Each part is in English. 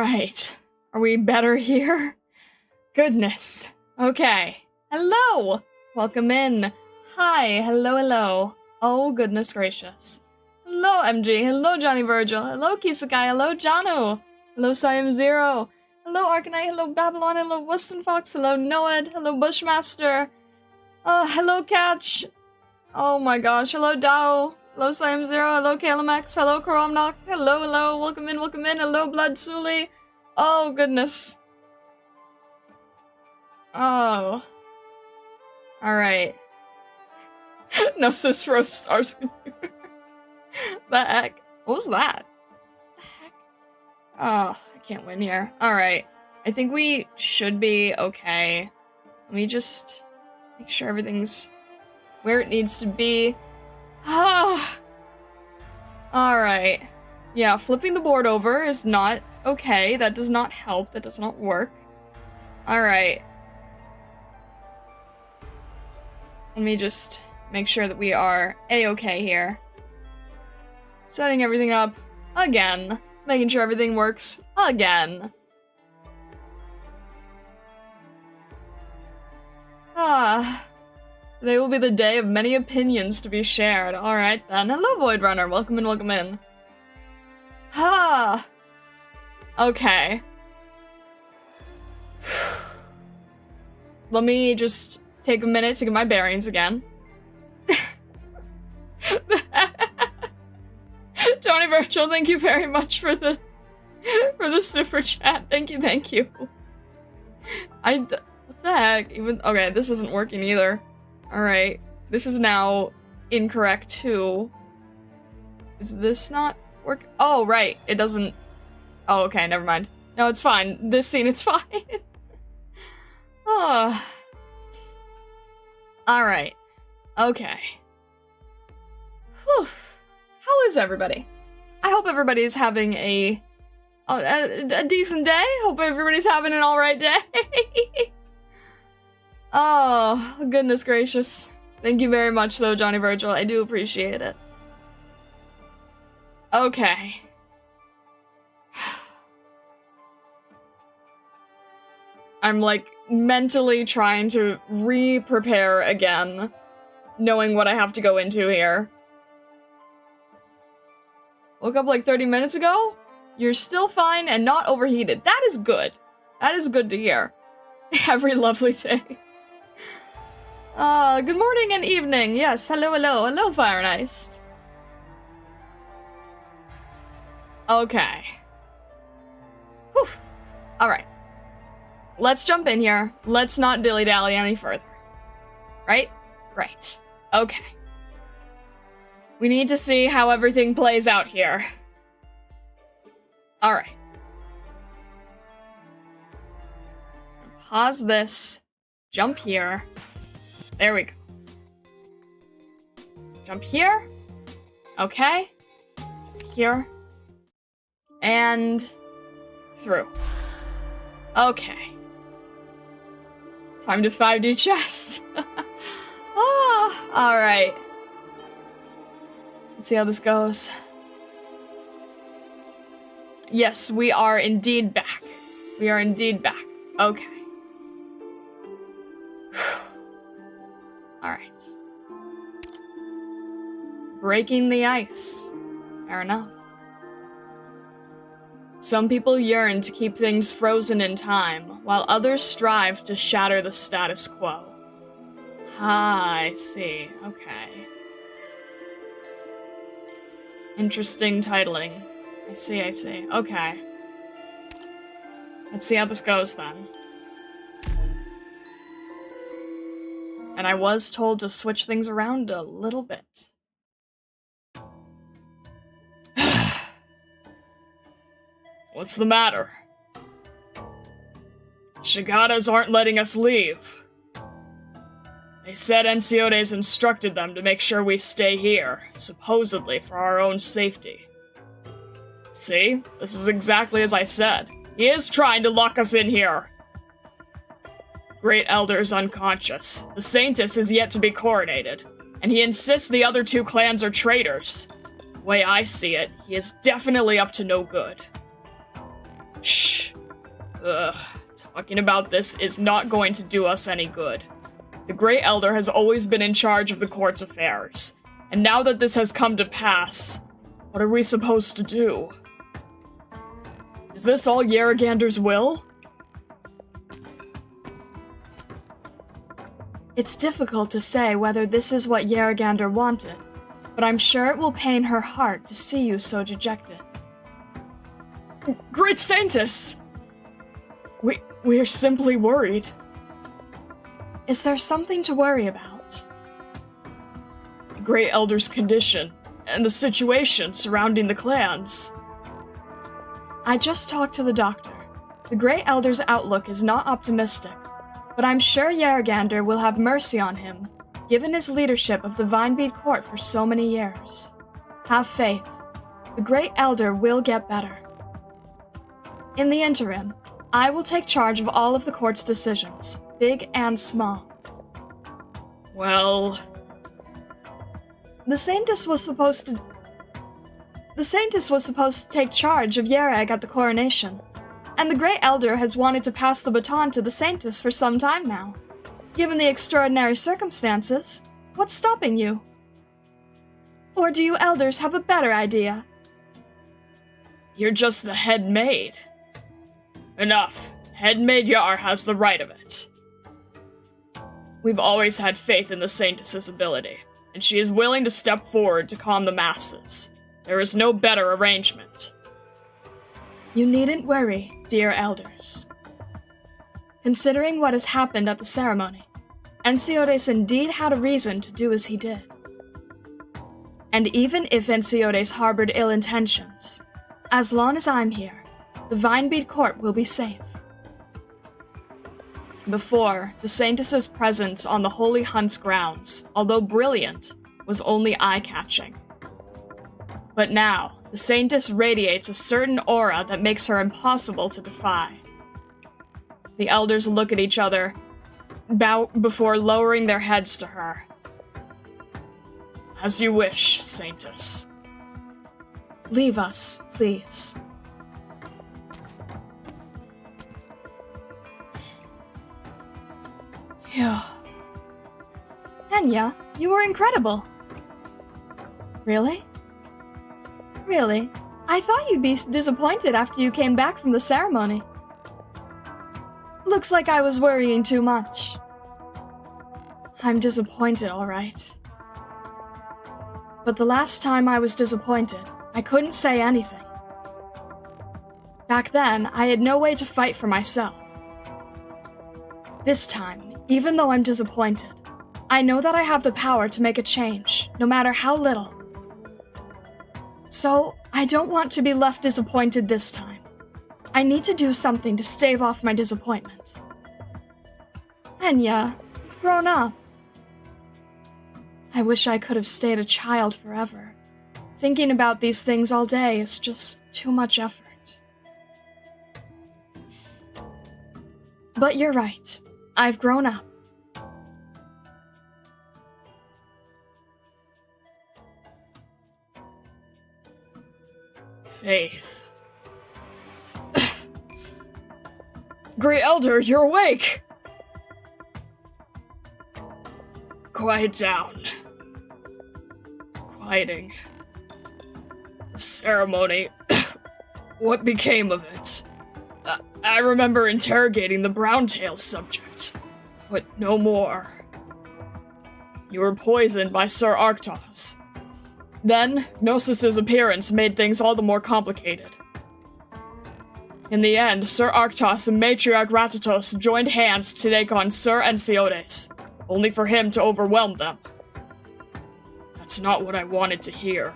Alright. Are we better here? Goodness. Okay. Hello! Welcome in. Hi. Hello, hello. Oh, goodness gracious. Hello, MG. Hello, Johnny Virgil. Hello, Kisakai. Hello, Janu. Hello, Siam Zero. Hello, Arknight. Hello, Babylon. Hello, Weston Fox. Hello, Noed. Hello, Bushmaster. Hello, Catch. Oh my gosh. Hello, Dao. Hello, Siam Zero. Hello, Kalamex. Hello, Karomnok. Hello, hello. Welcome in, welcome in. Hello, Blood Suli. Oh, goodness. Oh. Alright. No sis roast stars. The heck? What was that? The heck? Oh, I can't win here. Alright. I think we should be okay. Let me just make sure everything's where it needs to be. Ah. Alright. Yeah, flipping the board over is not okay. That does not help. That does not work. Alright. Let me just make sure that we are a-okay here. Setting everything up again. Making sure everything works again. Ah. Today will be the day of many opinions to be shared. Alright then. Hello, Void Runner. Welcome in, welcome in. Ah. Okay. Let me just take a minute to get my bearings again. Johnny Virtual, thank you very much for the super chat. Thank you, thank you. What the heck? Okay, this isn't working either. Alright. This is now incorrect too. Is this not work? Oh, right. It doesn't. Oh, okay, never mind. No, it's fine. This scene, it's fine. Oh. Alright. Okay. Whew. How is everybody? I hope everybody's having a decent day. Hope everybody's having an alright day. Oh, goodness gracious. Thank you very much, though, Johnny Virgil. I do appreciate it. Okay. I'm, like, mentally trying to re-prepare again, knowing what I have to go into here. Woke up like 30 minutes ago? You're still fine and not overheated. That is good. That is good to hear. Every lovely day. Good morning and evening. Yes, hello, hello. Hello, Fire and Ice. Okay. Whew. Alright. Let's jump in here. Let's not dilly-dally any further. Right? Right. Okay. We need to see how everything plays out here. Alright. Pause this. Jump here. There we go. Jump here. Okay. Here. And through. Okay. Time to 5D chess. Alright. Let's see how this goes. Yes, we are indeed back. We are indeed back. Okay. Alright. Breaking the ice. Fair enough. Some people yearn to keep things frozen in time, while others strive to shatter the status quo. Ah, I see. Okay. Interesting titling. I see, I see. Okay. Let's see how this goes, then. And I was told to switch things around a little bit. What's the matter? Shigadas aren't letting us leave. They said Enciodes instructed them to make sure we stay here, supposedly for our own safety. See? This is exactly as I said. He is trying to lock us in here. Great Elder is unconscious. The Saintess is yet to be coronated, and he insists the other two clans are traitors. The way I see it, he is definitely up to no good. Shh. Ugh. Talking about this is not going to do us any good. The Great Elder has always been in charge of the court's affairs, and now that this has come to pass, what are we supposed to do? Is this all Yerrigander's will? It's difficult to say whether this is what Yerrigander wanted, but I'm sure it will pain her heart to see you so dejected. Great Saintess! We're simply worried. Is there something to worry about? The Great Elder's condition, and the situation surrounding the clans. I just talked to the doctor. The Great Elder's outlook is not optimistic, but I'm sure Yerrigander will have mercy on him, given his leadership of the Vinebead Court for so many years. Have faith. The Great Elder will get better. In the interim, I will take charge of all of the court's decisions, big and small. Well... The Saintess was supposed to take charge of Yereg at the coronation, and the Great Elder has wanted to pass the baton to the Saintess for some time now. Given the extraordinary circumstances, what's stopping you? Or do you elders have a better idea? You're just the head maid. Enough. Head maid Yar has the right of it. We've always had faith in the Saintess's ability, and she is willing to step forward to calm the masses. There is no better arrangement. You needn't worry, dear elders. Considering what has happened at the ceremony, Ensiodes indeed had a reason to do as he did. And even if Ensiodes harbored ill intentions, as long as I'm here, the Vinebead Court will be safe. Before, the Saintess's presence on the Holy Hunt's grounds, although brilliant, was only eye-catching. But now, the Saintess radiates a certain aura that makes her impossible to defy. The elders look at each other, bow before lowering their heads to her. As you wish, Saintess. Leave us, please. Phew. Enya, you were incredible. Really? Really? I thought you'd be disappointed after you came back from the ceremony. Looks like I was worrying too much. I'm disappointed, all right. But the last time I was disappointed, I couldn't say anything. Back then, I had no way to fight for myself. This time, even though I'm disappointed, I know that I have the power to make a change, no matter how little. So, I don't want to be left disappointed this time. I need to do something to stave off my disappointment. Enya, you've grown up. I wish I could have stayed a child forever. Thinking about these things all day is just too much effort. But you're right. I've grown up. Faith. Great Elder, you're awake! Quiet down. Quieting. The ceremony. What became of it? I remember interrogating the Browntail subject, but no more. You were poisoned by Sir Arktos. Then, Gnosis's appearance made things all the more complicated. In the end, Sir Arktos and Matriarch Ratatos joined hands to take on Sir Ensiodes, only for him to overwhelm them. That's not what I wanted to hear.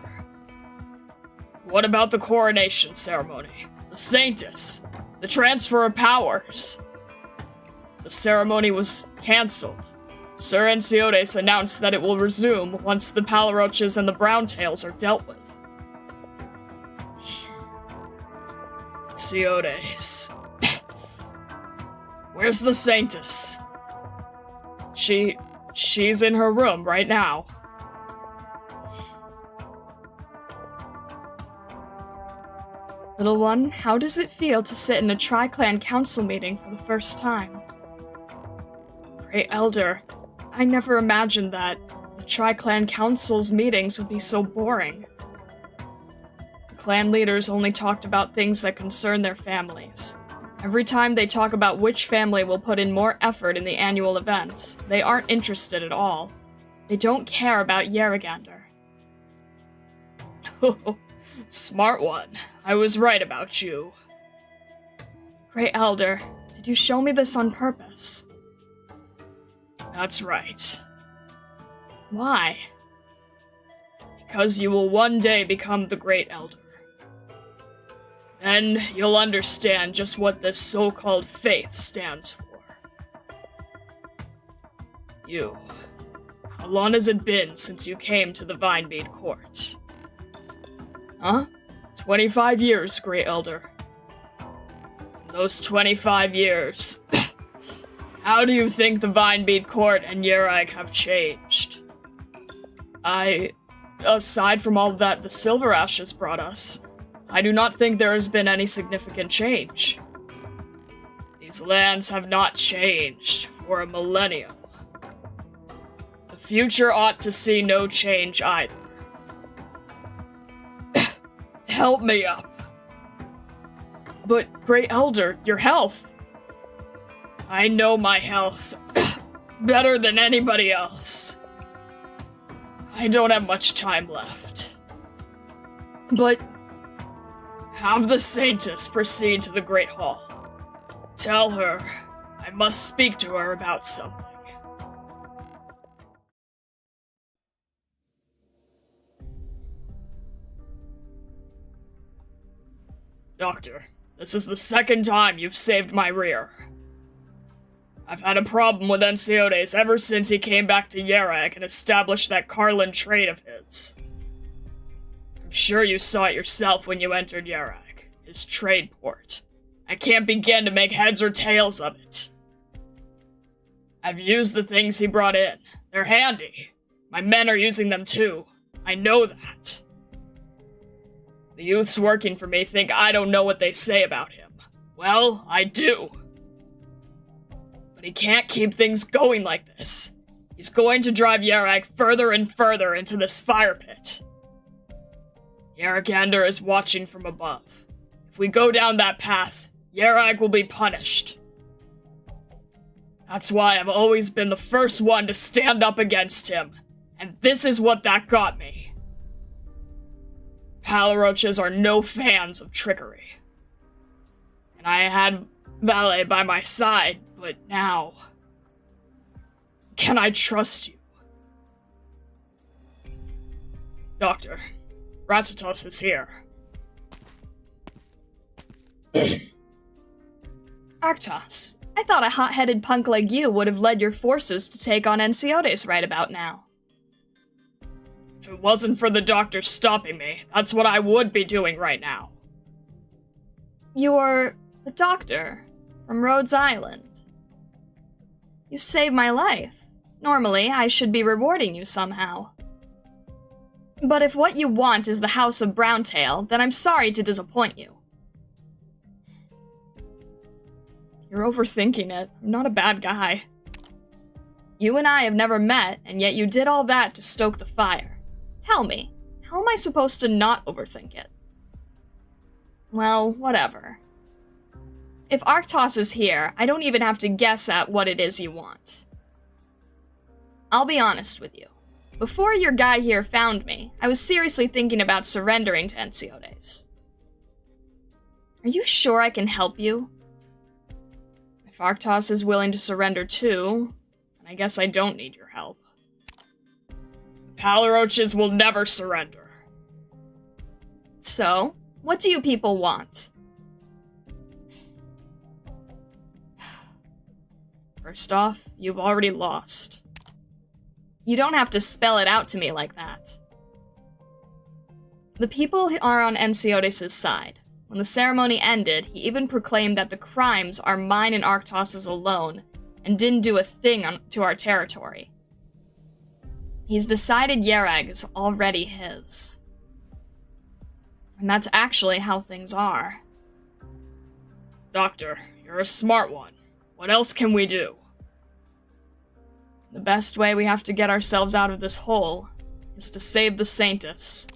What about the coronation ceremony? The Saintess? The transfer of powers? The ceremony was cancelled. Sir Ensiodes announced that it will resume once the Palaroches and the Browntails are dealt with. Ensiodes. Where's the Saintess? She's in her room right now. Little one, how does it feel to sit in a Tri-Clan Council meeting for the first time? Great Elder, I never imagined that the Tri-Clan Council's meetings would be so boring. The clan leaders only talked about things that concern their families. Every time they talk about which family will put in more effort in the annual events, they aren't interested at all. They don't care about Yeragander. Smart one. I was right about you. Great Elder, did you show me this on purpose? That's right. Why? Because you will one day become the Great Elder. Then you'll understand just what this so-called faith stands for. You. How long has it been since you came to the Vinemead Court? Huh? 25 years, Great Elder. In those 25 years, how do you think the Vinemead Court and Yerag have changed? Aside from all that the Silver Ashes brought us, I do not think there has been any significant change. These lands have not changed for a millennium. The future ought to see no change either. Help me up. But, Great Elder, your health. I know my health better than anybody else. I don't have much time left. But have the Saintess proceed to the Great Hall. Tell her I must speak to her about something. Doctor, this is the second time you've saved my rear. I've had a problem with Enciotes ever since he came back to Yerag and established that Carlin trade of his. I'm sure you saw it yourself when you entered Yerag, his trade port. I can't begin to make heads or tails of it. I've used the things he brought in. They're handy. My men are using them too. I know that. The youths working for me think I don't know what they say about him. Well, I do. But he can't keep things going like this. He's going to drive Yerag further and further into this fire pit. Yeragander is watching from above. If we go down that path, Yerag will be punished. That's why I've always been the first one to stand up against him, and this is what that got me. Palaroches are no fans of trickery. And I had Valet by my side, but now... Can I trust you? Doctor, Ratatos is here. Arktos, I thought a hot-headed punk like you would have led your forces to take on Enciotes right about now. If it wasn't for the doctor stopping me, that's what I would be doing right now. You're the doctor from Rhodes Island. You saved my life. Normally, I should be rewarding you somehow. But if what you want is the House of Browntail, then I'm sorry to disappoint you. You're overthinking it. I'm not a bad guy. You and I have never met, and yet you did all that to stoke the fire. Tell me, how am I supposed to not overthink it? Well, whatever. If Arktos is here, I don't even have to guess at what it is you want. I'll be honest with you. Before your guy here found me, I was seriously thinking about surrendering to Enciotes. Are you sure I can help you? If Arktos is willing to surrender too, then I guess I don't need your help. Palaroches will never surrender. So, what do you people want? First off, you've already lost. You don't have to spell it out to me like that. The people are on Enciotes' side. When the ceremony ended, he even proclaimed that the crimes are mine and Arktos' alone, and didn't do a thing to our territory. He's decided Yerag is already his. And that's actually how things are. Doctor, you're a smart one. What else can we do? The best way we have to get ourselves out of this hole is to save the Saintus.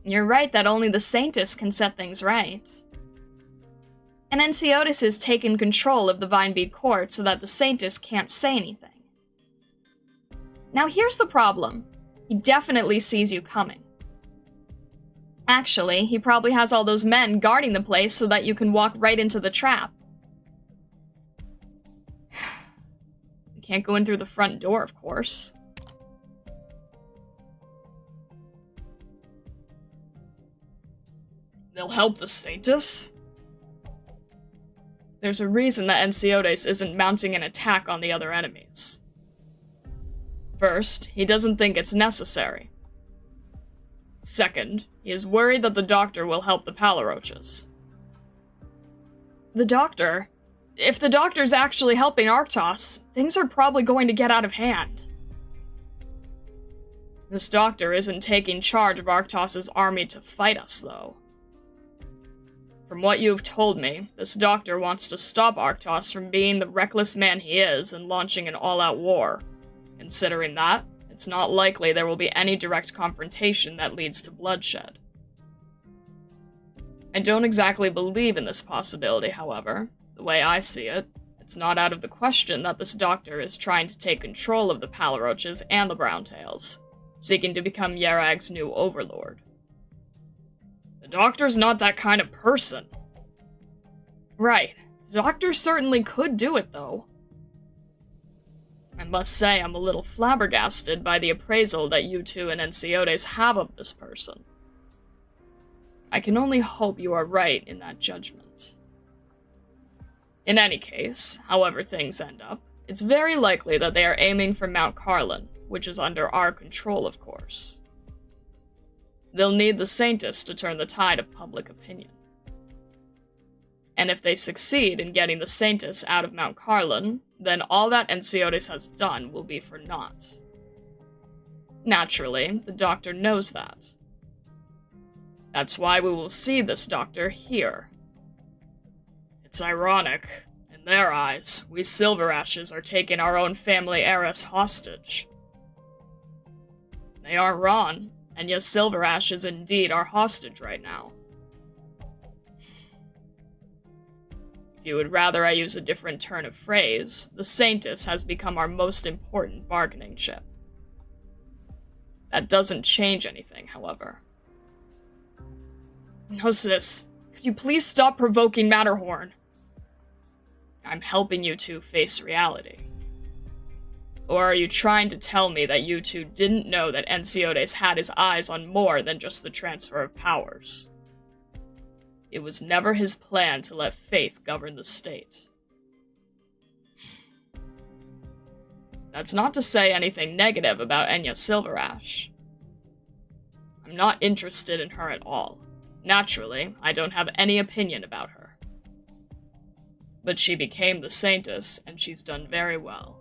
You're right that only the Saintus can set things right. And Enceotis has taken control of the Vinebead Court so that the Saintus can't say anything. Now here's the problem. He definitely sees you coming. Actually, he probably has all those men guarding the place so that you can walk right into the trap. We can't go in through the front door, of course. They'll help the Saintus? There's a reason that Enceotis isn't mounting an attack on the other enemies. First, he doesn't think it's necessary. Second, he is worried that the Doctor will help the Palaroches. The Doctor? If the Doctor's actually helping Arktos, things are probably going to get out of hand. This Doctor isn't taking charge of Arktos' army to fight us, though. From what you've told me, this Doctor wants to stop Arktos from being the reckless man he is and launching an all-out war. Considering that, it's not likely there will be any direct confrontation that leads to bloodshed. I don't exactly believe in this possibility, however. The way I see it, it's not out of the question that this Doctor is trying to take control of the Palaroches and the Browntails, seeking to become Yerag's new overlord. The Doctor's not that kind of person. Right. The Doctor certainly could do it, though. I must say I'm a little flabbergasted by the appraisal that you two and Enceotis have of this person. I can only hope you are right in that judgment. In any case, however things end up, it's very likely that they are aiming for Mount Carlin, which is under our control, of course. They'll need the Saintus to turn the tide of public opinion. And if they succeed in getting the Saintus out of Mount Carlin, then all that Enceotis has done will be for naught. Naturally, the Doctor knows that. That's why we will see this Doctor here. It's ironic. In their eyes, we Silver Ashes are taking our own family heiress hostage. They aren't wrong, and yes, Silver Ash is indeed our hostage right now. If you would rather I use a different turn of phrase, the Saintus has become our most important bargaining chip. That doesn't change anything, however. Gnosis, could you please stop provoking Matterhorn? I'm helping you two face reality. Or are you trying to tell me that you two didn't know that Enceotis had his eyes on more than just the transfer of powers? It was never his plan to let faith govern the state. That's not to say anything negative about Enya Silverash. I'm not interested in her at all. Naturally, I don't have any opinion about her. But she became the Saintus, and she's done very well.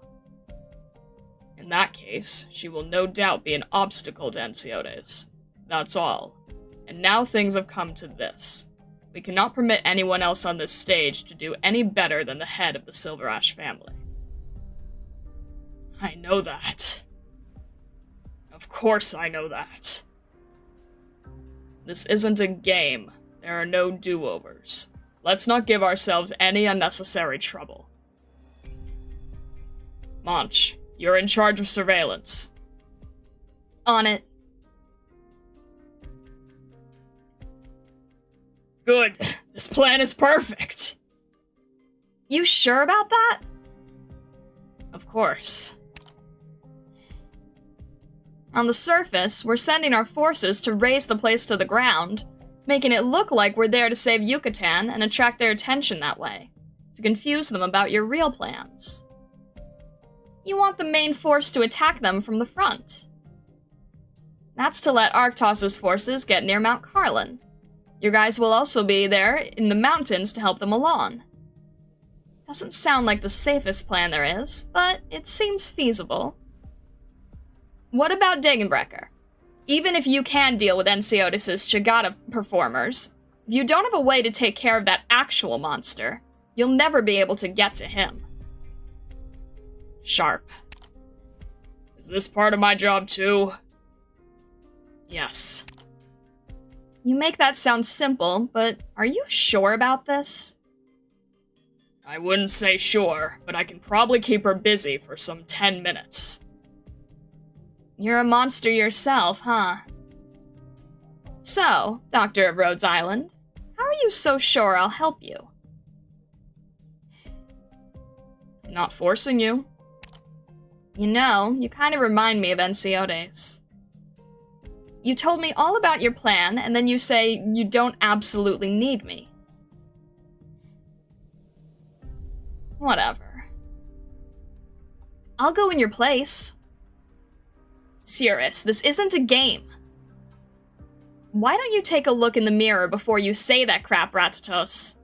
In that case, she will no doubt be an obstacle to Enceotis. That's all. And now things have come to this. We cannot permit anyone else on this stage to do any better than the head of the Silverash family. I know that. Of course I know that. This isn't a game. There are no do-overs. Let's not give ourselves any unnecessary trouble. Monch, you're in charge of surveillance. On it. Good. This plan is perfect. You sure about that? Of course. On the surface, we're sending our forces to raze the place to the ground, making it look like we're there to save Yucatan and attract their attention that way, to confuse them about your real plans. You want the main force to attack them from the front. That's to let Arktos' forces get near Mount Carlin. Your guys will also be there in the mountains to help them along. Doesn't sound like the safest plan there is, but it seems feasible. What about Dagenbrecker? Even if you can deal with Ensiotis' Chagata performers, if you don't have a way to take care of that actual monster, you'll never be able to get to him. Sharp. Is this part of my job too? Yes. You make that sound simple, but are you sure about this? I wouldn't say sure, but I can probably keep her busy for some 10 minutes. You're a monster yourself, huh? So, Doctor of Rhodes Island, how are you so sure I'll help you? I'm not forcing you. You know, you kind of remind me of Ensiotes. You told me all about your plan, and then you say you don't absolutely need me. Whatever. I'll go in your place. Cirrus, this isn't a game. Why don't you take a look in the mirror before you say that crap, Ratatos?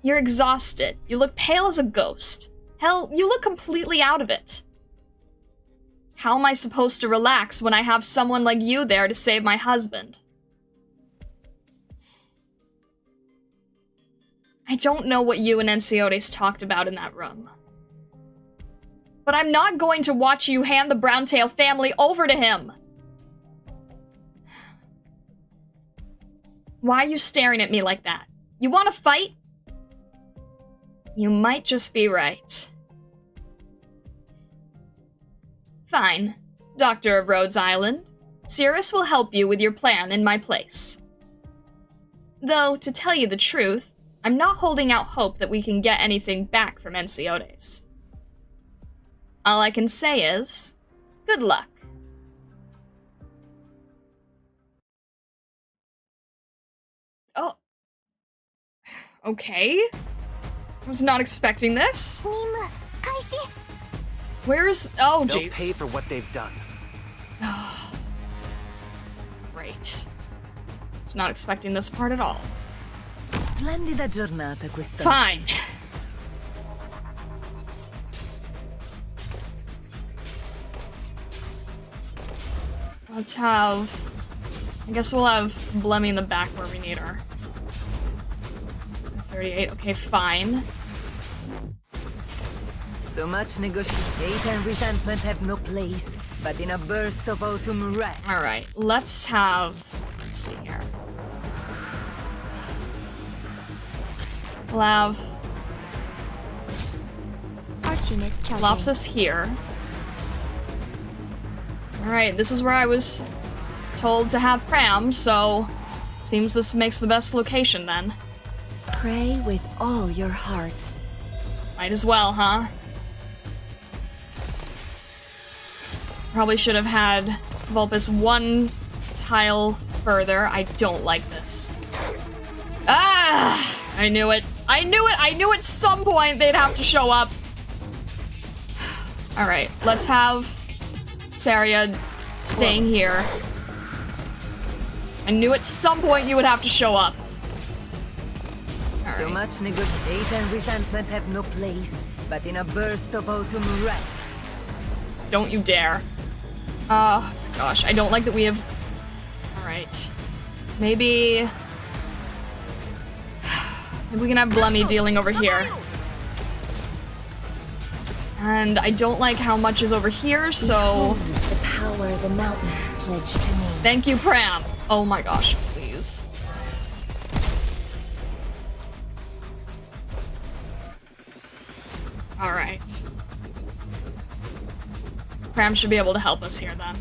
You're exhausted. You look pale as a ghost. Hell, you look completely out of it. How am I supposed to relax when I have someone like you there to save my husband? I don't know what you and Ensiotes talked about in that room. But I'm not going to watch you hand the Browntail family over to him! Why are you staring at me like that? You want to fight? You might just be right. Fine, Doctor of Rhodes Island. Cirrus will help you with your plan in my place. Though, to tell you the truth, I'm not holding out hope that we can get anything back from Ensiotes. All I can say is, good luck. Oh. Okay. I was not expecting this. Where's... Oh, They'll jeez. pay for what they've done. Great. Was not expecting this part at all. Splendida giornata questa. Fine. Let's have... I guess we'll have Blemmy in the back where we need her. 38, okay, fine. So much negotiation and resentment have no place, but in a burst of autumn wrath. Alright, let's have... Let's see here. We'll have... Lopsis here. Alright, this is where I was told to have Pram, so... Seems this makes the best location then. Pray with all your heart. Might as well, huh? Probably should have had Vulpus one tile further. I don't like this. Ah! I knew it. I knew it! I knew at some point they'd have to show up. Alright, let's have Saria staying here. I knew at some point you would have to show up. So much negotiation and resentment have no place, but in a burst of autumn wrath. Don't you dare. Oh, gosh, I don't like that we have... Alright. Maybe... Maybe we can have Blemmy dealing over here. And I don't like how much is over here, so... The power the mountains pledge to me. Thank you, Pram! Oh my gosh, please. Alright. Pram should be able to help us here, then.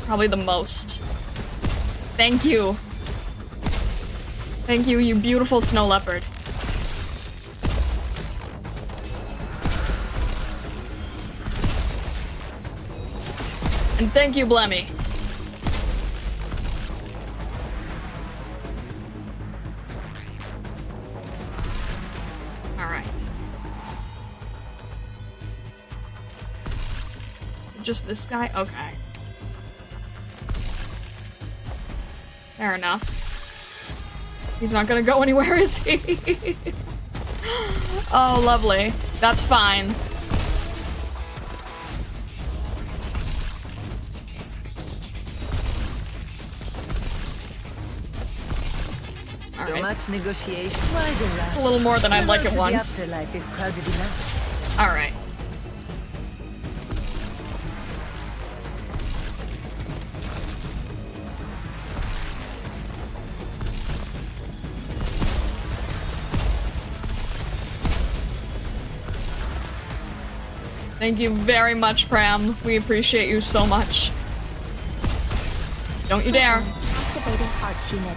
Probably the most. Thank you. Thank you, you beautiful snow leopard. And thank you, Blemmy. Alright. Is it just this guy? Okay. Fair enough. He's not gonna go anywhere, is he? Oh, lovely. That's fine. So much negotiation. Why the rush? It's a little more than I'd like at The once. afterlife is crowded enough. Alright. Thank you very much, Pram. We appreciate you so much. Don't you dare. Activating Arch Unit.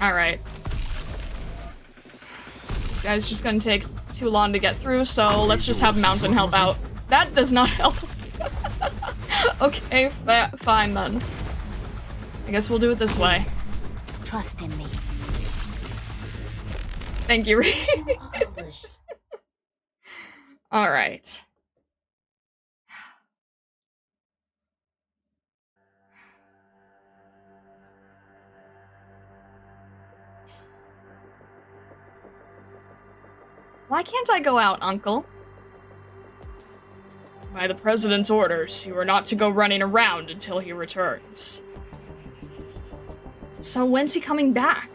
Alright. This guy's just gonna take too long to get through, so let's just have Mountain help out. That does not help. Okay, fine then. I guess we'll do it this way. Trust in me. Thank you, Ree. Alright. Why can't I go out, Uncle? By the President's orders, you are not to go running around until he returns. So when's he coming back?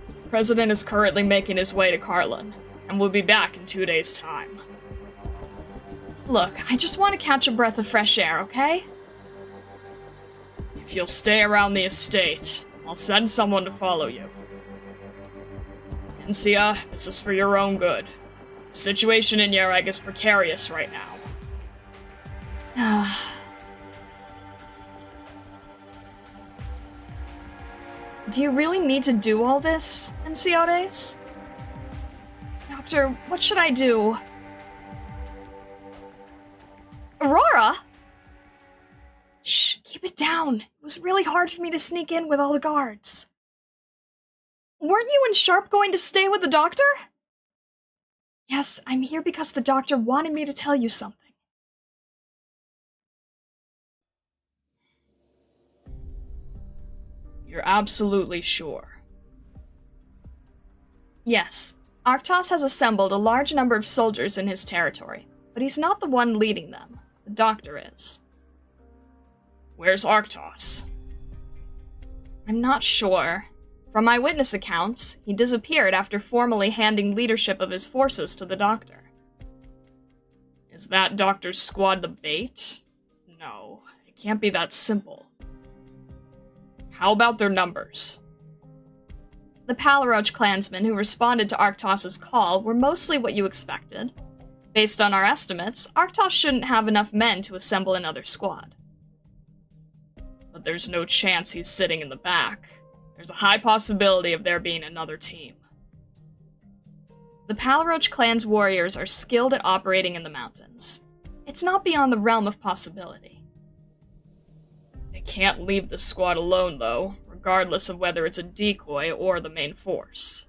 The President is currently making his way to Carlin, and will be back in 2 days' time. Look, I just want to catch a breath of fresh air, okay? If you'll stay around the estate, I'll send someone to follow you. Encia, this is for your own good. The situation in Yereg is precarious right now. Do you really need to do all this, Enciodes? Doctor, what should I do? Aurora? Shh, keep it down. It was really hard for me to sneak in with all the guards. Weren't you and Sharp going to stay with the doctor? Yes, I'm here because the doctor wanted me to tell you something. You're absolutely sure. Yes, Arktos has assembled a large number of soldiers in his territory, but he's not the one leading them. The doctor is. Where's Arktos? I'm not sure. From my witness accounts, he disappeared after formally handing leadership of his forces to the doctor. Is that doctor's squad the bait? No, it can't be that simple. How about their numbers? The Palaroch clansmen who responded to Arktos' call were mostly what you expected. Based on our estimates, Arktos shouldn't have enough men to assemble another squad. But there's no chance he's sitting in the back. There's a high possibility of there being another team. The Palaroch clan's warriors are skilled at operating in the mountains. It's not beyond the realm of possibility. They can't leave the squad alone, though, regardless of whether it's a decoy or the main force.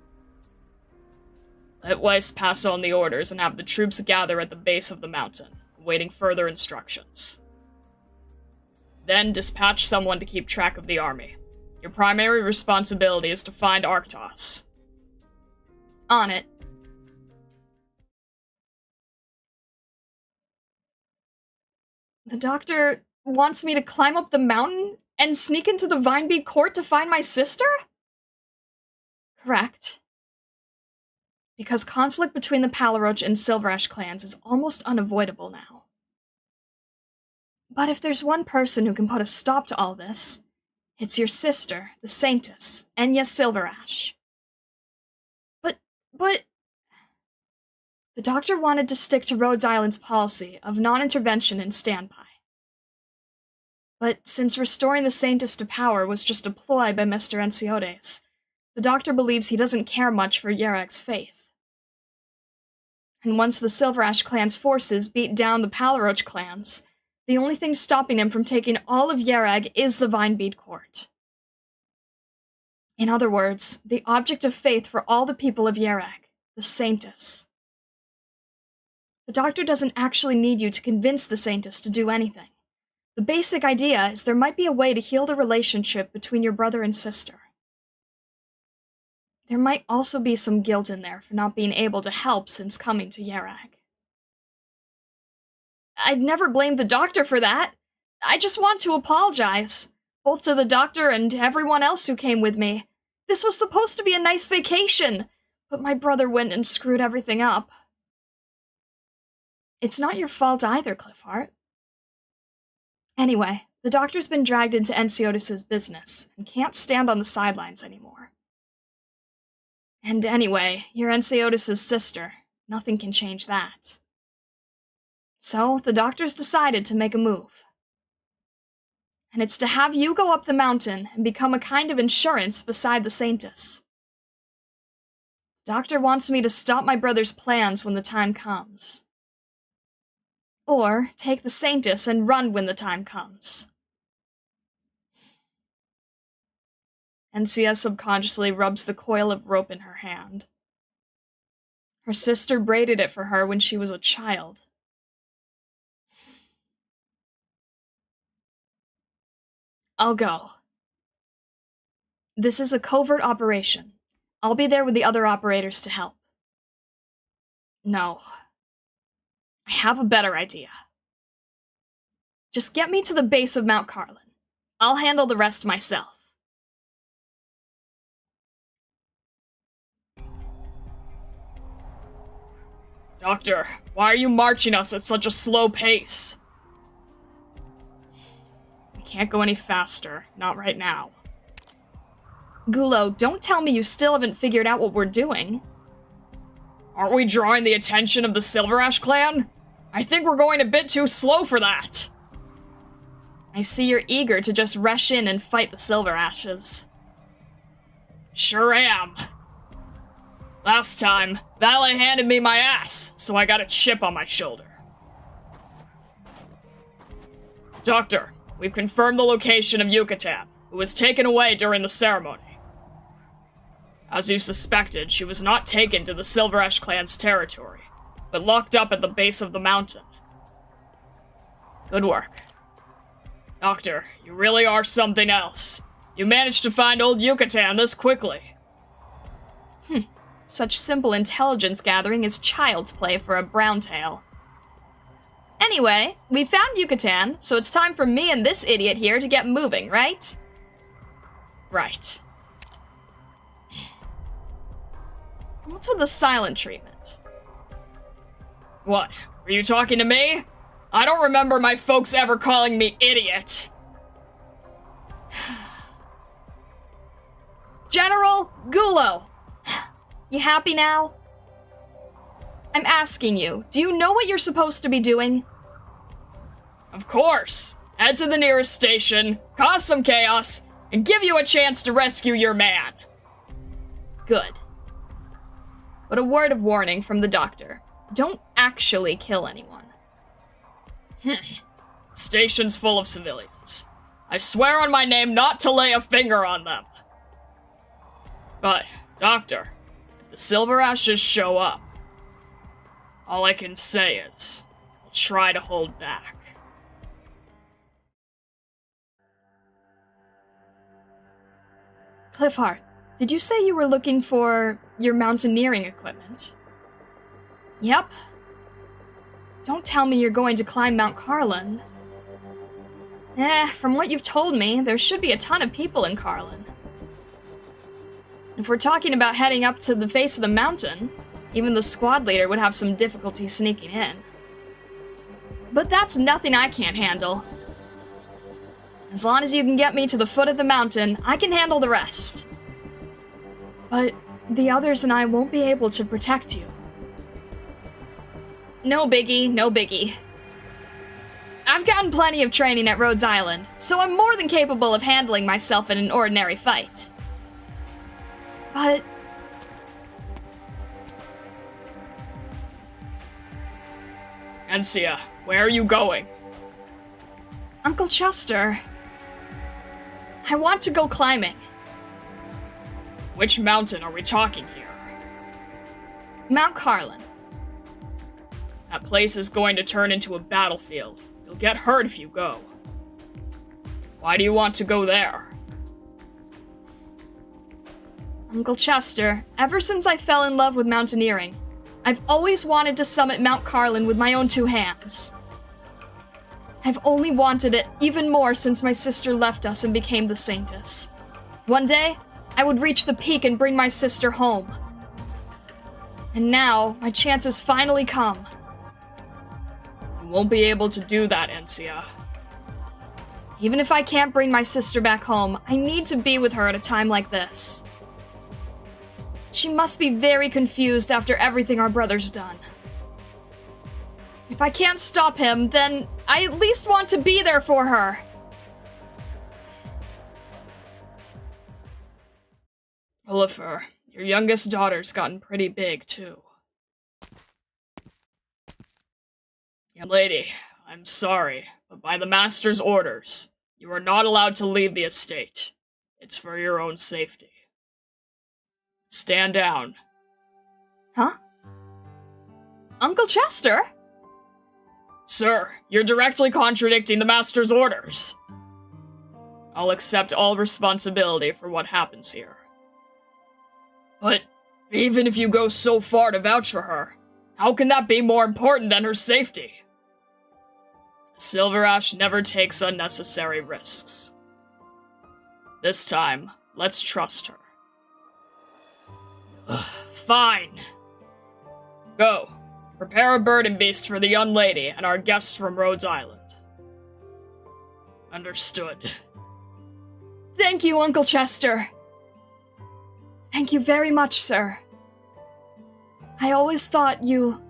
Let Weiss pass on the orders and have the troops gather at the base of the mountain, awaiting further instructions. Then dispatch someone to keep track of the army. Your primary responsibility is to find Arktos. On it. The doctor wants me to climb up the mountain and sneak into the Vinebead court to find my sister? Correct. Because conflict between the Palaroch and Silverash clans is almost unavoidable now. But if there's one person who can put a stop to all this, it's your sister, the Saintess, Enya Silverash. But... The doctor wanted to stick to Rhodes Island's policy of non-intervention and standby. But since restoring the Saintess to power was just a ploy by Mr. Enciodes, the doctor believes he doesn't care much for Yereg's faith. And once the Silverash clan's forces beat down the Palaroch clans, the only thing stopping him from taking all of Yereg is the Vinebead court. In other words, the object of faith for all the people of Yereg, the Saintess. The doctor doesn't actually need you to convince the Saintess to do anything. The basic idea is there might be a way to heal the relationship between your brother and sister. There might also be some guilt in there for not being able to help since coming to Yereg. I'd never blame the doctor for that. I just want to apologize, both to the doctor and everyone else who came with me. This was supposed to be a nice vacation, but my brother went and screwed everything up. It's not your fault either, Cliffheart. Anyway, the doctor's been dragged into Ensiotis's business and can't stand on the sidelines anymore. And anyway, you're Ensiotis's sister. Nothing can change that. So, the doctor's decided to make a move. And it's to have you go up the mountain and become a kind of insurance beside the Saintess. The doctor wants me to stop my brother's plans when the time comes. Or take the Saintess and run when the time comes. Encia subconsciously rubs the coil of rope in her hand. Her sister braided it for her when she was a child. I'll go. This is a covert operation. I'll be there with the other operators to help. No. I have a better idea. Just get me to the base of Mount Carlin. I'll handle the rest myself. Doctor, why are you marching us at such a slow pace? We can't go any faster. Not right now. Gulo, don't tell me you still haven't figured out what we're doing. Aren't we drawing the attention of the Silver Ash clan? I think we're going a bit too slow for that. I see you're eager to just rush in and fight the Silver Ashes. Sure am. Last time, Valet handed me my ass, so I got a chip on my shoulder. Doctor, we've confirmed the location of Yucatan, who was taken away during the ceremony. As you suspected, she was not taken to the Silver Ash clan's territory, but locked up at the base of the mountain. Good work. Doctor, you really are something else. You managed to find old Yucatan this quickly. Such simple intelligence gathering is child's play for a browntail. Anyway, we found Yucatan, so it's time for me and this idiot here to get moving, right? Right. What's with the silent treatment? What? Were you talking to me? I don't remember my folks ever calling me idiot. General Gulo! You happy now? I'm asking you, do you know what you're supposed to be doing? Of course. Head to the nearest station, cause some chaos, and give you a chance to rescue your man. Good. But a word of warning from the doctor. Don't actually kill anyone. Station's full of civilians. I swear on my name not to lay a finger on them. But, Doctor, if the Silver Ashes show up, all I can say is, I'll try to hold back. Cliffheart, did you say you were looking for your mountaineering equipment? Yep. Don't tell me you're going to climb Mount Carlin. From what you've told me, there should be a ton of people in Carlin. If we're talking about heading up to the face of the mountain, even the squad leader would have some difficulty sneaking in. But that's nothing I can't handle. As long as you can get me to the foot of the mountain, I can handle the rest. But the others and I won't be able to protect you. No biggie, no biggie. I've gotten plenty of training at Rhodes Island, so I'm more than capable of handling myself in an ordinary fight. But... Encia, where are you going? Uncle Chester... I want to go climbing. Which mountain are we talking here? Mount Carlin. That place is going to turn into a battlefield. You'll get hurt if you go. Why do you want to go there? Uncle Chester, ever since I fell in love with mountaineering, I've always wanted to summit Mount Carlin with my own two hands. I've only wanted it even more since my sister left us and became the Saintess. One day, I would reach the peak and bring my sister home. And now, my chance has finally come. You won't be able to do that, Encia. Even if I can't bring my sister back home, I need to be with her at a time like this. She must be very confused after everything our brother's done. If I can't stop him, then I at least want to be there for her. Oliver, your youngest daughter's gotten pretty big, too. Young lady, I'm sorry, but by the Master's orders, you are not allowed to leave the estate. It's for your own safety. Stand down. Huh? Uncle Chester? Sir, you're directly contradicting the Master's orders. I'll accept all responsibility for what happens here. But even if you go so far to vouch for her, how can that be more important than her safety? Silver Ash never takes unnecessary risks. This time, let's trust her. Fine. Go. Prepare a bird and beast for the young lady and our guests from Rhodes Island. Understood. Thank you, Uncle Chester. Thank you very much, sir. I always thought you...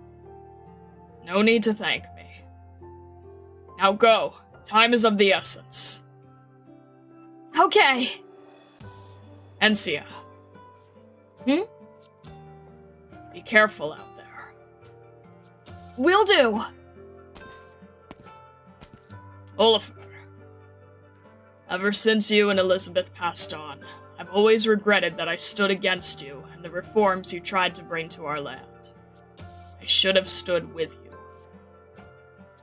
No need to thank me. Now go. Time is of the essence. Okay. Encia. Hmm? Be careful out there. Will do. Oliver. Ever since you and Elizabeth passed on, I've always regretted that I stood against you and the reforms you tried to bring to our land. I should have stood with you.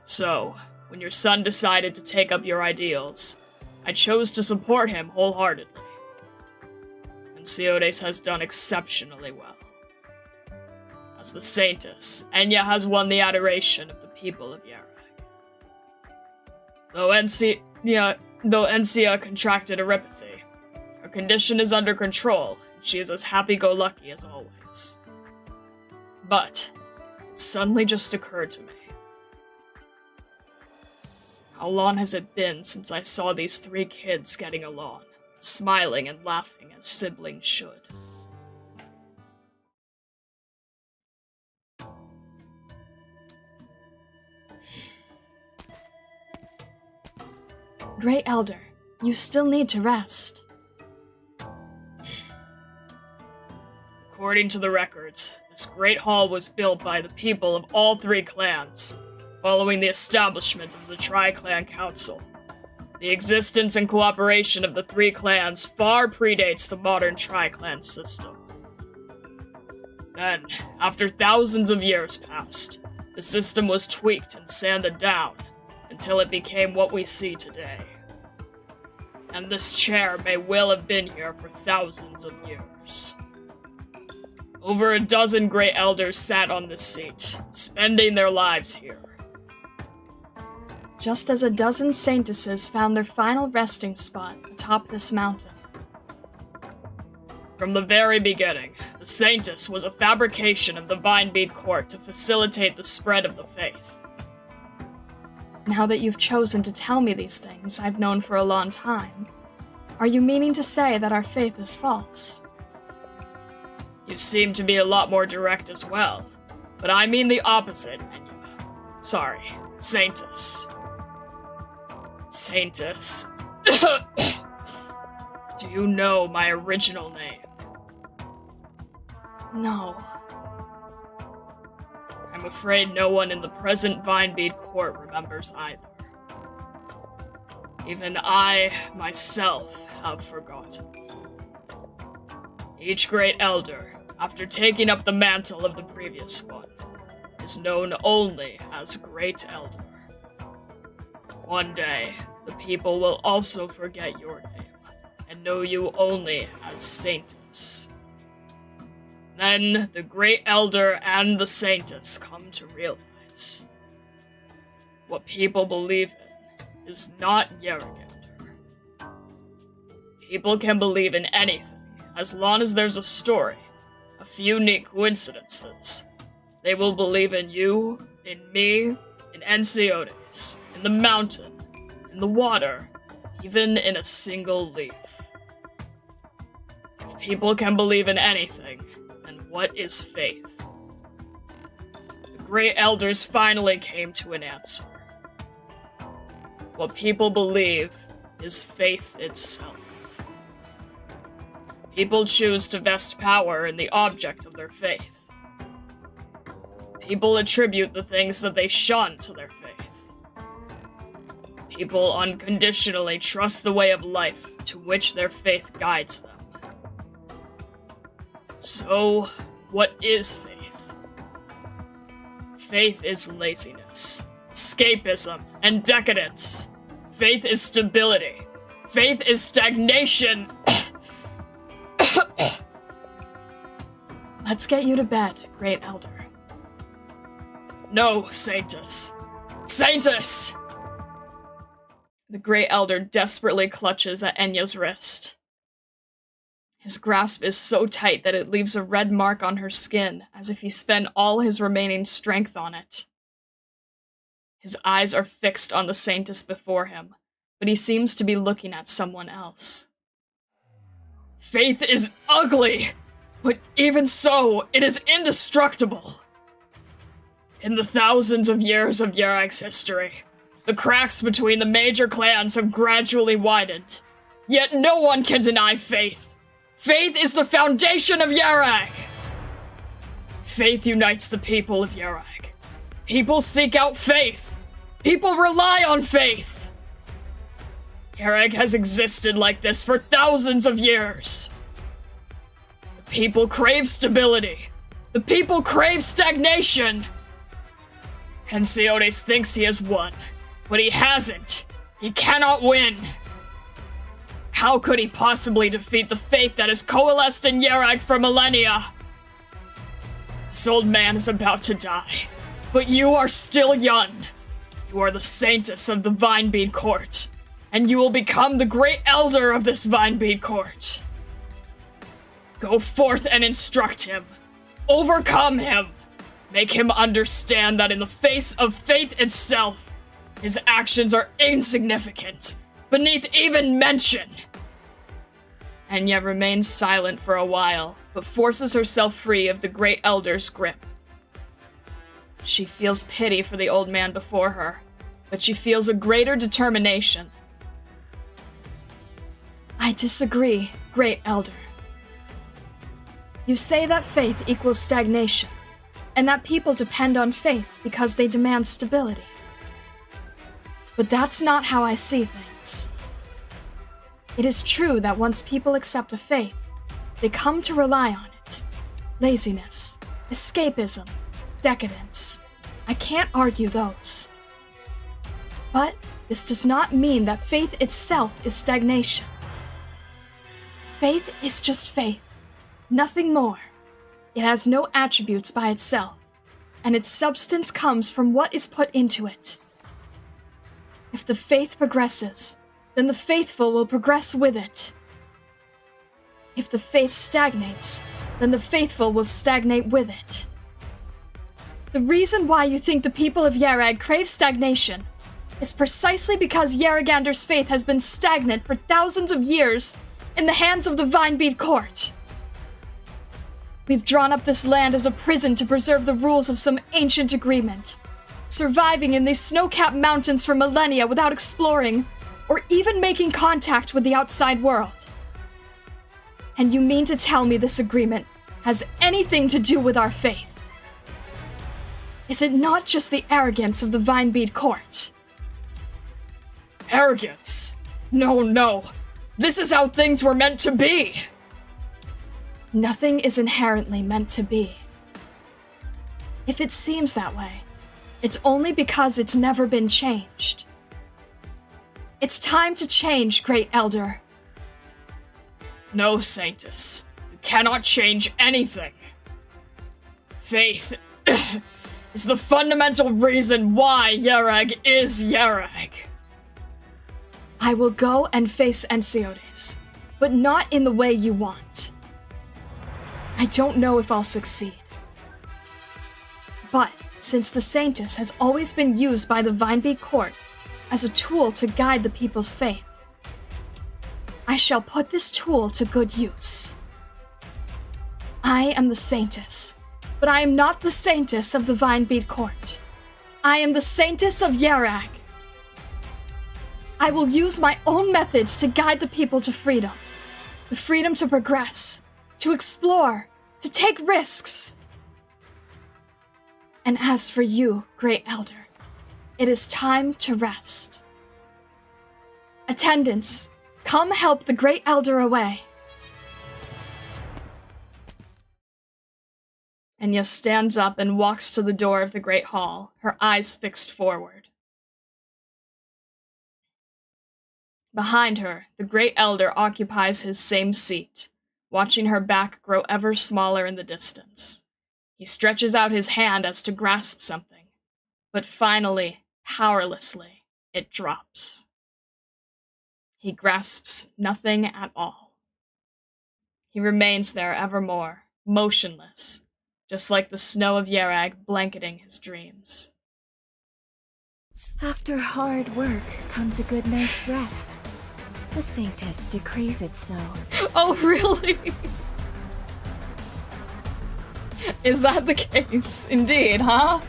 So, when your son decided to take up your ideals, I chose to support him wholeheartedly. And Siodes has done exceptionally well. As the Saintess, Enya has won the adoration of the people of Yarrak. Though Encia contracted erypathy, her condition is under control, and she is as happy-go-lucky as always. But, it suddenly just occurred to me. How long has it been since I saw these three kids getting along, smiling and laughing as siblings should? Great Elder, you still need to rest. According to the records, this great hall was built by the people of all three clans, following the establishment of the Tri-Clan Council. The existence and cooperation of the three clans far predates the modern Tri-Clan system. Then, after thousands of years passed, the system was tweaked and sanded down, until it became what we see today. And this chair may well have been here for thousands of years. Over a dozen great elders sat on this seat, spending their lives here. Just as a dozen saintesses found their final resting spot atop this mountain. From the very beginning, the Saintess was a fabrication of the Vinebead Court to facilitate the spread of the faith. Now that you've chosen to tell me these things I've known for a long time, are you meaning to say that our faith is false? You seem to be a lot more direct as well, but I mean the opposite, Enya. Sorry, Saintess. Saintess. Do you know my original name? No. I'm afraid no one in the present Vinebead Court remembers either. Even I, myself, have forgotten. Each great elder, after taking up the mantle of the previous one, is known only as Great Elder. One day, the people will also forget your name, and know you only as Saintess. Then, the Great Elder and the Saintess come to realize what people believe in is not Yaragander. People can believe in anything, as long as there's a story, a few neat coincidences. They will believe in you, in me, in Ensiotes, in the mountain, in the water, even in a single leaf. If people can believe in anything, then what is faith? The Great Elders finally came to an answer. What people believe is faith itself. People choose to vest power in the object of their faith. People attribute the things that they shun to their faith. People unconditionally trust the way of life to which their faith guides them. So, what is faith? Faith is laziness, escapism, and decadence. Faith is stability. Faith is stagnation. Let's get you to bed, Great Elder. No, Saintus. Saintus! The Great Elder desperately clutches at Enya's wrist. His grasp is so tight that it leaves a red mark on her skin, as if he spent all his remaining strength on it. His eyes are fixed on the Saintess before him, but he seems to be looking at someone else. Faith is ugly, but even so, it is indestructible. In the thousands of years of Yarag's history, the cracks between the major clans have gradually widened, yet no one can deny faith. Faith is the foundation of Yarag! Faith unites the people of Yarag. People seek out faith. People rely on faith. Yarag has existed like this for thousands of years. The people crave stability. The people crave stagnation. Ensiotes thinks he has won, but he hasn't. He cannot win. How could he possibly defeat the faith that has coalesced in Yarag for millennia? This old man is about to die, but you are still young. You are the Saintess of the Vinebead Court, and you will become the Great Elder of this Vinebead Court. Go forth and instruct him. Overcome him. Make him understand that in the face of faith itself, his actions are insignificant, beneath even mention. Enya remains silent for a while, but forces herself free of the Great Elder's grip. She feels pity for the old man before her, but she feels a greater determination. I disagree, Great Elder. You say that faith equals stagnation, and that people depend on faith because they demand stability. But that's not how I see things. It is true that once people accept a faith, they come to rely on it. Laziness, escapism, decadence. I can't argue those. But this does not mean that faith itself is stagnation. Faith is just faith, nothing more. It has no attributes by itself, and its substance comes from what is put into it. If the faith progresses, then the faithful will progress with it. If the faith stagnates, then the faithful will stagnate with it. The reason why you think the people of Yarag crave stagnation is precisely because Yaragander's faith has been stagnant for thousands of years in the hands of the Vinebead Court. We've drawn up this land as a prison to preserve the rules of some ancient agreement, surviving in these snow-capped mountains for millennia without exploring or even making contact with the outside world. And you mean to tell me this agreement has anything to do with our faith? Is it not just the arrogance of the Vinebead Court? Arrogance? No. This is how things were meant to be. Nothing is inherently meant to be. If it seems that way, it's only because it's never been changed. It's time to change, Great Elder. No, Saintess. You cannot change anything. Faith is the fundamental reason why Yarag is Yarag. I will go and face Enciotes, but not in the way you want. I don't know if I'll succeed. But since the Saintess has always been used by the Vinebeat Court as a tool to guide the people's faith, I shall put this tool to good use. I am the Saintess, but I am not the Saintess of the Vinebeat Court. I am the Saintess of Yerag. I will use my own methods to guide the people to freedom. The freedom to progress, to explore, to take risks. And as for you, Great Elder, it is time to rest. Attendants, come help the Great Elder away. Enya stands up and walks to the door of the Great Hall, her eyes fixed forward. Behind her, the Great Elder occupies his same seat, watching her back grow ever smaller in the distance. He stretches out his hand as to grasp something, but finally, powerlessly, it drops. He grasps nothing at all. He remains there evermore, motionless, just like the snow of Yerag blanketing his dreams. After hard work comes a good night's rest. The Saintess decrees it so. Oh, really? Is that the case? Indeed, huh?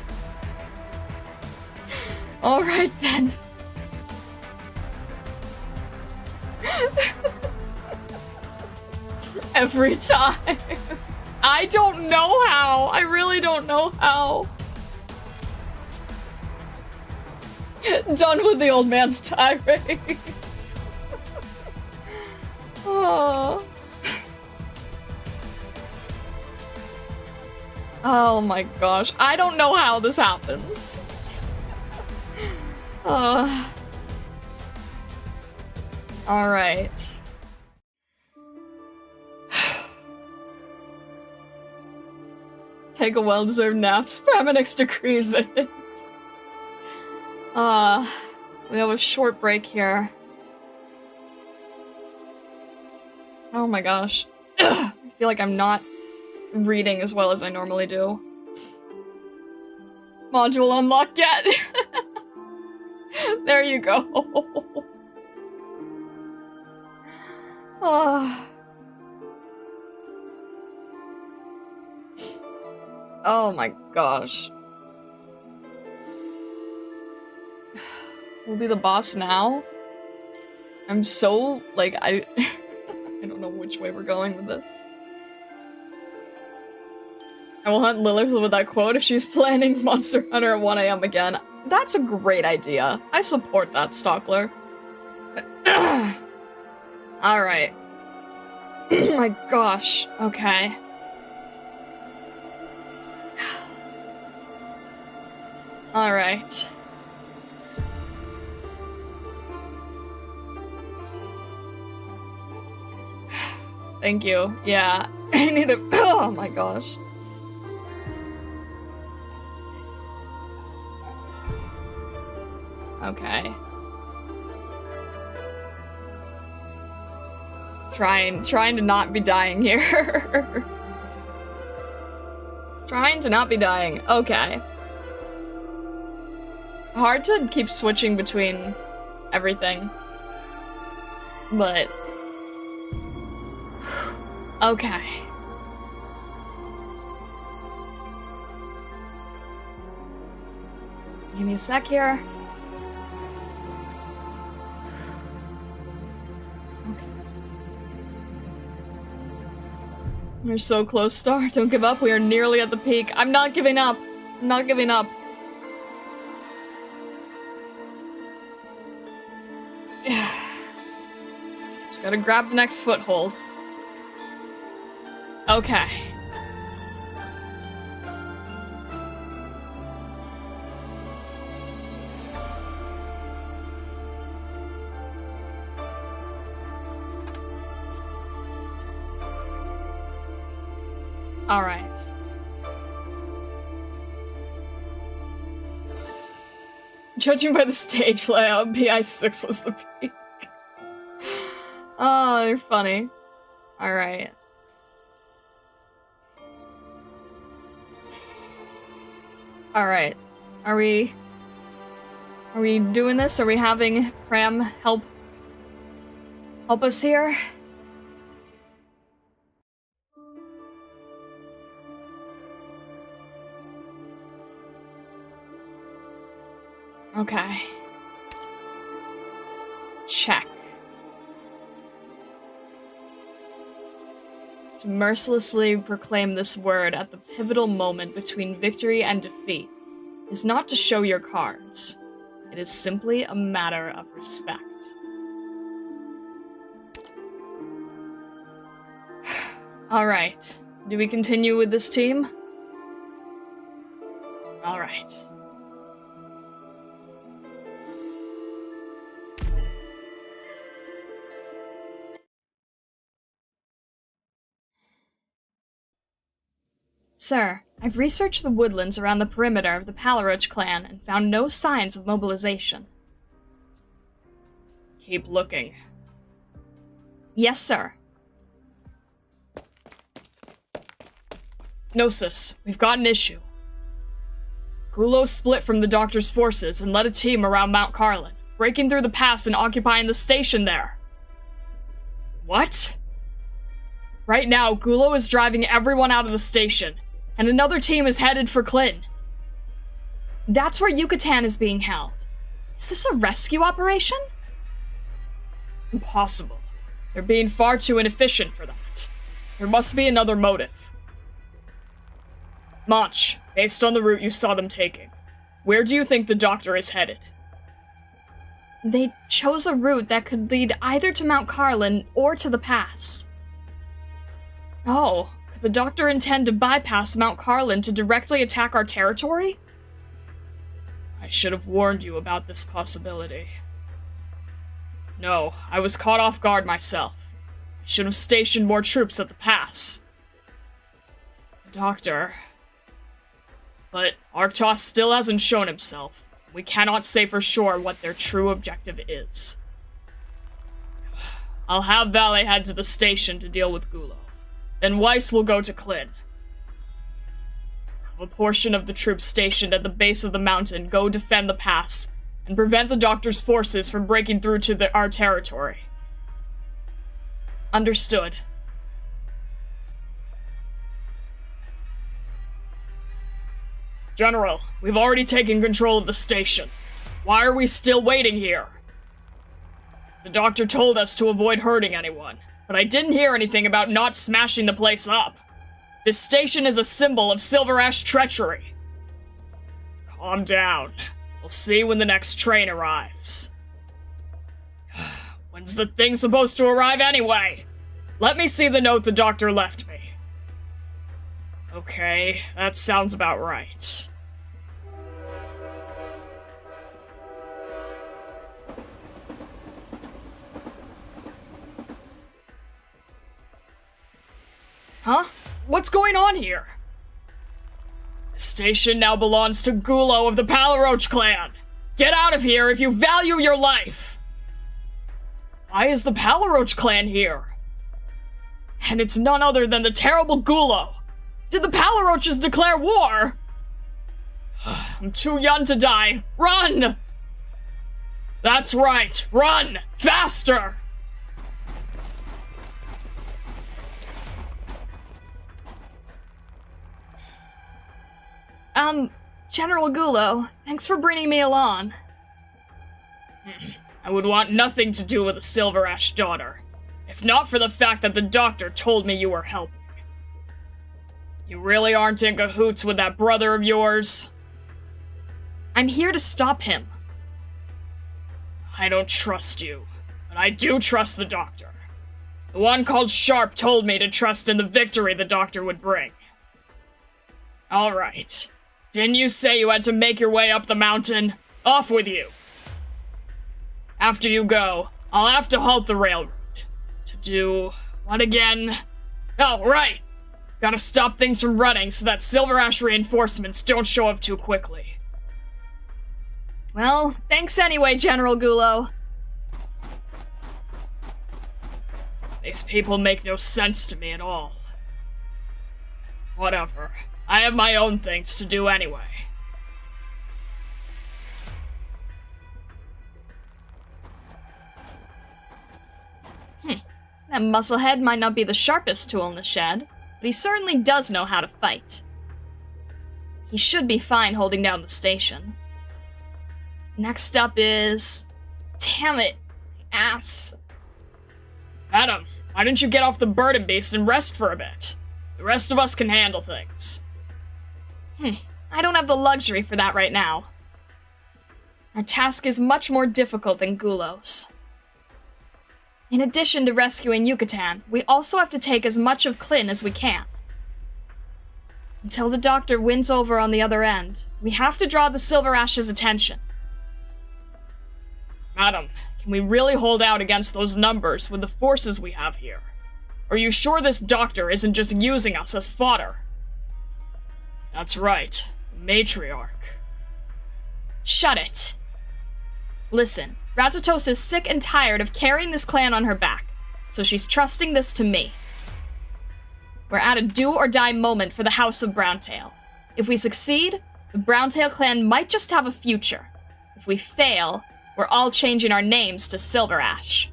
Alright then. Every time. I don't know how. I really don't know how. Done with the old man's tirade. Oh. Oh my gosh. I don't know how this happens. Alright. Take a well-deserved nap. Spraminix decrees it. We have a short break here. Oh my gosh. I feel like I'm not reading as well as I normally do. Module unlocked yet? There you go. Oh my gosh. We'll be the boss now? I'm so, like, I don't know which way we're going with this. I will hunt Lilith with that quote if she's planning Monster Hunter at 1 AM again. That's a great idea. I support that, Stockler. Alright. Oh my gosh. Okay. Alright. Thank you. Yeah. I need to- oh my gosh. Okay. Trying to not be dying here. Trying to not be dying. Okay. Hard to keep switching between everything. But... okay. Give me a sec here. We're so close, Star. Don't give up. We are nearly at the peak. I'm not giving up. I'm not giving up. Just gotta grab the next foothold. Okay. Alright. Judging by the stage layout, BI6 was the peak. Oh, you're funny. Alright. Alright. Are we doing this? Are we having Pram help us here? Okay. Check. To mercilessly proclaim this word at the pivotal moment between victory and defeat is not to show your cards. It is simply a matter of respect. Alright. Do we continue with this team? Alright. Sir, I've researched the woodlands around the perimeter of the Palaroach clan and found no signs of mobilization. Keep looking. Yes, sir. Gnosis, we've got an issue. Gulo split from the Doctor's forces and led a team around Mount Carlin, breaking through the pass and occupying the station there. What? Right now, Gulo is driving everyone out of the station, and another team is headed for Klin. That's where Yucatan is being held. Is this a rescue operation? Impossible. They're being far too inefficient for that. There must be another motive. Mach, based on the route you saw them taking, where do you think the Doctor is headed? They chose a route that could lead either to Mount Carlin or to the pass. Oh, could the Doctor intend to bypass Mount Carlin to directly attack our territory? I should have warned you about this possibility. No, I was caught off guard myself. I should have stationed more troops at the pass. Doctor... But Arktos still hasn't shown himself. We cannot say for sure what their true objective is. I'll have Valet head to the station to deal with Gulo. Then Weiss will go to Klin. Have a portion of the troops stationed at the base of the mountain go defend the pass and prevent the Doctor's forces from breaking through to our territory. Understood. General, we've already taken control of the station. Why are we still waiting here? The Doctor told us to avoid hurting anyone, but I didn't hear anything about not smashing the place up. This station is a symbol of Silver Ash treachery. Calm down. We'll see when the next train arrives. When's the thing supposed to arrive anyway? Let me see the note the Doctor left me. Okay, that sounds about right. Huh? What's going on here? The station now belongs to Gulo of the Palaroach clan. Get out of here if you value your life! Why is the Palaroach clan here? And it's none other than the terrible Gulo. Did the Palaroaches declare war? I'm too young to die. Run! That's right. Run! Faster! General Gulo, thanks for bringing me along. I would want nothing to do with a Silver Ash daughter, if not for the fact that the Doctor told me you were helping. You really aren't in cahoots with that brother of yours? I'm here to stop him. I don't trust you, but I do trust the Doctor. The one called Sharp told me to trust in the victory the Doctor would bring. Alright. Didn't you say you had to make your way up the mountain? Off with you! After you go, I'll have to halt the railroad. To do... what again? Oh, right! Gotta stop things from running so that Silver Ash reinforcements don't show up too quickly. Well, thanks anyway, General Gulo. These people make no sense to me at all. Whatever. I have my own things to do anyway. That musclehead might not be the sharpest tool in the shed, but he certainly does know how to fight. He should be fine holding down the station. Next up is... Damn it! Ass. Madam, why don't you get off the burden beast and rest for a bit? The rest of us can handle things. I don't have the luxury for that right now. Our task is much more difficult than Gulo's. In addition to rescuing Yucatan, we also have to take as much of Klin as we can. Until the doctor wins over on the other end, we have to draw the Silver Ash's attention. Madam, can we really hold out against those numbers with the forces we have here? Are you sure this doctor isn't just using us as fodder? That's right, the matriarch. Shut it. Listen, Rathatos is sick and tired of carrying this clan on her back, so she's trusting this to me. We're at a do-or-die moment for the House of Browntail. If we succeed, the Browntail clan might just have a future. If we fail, we're all changing our names to Silver Ash.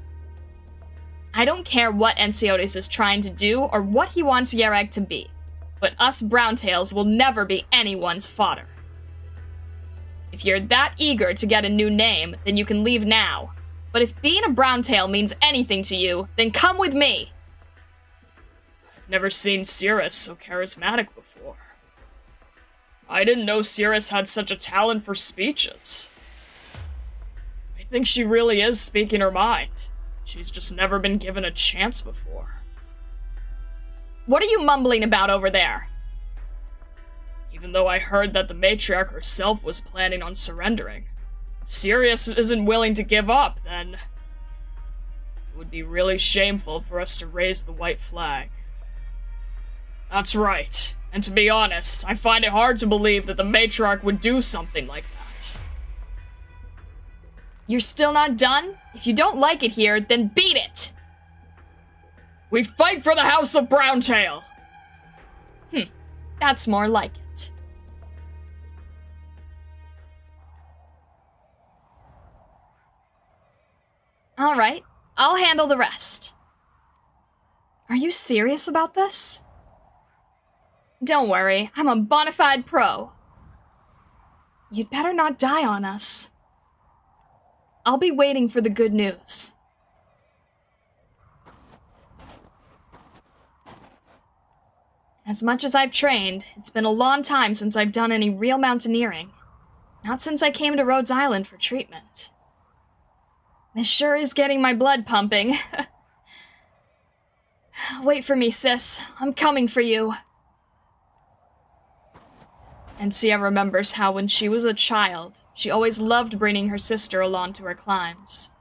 I don't care what Ensiotes is trying to do or what he wants Yereg to be, but us Browntails will never be anyone's fodder. If you're that eager to get a new name, then you can leave now. But if being a Browntail means anything to you, then come with me! I've never seen Cirrus so charismatic before. I didn't know Cirrus had such a talent for speeches. I think she really is speaking her mind. She's just never been given a chance before. What are you mumbling about over there? Even though I heard that the matriarch herself was planning on surrendering, if Sirius isn't willing to give up, then it would be really shameful for us to raise the white flag. That's right, and to be honest, I find it hard to believe that the matriarch would do something like that. You're still not done? If you don't like it here, then beat it! We fight for the House of Browntail! That's more like it. Alright, I'll handle the rest. Are you serious about this? Don't worry, I'm a bona fide pro. You'd better not die on us. I'll be waiting for the good news. As much as I've trained, it's been a long time since I've done any real mountaineering. Not since I came to Rhodes Island for treatment. This sure is getting my blood pumping. Wait for me, sis. I'm coming for you. Encia remembers how when she was a child, she always loved bringing her sister along to her climbs.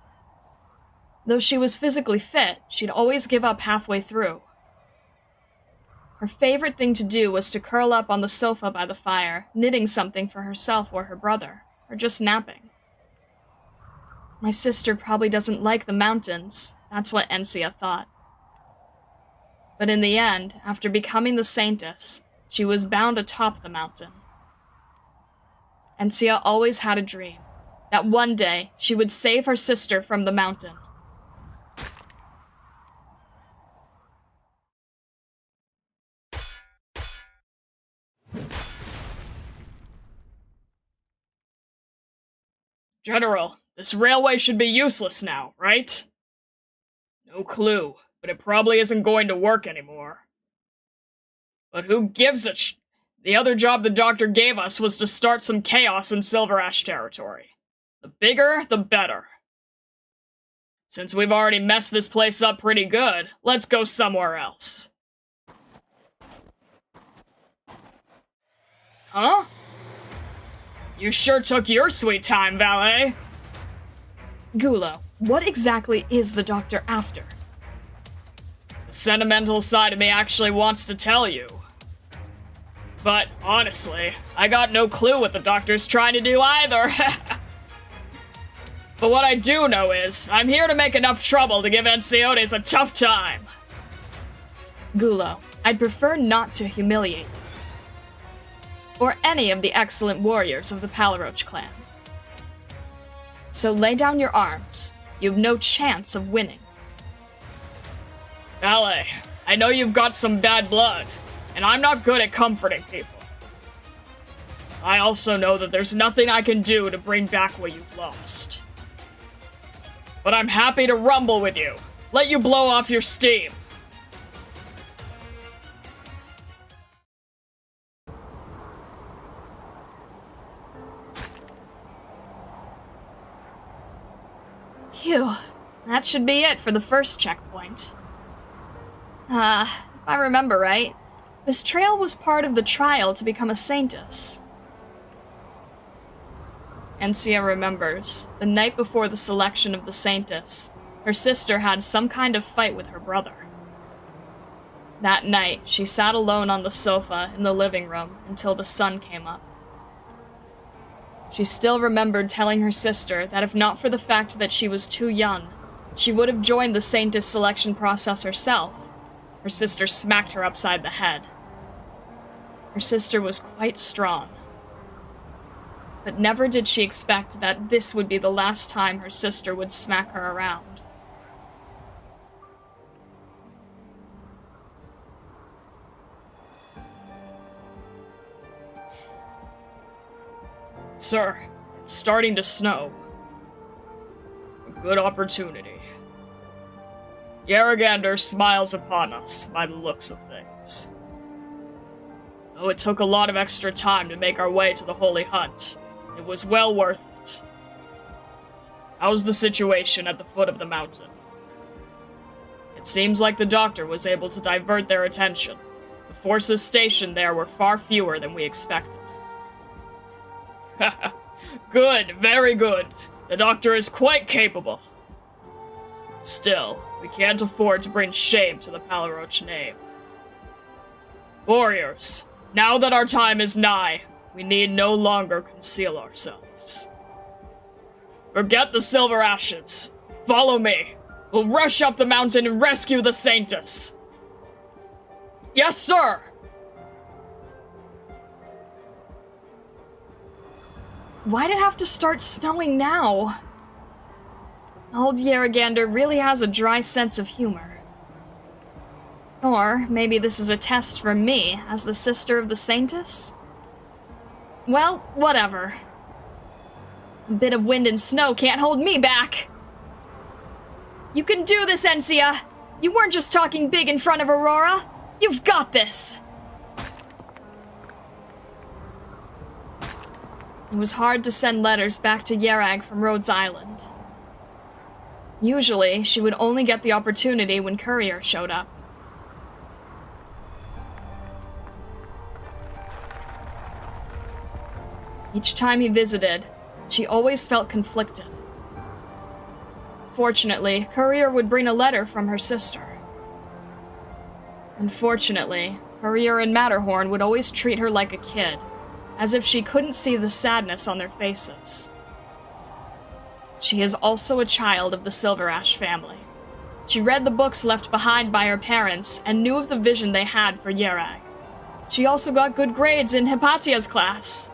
Though she was physically fit, she'd always give up halfway through. Her favorite thing to do was to curl up on the sofa by the fire, knitting something for herself or her brother, or just napping. My sister probably doesn't like the mountains, that's what Encia thought. But in the end, after becoming the Saintess, she was bound atop the mountain. Encia always had a dream, that one day she would save her sister from the mountain. General, this railway should be useless now, right? No clue, but it probably isn't going to work anymore. But who gives a The other job the doctor gave us was to start some chaos in Silver Ash territory. The bigger, the better. Since we've already messed this place up pretty good, let's go somewhere else. Huh? You sure took your sweet time, valet. Gulo, what exactly is the doctor after? The sentimental side of me actually wants to tell you. But, honestly, I got no clue what the doctor's trying to do either. But what I do know is, I'm here to make enough trouble to give Enciones a tough time. Gulo, I'd prefer not to humiliate you. Or any of the excellent warriors of the Palaroch clan. So lay down your arms. You've no chance of winning. Valet, I know you've got some bad blood, and I'm not good at comforting people. I also know that there's nothing I can do to bring back what you've lost. But I'm happy to rumble with you. Let you blow off your steam. Phew. That should be it for the first checkpoint. If I remember right, this trail was part of the trial to become a saintess. Encia remembers, the night before the selection of the saintess, her sister had some kind of fight with her brother. That night, she sat alone on the sofa in the living room until the sun came up. She still remembered telling her sister that if not for the fact that she was too young, she would have joined the saintess selection process herself. Her sister smacked her upside the head. Her sister was quite strong. But never did she expect that this would be the last time her sister would smack her around. Sir, it's starting to snow. A good opportunity. Yarrigander smiles upon us by the looks of things. Though it took a lot of extra time to make our way to the Holy Hunt, it was well worth it. How's the situation at the foot of the mountain? It seems like the doctor was able to divert their attention. The forces stationed there were far fewer than we expected. Good, very good. The doctor is quite capable. Still, we can't afford to bring shame to the Palaroch name. Warriors, now that our time is nigh, we need no longer conceal ourselves. Forget the silver ashes. Follow me. We'll rush up the mountain and rescue the Saintess. Yes, sir! Why'd it have to start snowing now? Old Yarrigander really has a dry sense of humor. Or maybe this is a test for me as the sister of the Saintess? Well, whatever. A bit of wind and snow can't hold me back. You can do this, Encia! You weren't just talking big in front of Aurora. You've got this! It was hard to send letters back to Yerag from Rhodes Island. Usually, she would only get the opportunity when Courier showed up. Each time he visited, she always felt conflicted. Fortunately, Courier would bring a letter from her sister. Unfortunately, Courier and Matterhorn would always treat her like a kid, as if she couldn't see the sadness on their faces. She is also a child of the Silver Ash family. She read the books left behind by her parents and knew of the vision they had for Yerag. She also got good grades in Hypatia's class.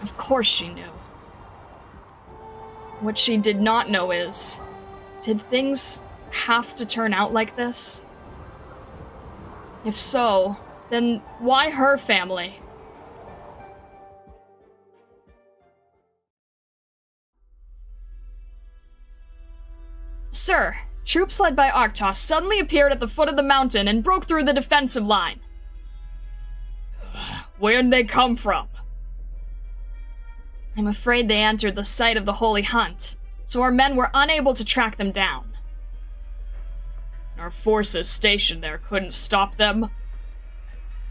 Of course she knew. What she did not know is, did things have to turn out like this? If so, then why her family? Sir, troops led by Arctos suddenly appeared at the foot of the mountain and broke through the defensive line. Where'd they come from? I'm afraid they entered the site of the Holy Hunt, so our men were unable to track them down. Our forces stationed there couldn't stop them?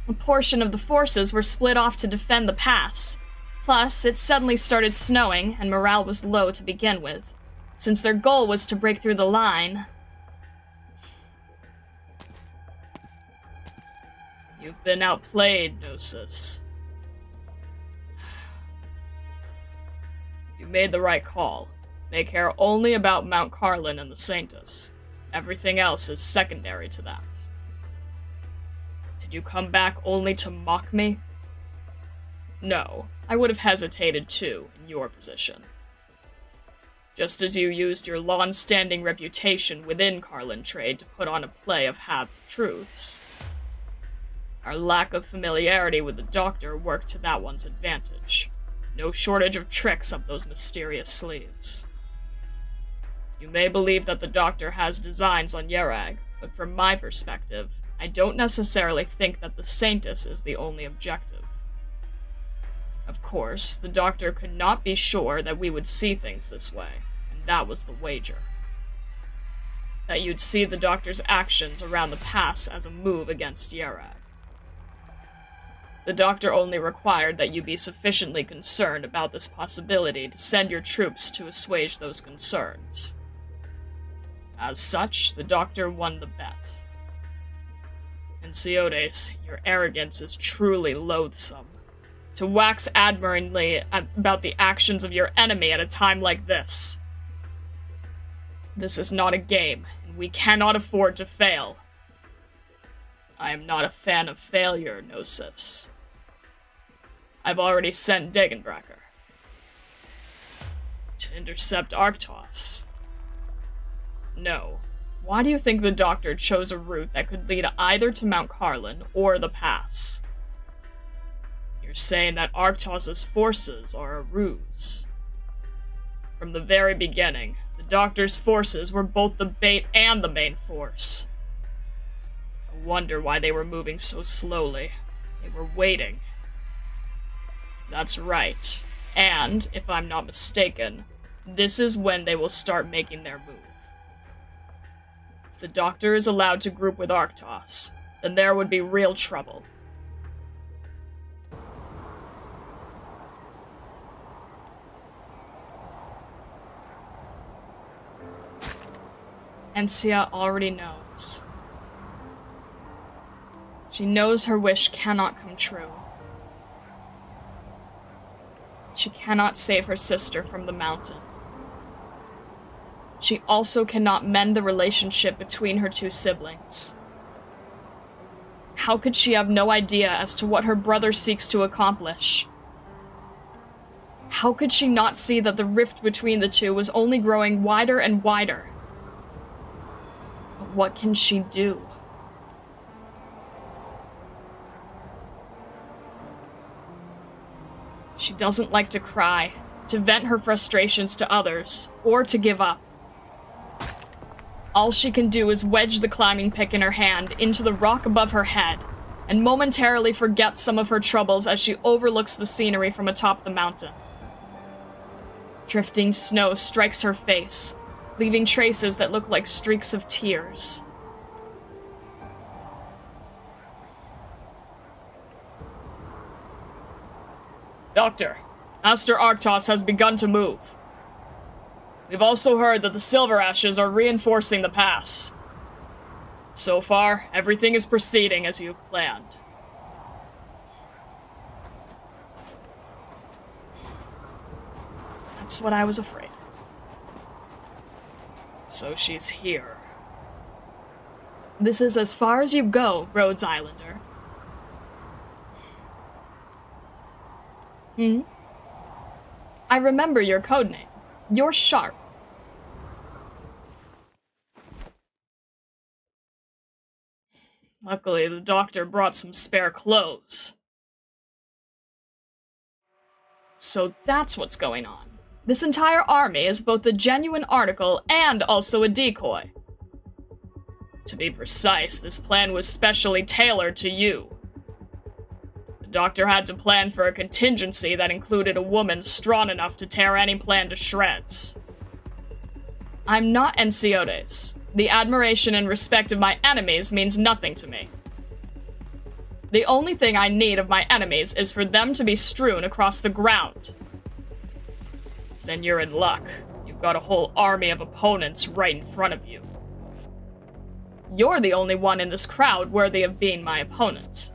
A portion of the forces were split off to defend the pass. Plus, it suddenly started snowing, and morale was low to begin with. Since their goal was to break through the line. You've been outplayed, Gnosis. You made the right call. They care only about Mount Carlin and the Saintus. Everything else is secondary to that. Did you come back only to mock me? No, I would have hesitated too, in your position. Just as you used your long-standing reputation within Carlin Trade to put on a play of half-truths. Our lack of familiarity with the Doctor worked to that one's advantage. No shortage of tricks up those mysterious sleeves. You may believe that the Doctor has designs on Yerag, but from my perspective, I don't necessarily think that the Saintus is the only objective. Of course, the Doctor could not be sure that we would see things this way, and that was the wager. That you'd see the Doctor's actions around the pass as a move against Yerag. The Doctor only required that you be sufficiently concerned about this possibility to send your troops to assuage those concerns. As such, the Doctor won the bet. And Siodes, your arrogance is truly loathsome. To wax admiringly about the actions of your enemy at a time like this. This is not a game, and we cannot afford to fail. I am not a fan of failure, Gnosis. I've already sent Degenbracker to intercept Arktos. No. Why do you think the Doctor chose a route that could lead either to Mount Carlin or the pass? You're saying that Arktos' forces are a ruse. From the very beginning, the Doctor's forces were both the bait and the main force. I wonder why they were moving so slowly. They were waiting. That's right. And, if I'm not mistaken, this is when they will start making their move. If the Doctor is allowed to group with Arktos, then there would be real trouble. Encia already knows. She knows her wish cannot come true. She cannot save her sister from the mountain. She also cannot mend the relationship between her two siblings. How could she have no idea as to what her brother seeks to accomplish? How could she not see that the rift between the two was only growing wider and wider? But what can she do? She doesn't like to cry, to vent her frustrations to others, or to give up. All she can do is wedge the climbing pick in her hand into the rock above her head, and momentarily forget some of her troubles as she overlooks the scenery from atop the mountain. Drifting snow strikes her face, leaving traces that look like streaks of tears. Doctor, Master Arktos has begun to move. We've also heard that the Silver Ashes are reinforcing the pass. So far, everything is proceeding as you've planned. That's what I was afraid. So she's here. This is as far as you go, Rhodes Islander. I remember your codename. You're Sharp. Luckily, the Doctor brought some spare clothes. So that's what's going on. This entire army is both a genuine article and also a decoy. To be precise, this plan was specially tailored to you. The Doctor had to plan for a contingency that included a woman strong enough to tear any plan to shreds. I'm not Enciotes. The admiration and respect of my enemies means nothing to me. The only thing I need of my enemies is for them to be strewn across the ground. Then you're in luck. You've got a whole army of opponents right in front of you. You're the only one in this crowd worthy of being my opponent.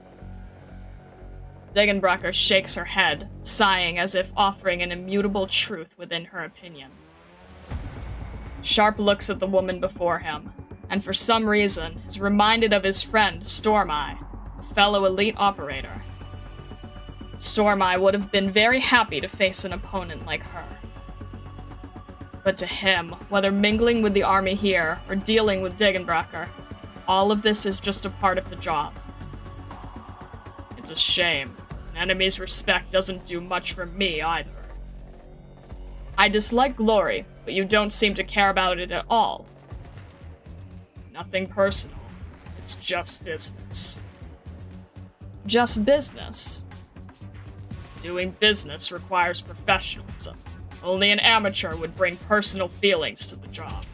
Degenbracher shakes her head, sighing as if offering an immutable truth within her opinion. Sharp looks at the woman before him, and for some reason is reminded of his friend Stormeye, a fellow elite operator. Stormeye would have been very happy to face an opponent like her. But to him, whether mingling with the army here or dealing with Degenbracher, all of this is just a part of the job. It's a shame. An enemy's respect doesn't do much for me either. I dislike glory, but you don't seem to care about it at all. Nothing personal. It's just business. Just business? Doing business requires professionalism. Only an amateur would bring personal feelings to the job.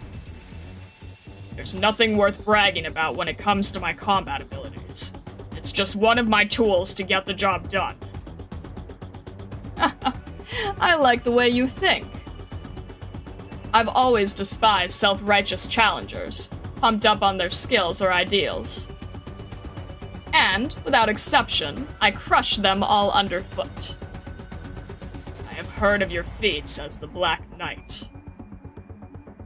There's nothing worth bragging about when it comes to my combat abilities. It's just one of my tools to get the job done. I like the way you think. I've always despised self-righteous challengers, pumped up on their skills or ideals. And, without exception, I crush them all underfoot. I have heard of your feats as the Black Knight.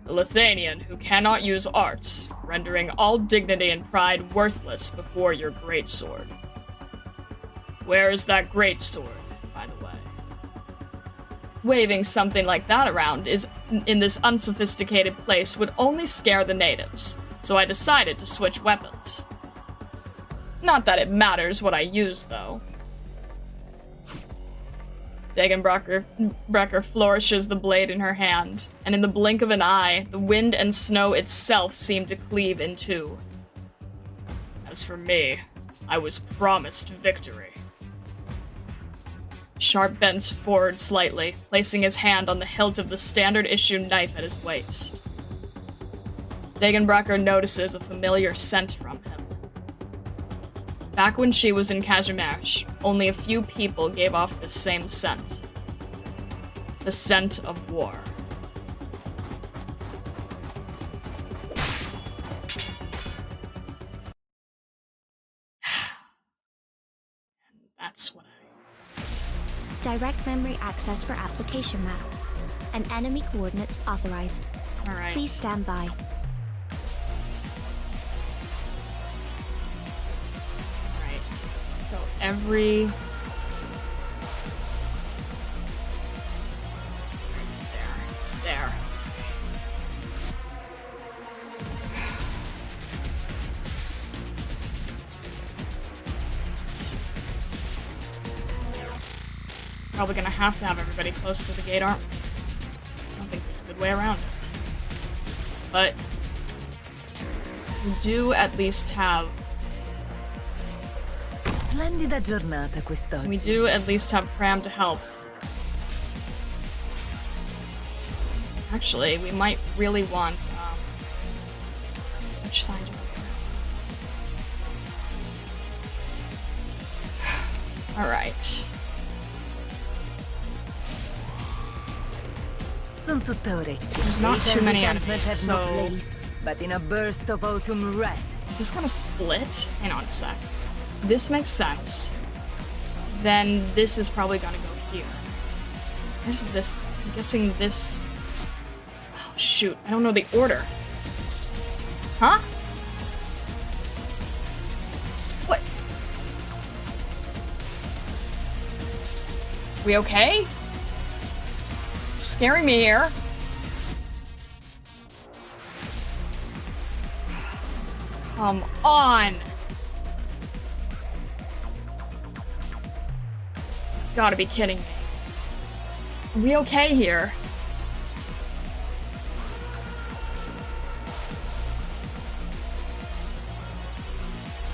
A Lithanian who cannot use arts, rendering all dignity and pride worthless before your greatsword. Where is that greatsword, by the way? Waving something like that around in this unsophisticated place would only scare the natives, so I decided to switch weapons. Not that it matters what I use, though. Degenbracher flourishes the blade in her hand, and in the blink of an eye, the wind and snow itself seem to cleave in two. As for me, I was promised victory. Sharp bends forward slightly, placing his hand on the hilt of the standard-issue knife at his waist. Degenbracher notices a familiar scent from him. Back when she was in Kazimierz, only a few people gave off the same scent. The scent of war. And that's what Direct memory access for application map. And enemy coordinates authorized. Alright. Please stand by. So every... There. It's there. Probably gonna have to have everybody close to the gate, aren't we? I don't think there's a good way around it. But we do at least have... Splendida giornata quest'oggi. We do at least have Pram to help. Actually, we might really want, which side do we go? Alright. Son tutta orecchie. There's not too many enemies, have so... no place, but in a burst of autumn red. Is this gonna split? Hang on a sec. This makes sense. Then this is probably gonna go here. Where's this? I'm guessing this... Oh, shoot. I don't know the order. Huh? What? We okay? Scaring me here. Come on! Gotta be kidding me. Are we okay here?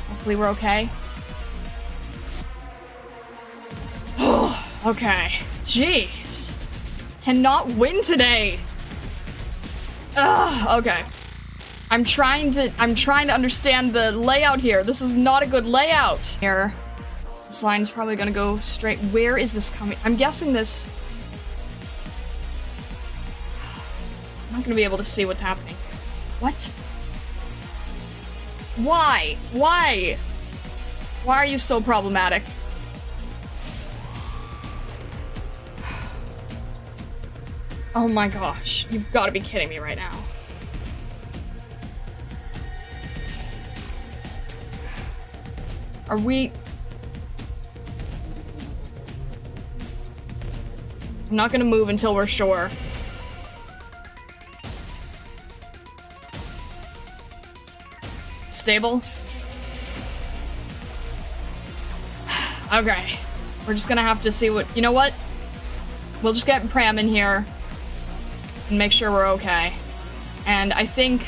Hopefully we're okay. Oh, okay. Jeez. Cannot win today. Ugh, okay. I'm trying to understand the layout here. This is not a good layout. Here. This line's probably gonna go straight. Where is this coming? I'm guessing this... I'm not gonna be able to see what's happening. What? Why? Why? Why are you so problematic? Oh my gosh. You've got to be kidding me right now. Are we... I'm not gonna move until we're sure. Stable? Okay. We're just gonna have to see what... You know what? We'll just get Pram in here and make sure we're okay. And I think...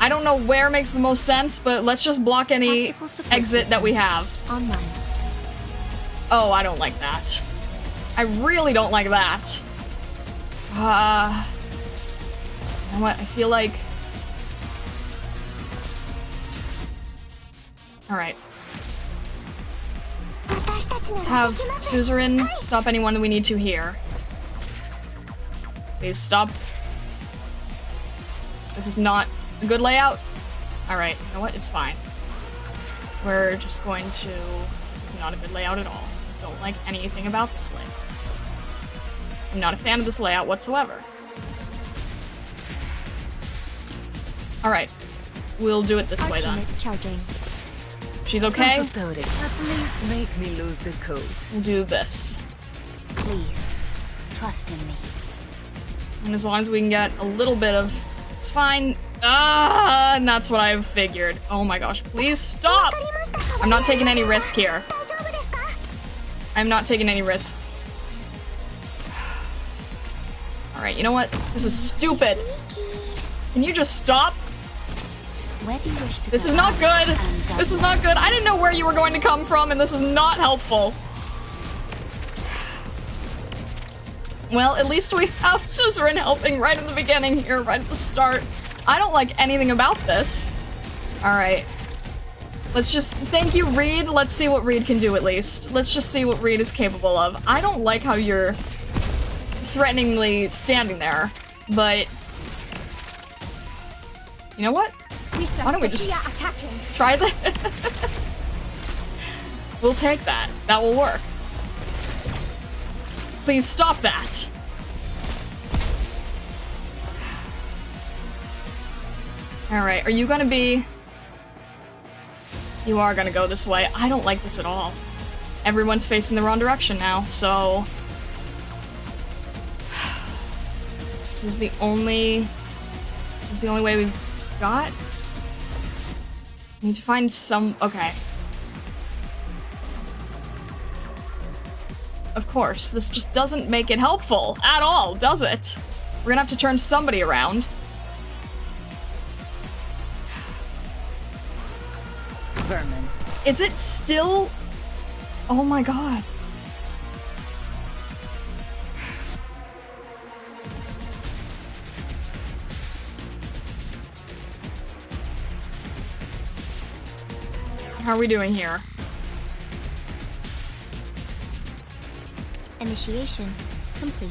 I don't know where makes the most sense, but let's just block any exit that we have. Online. Oh, I don't like that. I really don't like that. You know what? I feel like... Alright. Let's have Suzerain stop anyone that we need to here. Please stop. This is not a good layout. Alright, you know what? It's fine. We're just going to... This is not a good layout at all. I don't like anything about this layout. I'm not a fan of this layout whatsoever. Alright. We'll do it this way then. Charging. She's okay? At least make me lose the code. We'll do this. Please, trust in me. And as long as we can get a little bit of... It's fine. And that's what I've figured. Oh my gosh, please stop! I'm not taking any risk here. I'm not taking any risk. Alright, you know what? This is stupid. Can you just stop? Where do you wish to This go? is not good. This is not good. I didn't know where you were going to come from, and this is not helpful. Well, at least we have Suzerain helping right in the beginning here, right at the start. I don't like anything about this. Alright. Let's just... Thank you, Reed. Let's see what Reed can do, at least. Let's just see what Reed is capable of. I don't like how you're threateningly standing there, but... You know what? Why don't we just try this? We'll take that. That will work. Please stop that. Alright, are you gonna be... You are gonna go this way. I don't like this at all. Everyone's facing the wrong direction now, so... This is the only... This is the only way we've got? Need to find some... Okay. Of course, this just doesn't make it helpful at all, does it? We're gonna have to turn somebody around. Vermin. Is it still... Oh my god. How are we doing here? Initiation complete.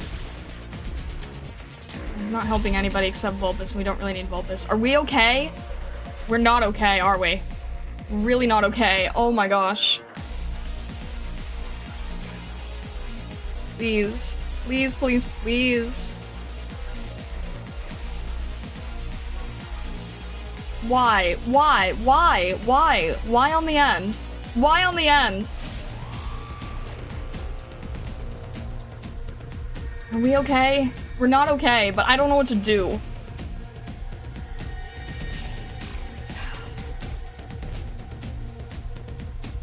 It's not helping anybody except Vulpus. We don't really need Vulpus. Are we okay? We're not okay, are we? We're really not okay. Oh my gosh. Please. Please, please, please. Why? Why? Why? Why? Why on the end? Why on the end? Are we okay? We're not okay, but I don't know what to do.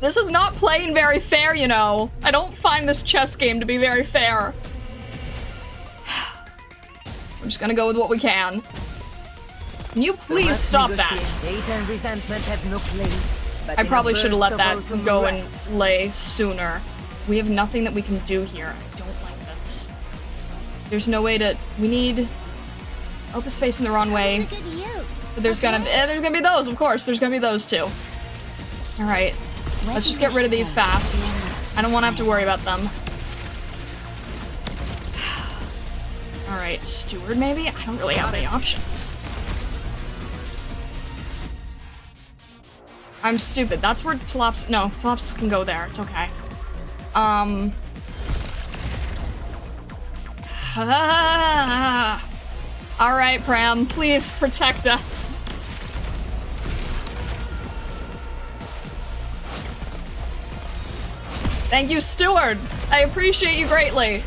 This is not playing very fair, you know. I don't find this chess game to be very fair. We're just gonna go with what we can. Can you please stop that? Hate and resentment have no place, but I in a probably should have let burst of that autumn go wrath. and lay sooner. We have nothing that we can do here. I don't like this. There's no way to... We need... Opus facing the wrong way. But there's gonna be those, of course. There's gonna be those too. Alright. Let's just get rid of these fast. I don't want to have to worry about them. Alright, Steward maybe? I don't really have any options. I'm stupid. That's where Talops... No, Talops can go there. It's okay. Alright, Pram, please protect us. Thank you, Steward. I appreciate you greatly.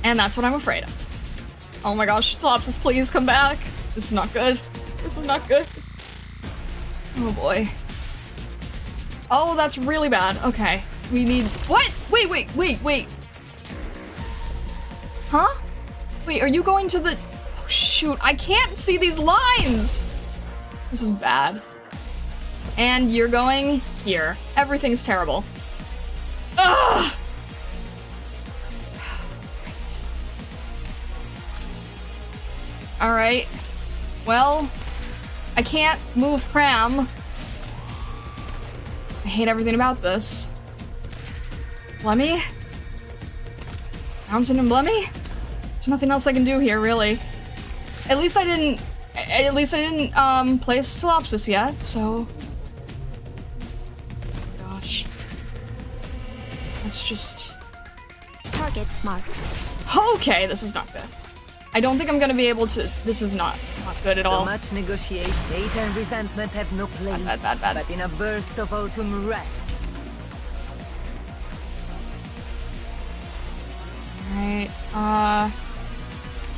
And that's what I'm afraid of. Oh my gosh, Topsis, please come back. This is not good. This is not good. Oh boy. Oh, that's really bad. Okay. We need— what? Wait. Huh? Wait, are you going to the— oh shoot, I can't see these lines! This is bad. And you're going here. Everything's terrible. Ugh! Alright. Well, I can't move Pram. I hate everything about this. Blemmy? Mountain and Blemmy? There's nothing else I can do here, really. At least I didn't place Solopsis yet, so... gosh. Let's just... Target marked. okay, this is not good. I don't think I'm gonna be able to— this is not good at all. So much negotiate, hate and resentment have no place. Bad. But in a burst of autumn wrath. Alright,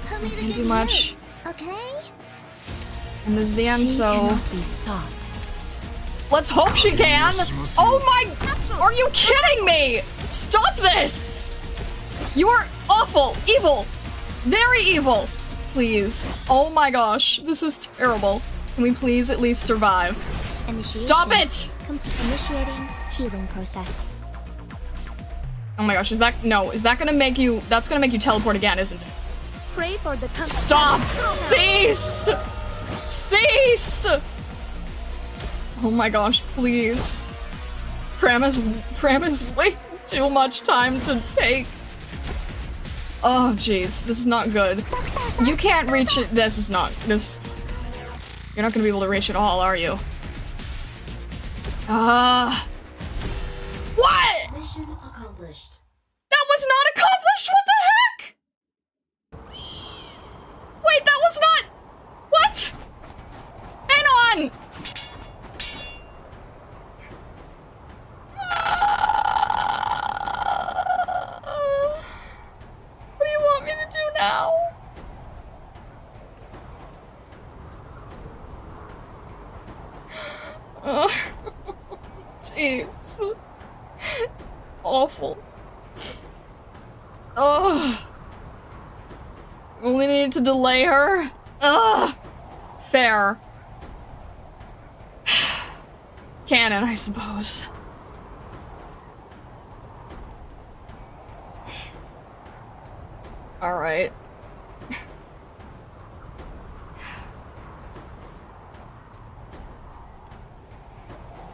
Tell me the can't do good much. news, okay? And this is the end, She so... cannot be sought. let's hope she can! Oh my— are you kidding me? Stop this! You are awful! Evil! Very evil! Please. Oh my gosh, this is terrible. Can we please at least survive? Initiation. Stop it! Initiating healing process. Oh my gosh, is that— no, is that gonna make you— that's gonna make you teleport again, isn't it? Pray for the Stop! Cease! Cease! Oh my gosh, please. Pram is way too much time to take. Oh jeez, this is not good. You can't reach it— this is not— this— you're not gonna be able to reach it all, are you? What? Mission accomplished. That was not accomplished! What the heck? Wait, that was not— what? Hang on! What do you want me to do now? Jeez. Awful. Ugh. Only needed to delay her. Ugh. Fair. Canon, I suppose. Alright.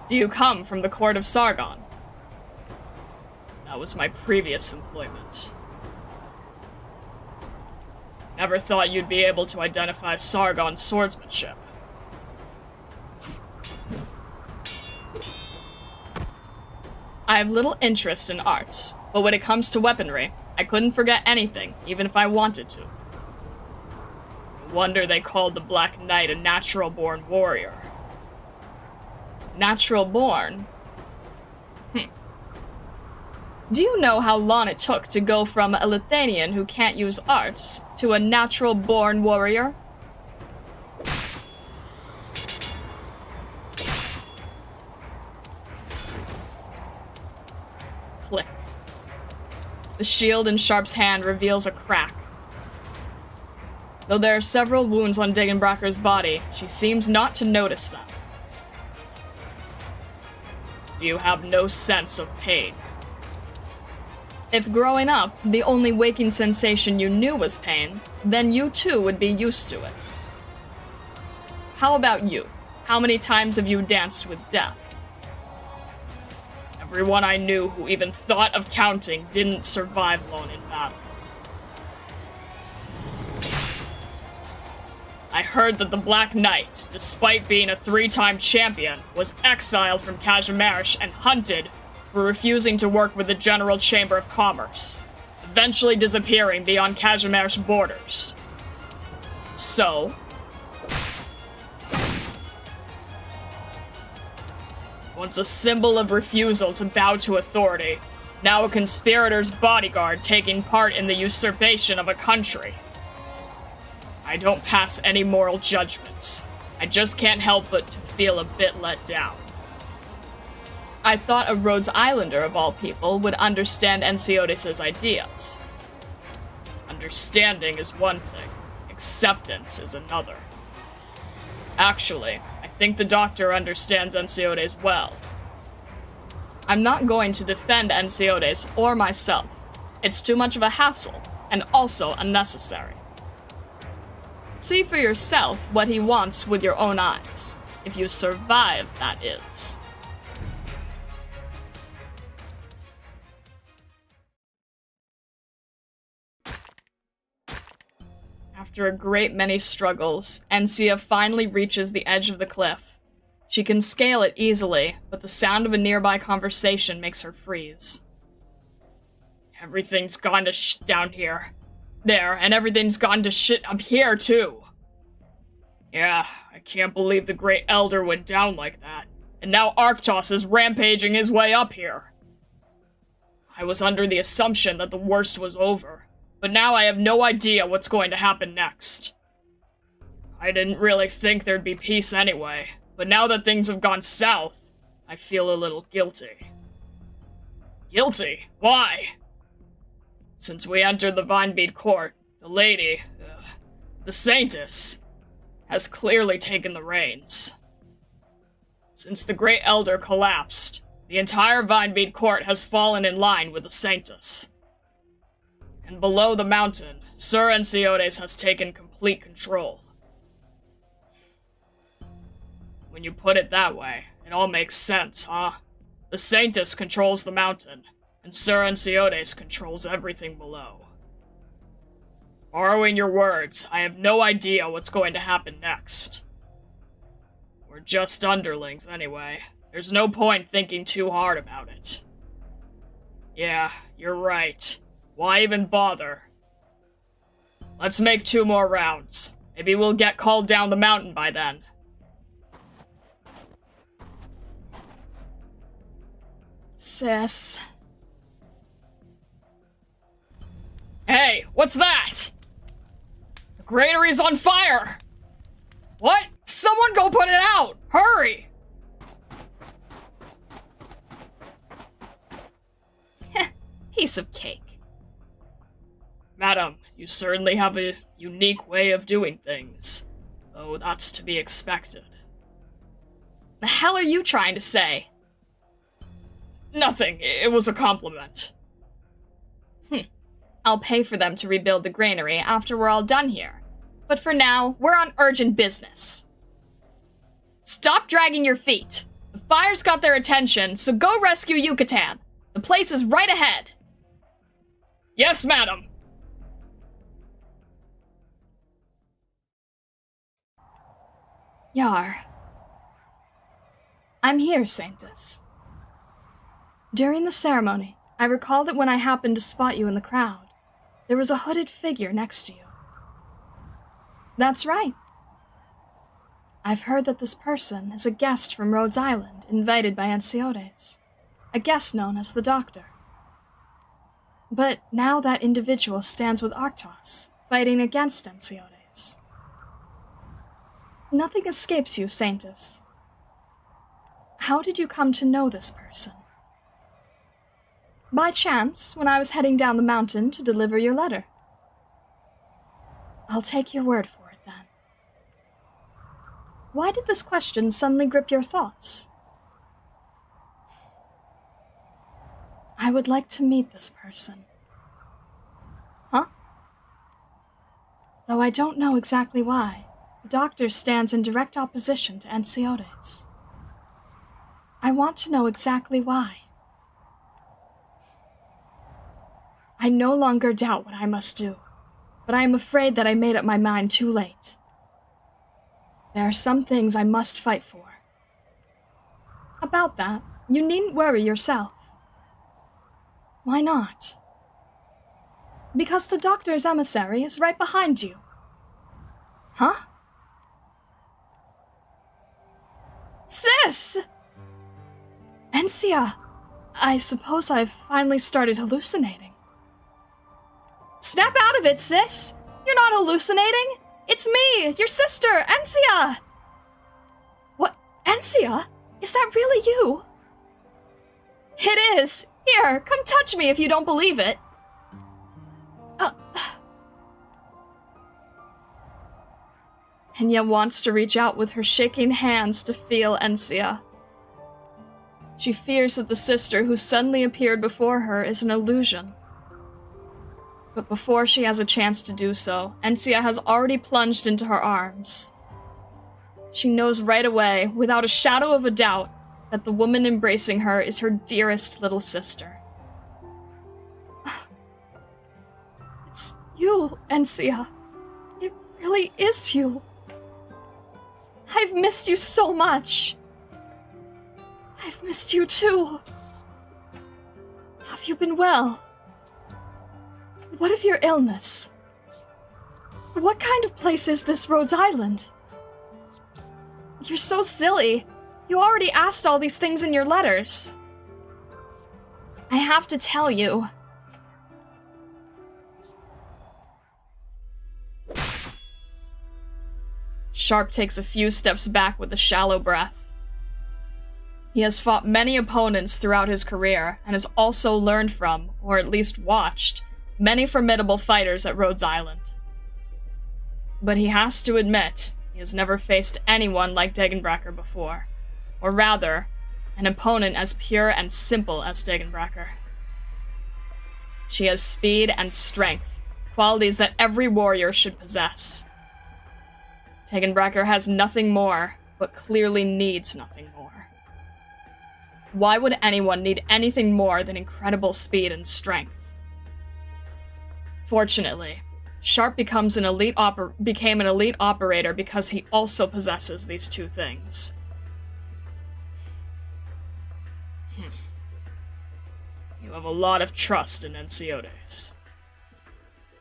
Do you come from the court of Sargon? That was my previous employment. Never thought you'd be able to identify Sargon's swordsmanship. I have little interest in arts, but when it comes to weaponry, I couldn't forget anything, even if I wanted to. No wonder they called the Black Knight a natural-born warrior. Natural-born? Do you know how long it took to go from a Lithuanian who can't use arts to a natural-born warrior? Click. The shield in Sharp's hand reveals a crack. Though there are several wounds on Dagenbracker's body, she seems not to notice them. Do you have no sense of pain? If growing up, the only waking sensation you knew was pain, then you too would be used to it. How about you? How many times have you danced with death? Everyone I knew who even thought of counting didn't survive long in battle. I heard that the Black Knight, despite being a 3-time champion, was exiled from Kazimierz and hunted for refusing to work with the General Chamber of Commerce, eventually disappearing beyond Kazimir's borders. So, once a symbol of refusal to bow to authority, now a conspirator's bodyguard taking part in the usurpation of a country. I don't pass any moral judgments. I just can't help but to feel a bit let down. I thought a Rhodes Islander, of all people, would understand Enceotis' ideas. Understanding is one thing, acceptance is another. Actually, I think the Doctor understands Enceotis well. I'm not going to defend Enceotis or myself. It's too much of a hassle, and also unnecessary. See for yourself what he wants with your own eyes. If you survive, that is. After a great many struggles, Encia finally reaches the edge of the cliff. She can scale it easily, but the sound of a nearby conversation makes her freeze. Everything's gone to shit down here. There, and everything's gone to shit up here, too. Yeah, I can't believe the Great Elder went down like that, and now Arktos is rampaging his way up here. I was under the assumption that the worst was over, but now I have no idea what's going to happen next. I didn't really think there'd be peace anyway, but now that things have gone south, I feel a little guilty. Guilty? Why? Since we entered the Vinebead Court, the lady, the Saintess, has clearly taken the reins. Since the Great Elder collapsed, the entire Vinebead Court has fallen in line with the Saintess. And below the mountain, Sir Enceotis has taken complete control. When you put it that way, it all makes sense, huh? The Saintess controls the mountain, and Sir Enceotis controls everything below. Borrowing your words, I have no idea what's going to happen next. We're just underlings anyway. There's no point thinking too hard about it. Yeah, you're right. Why even bother? Let's make 2 more rounds. Maybe we'll get called down the mountain by then. Sis. Hey, what's that? The granary's on fire! What? Someone go put it out! Hurry! Piece of cake. Madam, you certainly have a unique way of doing things, though that's to be expected. The hell are you trying to say? Nothing, it was a compliment. I'll pay for them to rebuild the granary after we're all done here. But for now, we're on urgent business. Stop dragging your feet. The fire's got their attention, so go rescue Yucatan. The place is right ahead. Yes, madam! Yar. I'm here, Sanctus. During the ceremony, I recall that when I happened to spot you in the crowd, there was a hooded figure next to you. That's right. I've heard that this person is a guest from Rhodes Island, invited by Enceotis, a guest known as the Doctor. But now that individual stands with Arktos, fighting against Enceotis. Nothing escapes you, Sanctus. How did you come to know this person? By chance, when I was heading down the mountain to deliver your letter. I'll take your word for it, then. Why did this question suddenly grip your thoughts? I would like to meet this person. Huh? Though I don't know exactly why, the Doctor stands in direct opposition to Enceotis. I want to know exactly why. I no longer doubt what I must do, but I am afraid that I made up my mind too late. There are some things I must fight for. About that, you needn't worry yourself. Why not? Because the doctor's emissary is right behind you. Huh? Sis! Encia, I suppose I've finally started hallucinating. Snap out of it, sis! You're not hallucinating! It's me, your sister, Encia! What? Encia? Is that really you? It is! Here, come touch me if you don't believe it! Enya wants to reach out with her shaking hands to feel Encia. She fears that the sister who suddenly appeared before her is an illusion. But before she has a chance to do so, Encia has already plunged into her arms. She knows right away, without a shadow of a doubt, that the woman embracing her is her dearest little sister. It's you, Encia. It really is you. I've missed you so much. I've missed you too. Have you been well? What of your illness? What kind of place is this Rhodes Island? You're so silly. You already asked all these things in your letters. I have to tell you. Sharp takes a few steps back with a shallow breath. He has fought many opponents throughout his career, and has also learned from, or at least watched, many formidable fighters at Rhodes Island. But he has to admit, he has never faced anyone like Degenbracker before. Or rather, an opponent as pure and simple as Degenbracker. She has speed and strength, qualities that every warrior should possess. Degenbracker has nothing more, but clearly needs nothing more. Why would anyone need anything more than incredible speed and strength? Fortunately, Sharp became an elite operator because he also possesses these two things. You have a lot of trust in Enciotes.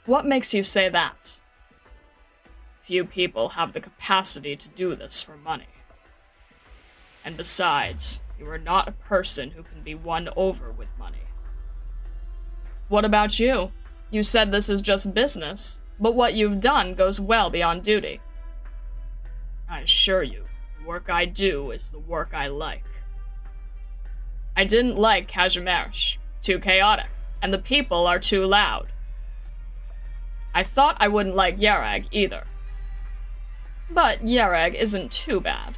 What makes you say that? Few people have the capacity to do this for money. And besides, you are not a person who can be won over with money. What about you? You said this is just business, but what you've done goes well beyond duty. I assure you, the work I do is the work I like. I didn't like Kazimierz. Too chaotic, and the people are too loud. I thought I wouldn't like Yarag either. But Yarag isn't too bad.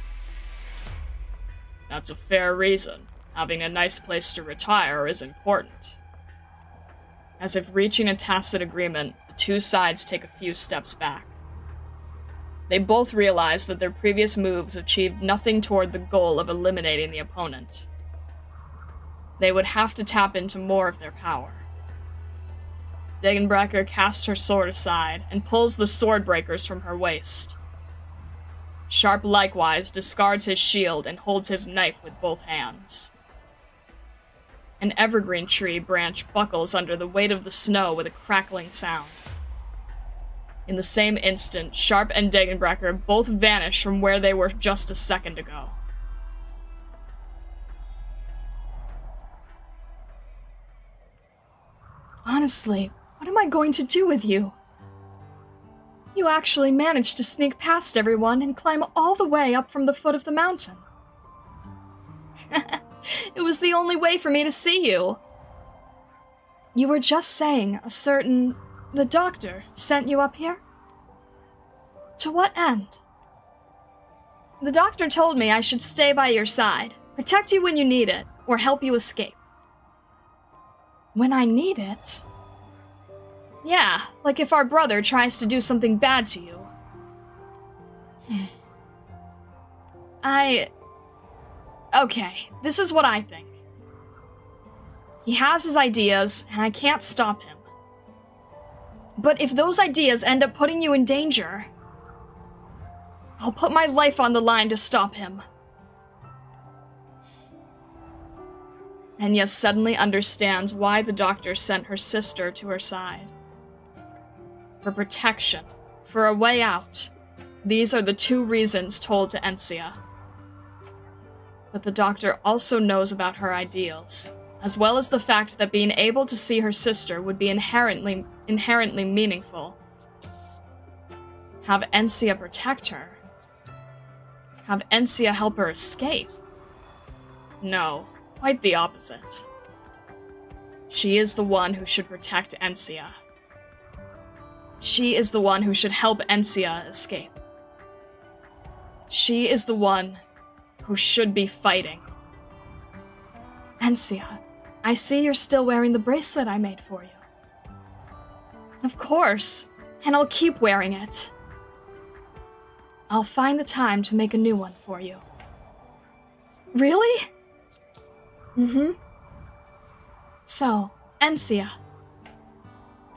That's a fair reason. Having a nice place to retire is important. As if reaching a tacit agreement, the two sides take a few steps back. They both realize that their previous moves achieved nothing toward the goal of eliminating the opponent. They would have to tap into more of their power. Degenbracker casts her sword aside and pulls the sword breakers from her waist. Sharp likewise discards his shield and holds his knife with both hands. An evergreen tree branch buckles under the weight of the snow with a crackling sound. In the same instant, Sharp and Degenbracker both vanish from where they were just a second ago. Honestly, what am I going to do with you? You actually managed to sneak past everyone and climb all the way up from the foot of the mountain. It was the only way for me to see you. You were just saying the doctor sent you up here? To what end? The doctor told me I should stay by your side, protect you when you need it, or help you escape. When I need it? Yeah, like if our brother tries to do something bad to you. Okay, this is what I think. He has his ideas, and I can't stop him. But if those ideas end up putting you in danger, I'll put my life on the line to stop him. Enya suddenly understands why the doctor sent her sister to her side. For protection, for a way out. These are the two reasons told to Encia. But the doctor also knows about her ideals, as well as the fact that being able to see her sister would be inherently meaningful. Have Encia protect her. Have Encia help her escape. No, quite the opposite. She is the one who should protect Encia. She is the one who should help Encia escape. She is the one who should be fighting. Encia, I see you're still wearing the bracelet I made for you. Of course, and I'll keep wearing it. I'll find the time to make a new one for you. Really? Mm-hmm. So, Encia.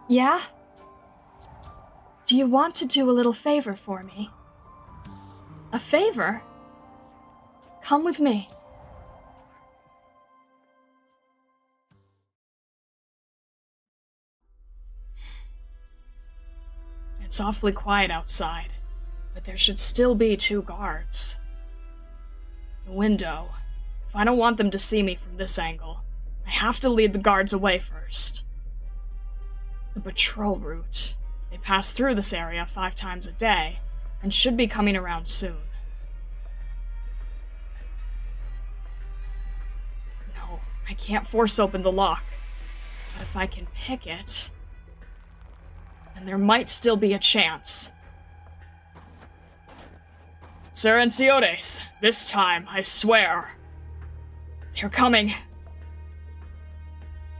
Yeah? Do you want to do a little favor for me? A favor? Come with me. It's awfully quiet outside, but there should still be 2 guards. The window. If I don't want them to see me from this angle, I have to lead the guards away first. The patrol route. They pass through this area 5 times a day, and should be coming around soon. No, I can't force open the lock, but if I can pick it, then there might still be a chance. Serenciones, this time, I swear. They're coming.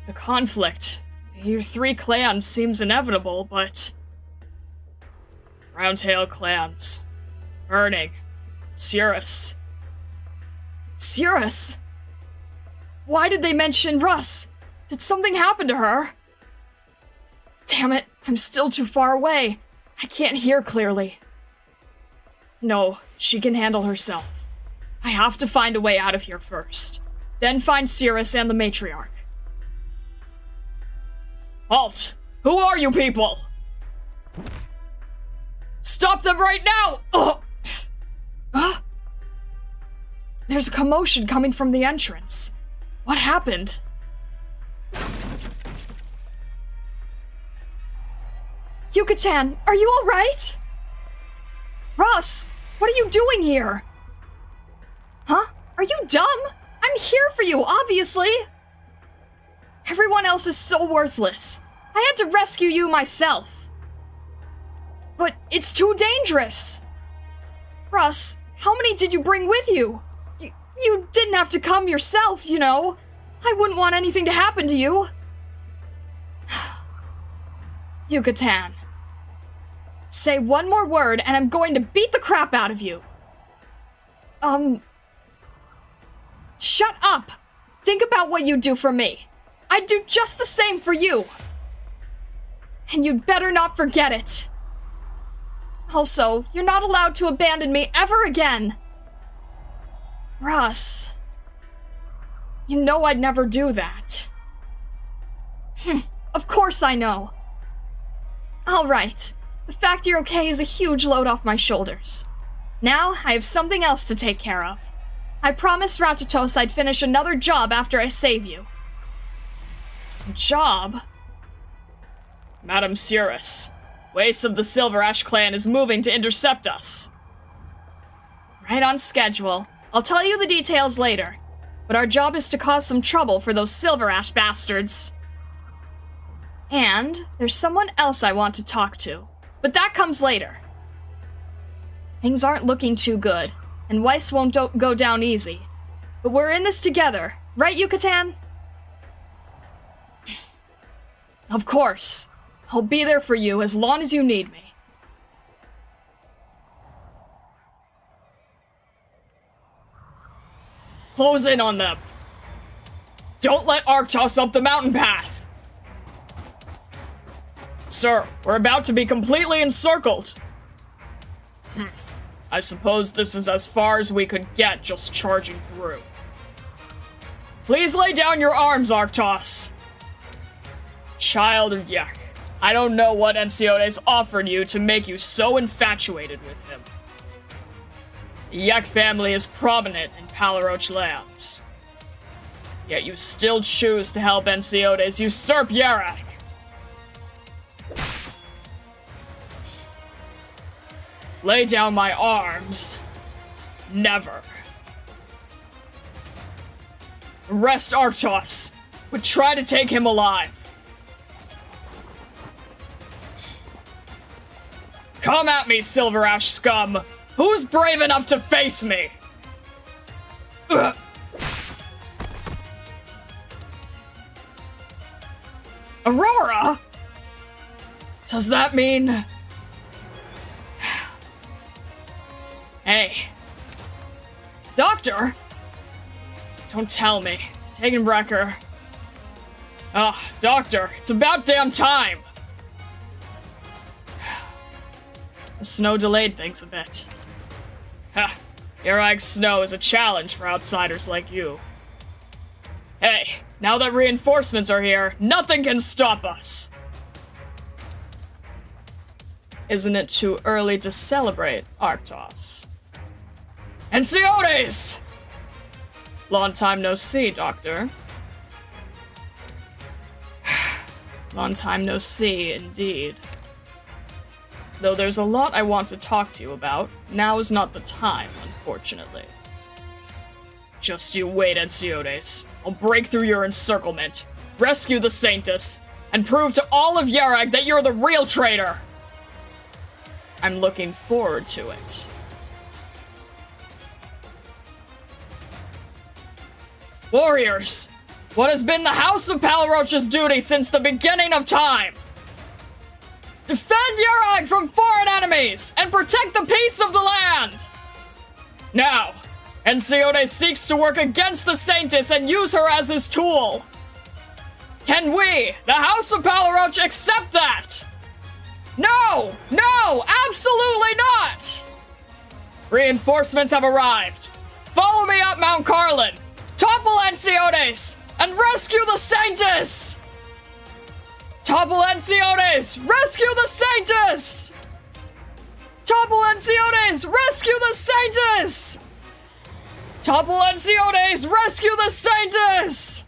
The conflict, your 3 clans seems inevitable, but... Roundtail clans. Burning. Cirrus. Cirrus? Why did they mention Russ? Did something happen to her? Damn it, I'm still too far away. I can't hear clearly. No, she can handle herself. I have to find a way out of here first. Then find Cirrus and the matriarch. Halt! Who are you people? Stop them right now! There's a commotion coming from the entrance. What happened? Yucatan, are you alright? Russ, what are you doing here? Huh? Are you dumb? I'm here for you, obviously! Everyone else is so worthless. I had to rescue you myself. But it's too dangerous. Russ, how many did you bring with you? You didn't have to come yourself, you know. I wouldn't want anything to happen to you. Yucatan. Say one more word and I'm going to beat the crap out of you. Shut up! Think about what you do for me. I'd do just the same for you. And you'd better not forget it. Also, you're not allowed to abandon me ever again. Russ. You know I'd never do that. Of course I know. Alright. The fact you're okay is a huge load off my shoulders. Now, I have something else to take care of. I promised Ratatos I'd finish another job after I save you. Job? Madam Cirrus, Wace of the Silver Ash clan is moving to intercept us. Right on schedule. I'll tell you the details later. But our job is to cause some trouble for those Silver Ash bastards. And there's someone else I want to talk to. But that comes later. Things aren't looking too good, and Weiss won't go down easy. But we're in this together, right, Yucatan? Of course. I'll be there for you as long as you need me. Close in on them. Don't let Ark toss up the mountain path. Sir, we're about to be completely encircled. I suppose this is as far as we could get just charging through. Please lay down your arms, Arktos. Child of Yak, I don't know what Ensiodes offered you to make you so infatuated with him. The Yak family is prominent in Palaroch lands. Yet you still choose to help Ensiodes usurp Yarak. Lay down my arms. Never. Arrest Arktos, but try to take him alive. Come at me, Silver Ash scum! Who's brave enough to face me? Ugh. Aurora? Does that mean... Hey. Doctor? Don't tell me. Tagenbrecker. Ugh, Doctor, it's about damn time! The snow delayed things a bit. Ha! Yarag's snow is a challenge for outsiders like you. Hey, now that reinforcements are here, nothing can stop us! Isn't it too early to celebrate, Arktos? Ensiodes! Long time no see, Doctor. Long time no see, indeed. Though there's a lot I want to talk to you about, now is not the time, unfortunately. Just you wait, Ensiodes. I'll break through your encirclement, rescue the Saintus, and prove to all of Yarag that you're the real traitor! I'm looking forward to it. Warriors! What has been the House of Palaroch's duty since the beginning of time? Defend Yarag from foreign enemies and protect the peace of the land! Now, Ensiodes seeks to work against the Saintus and use her as his tool. Can we, the House of Palaroch, accept that? No! No! Absolutely not! Reinforcements have arrived. Follow me up Mount Carlin. Topple Ensiodes and rescue the Saintus! Topple Ensiodes! Rescue the Saintus! Topple Ensiodes! Rescue the Saintus! Topple Ensiodes! Rescue the Saintus!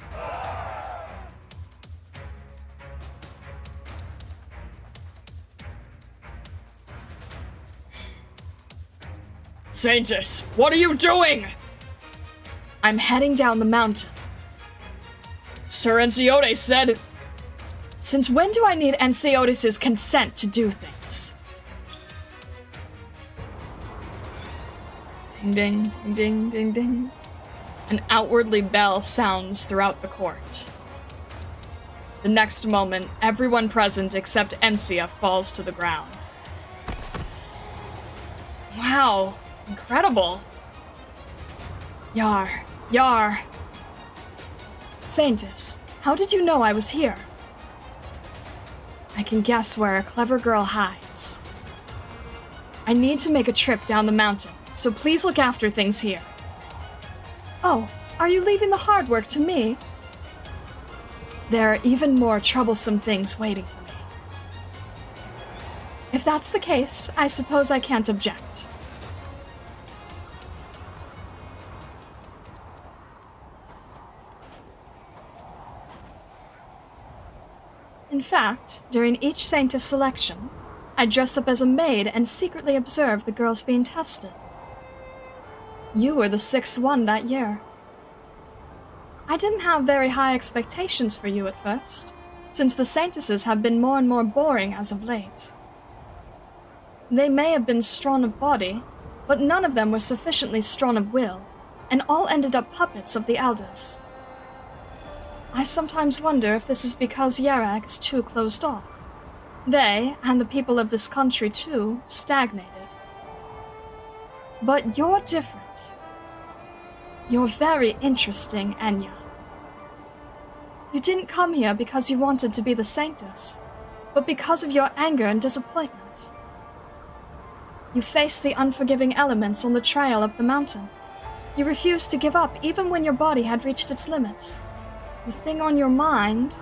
Saintus, what are you doing? I'm heading down the mountain. Sir Ensiodes said... Since when do I need Ensiodes' consent to do things? Ding ding, ding ding, ding ding. An outwardly bell sounds throughout the court. The next moment, everyone present except Ensia falls to the ground. Wow, incredible. Yar. Saintus, how did you know I was here? I can guess where a clever girl hides. I need to make a trip down the mountain, so please look after things here. Oh, are you leaving the hard work to me? There are even more troublesome things waiting for me. If that's the case, I suppose I can't object. In fact, during each Saintus selection, I dress up as a maid and secretly observe the girls being tested. You were the 6th one that year. I didn't have very high expectations for you at first, since the Saintuses have been more and more boring as of late. They may have been strong of body, but none of them were sufficiently strong of will, and all ended up puppets of the elders. I sometimes wonder if this is because Yarag is too closed off. They, and the people of this country too, stagnated. But you're different. You're very interesting, Enya. You didn't come here because you wanted to be the Saintus, but because of your anger and disappointment. You faced the unforgiving elements on the trail up the mountain, You refused to give up even when your body had reached its limits. The thing on your mind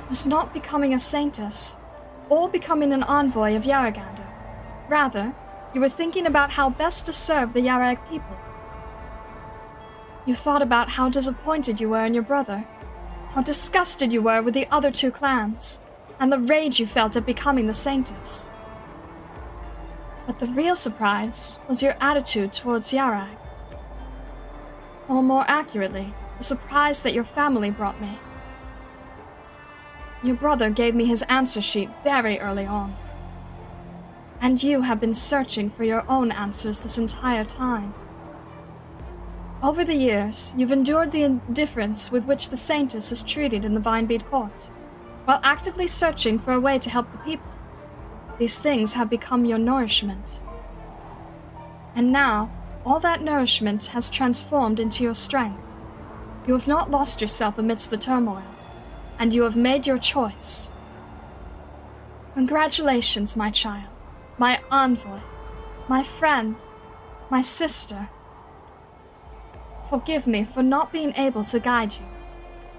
was not becoming a saintess, or becoming an envoy of Yaragander. Rather, you were thinking about how best to serve the Yarag people. You thought about how disappointed you were in your brother, how disgusted you were with the other two clans, and the rage you felt at becoming the saintess. But the real surprise was your attitude towards Yarag. Or more accurately, the surprise that your family brought me. Your brother gave me his answer sheet very early on. And you have been searching for your own answers this entire time. Over the years, you've endured the indifference with which the Saintess is treated in the Vinebead Court, while actively searching for a way to help the people. These things have become your nourishment. And now, all that nourishment has transformed into your strength. You have not lost yourself amidst the turmoil, and you have made your choice. Congratulations, my child, my envoy, my friend, my sister. Forgive me for not being able to guide you.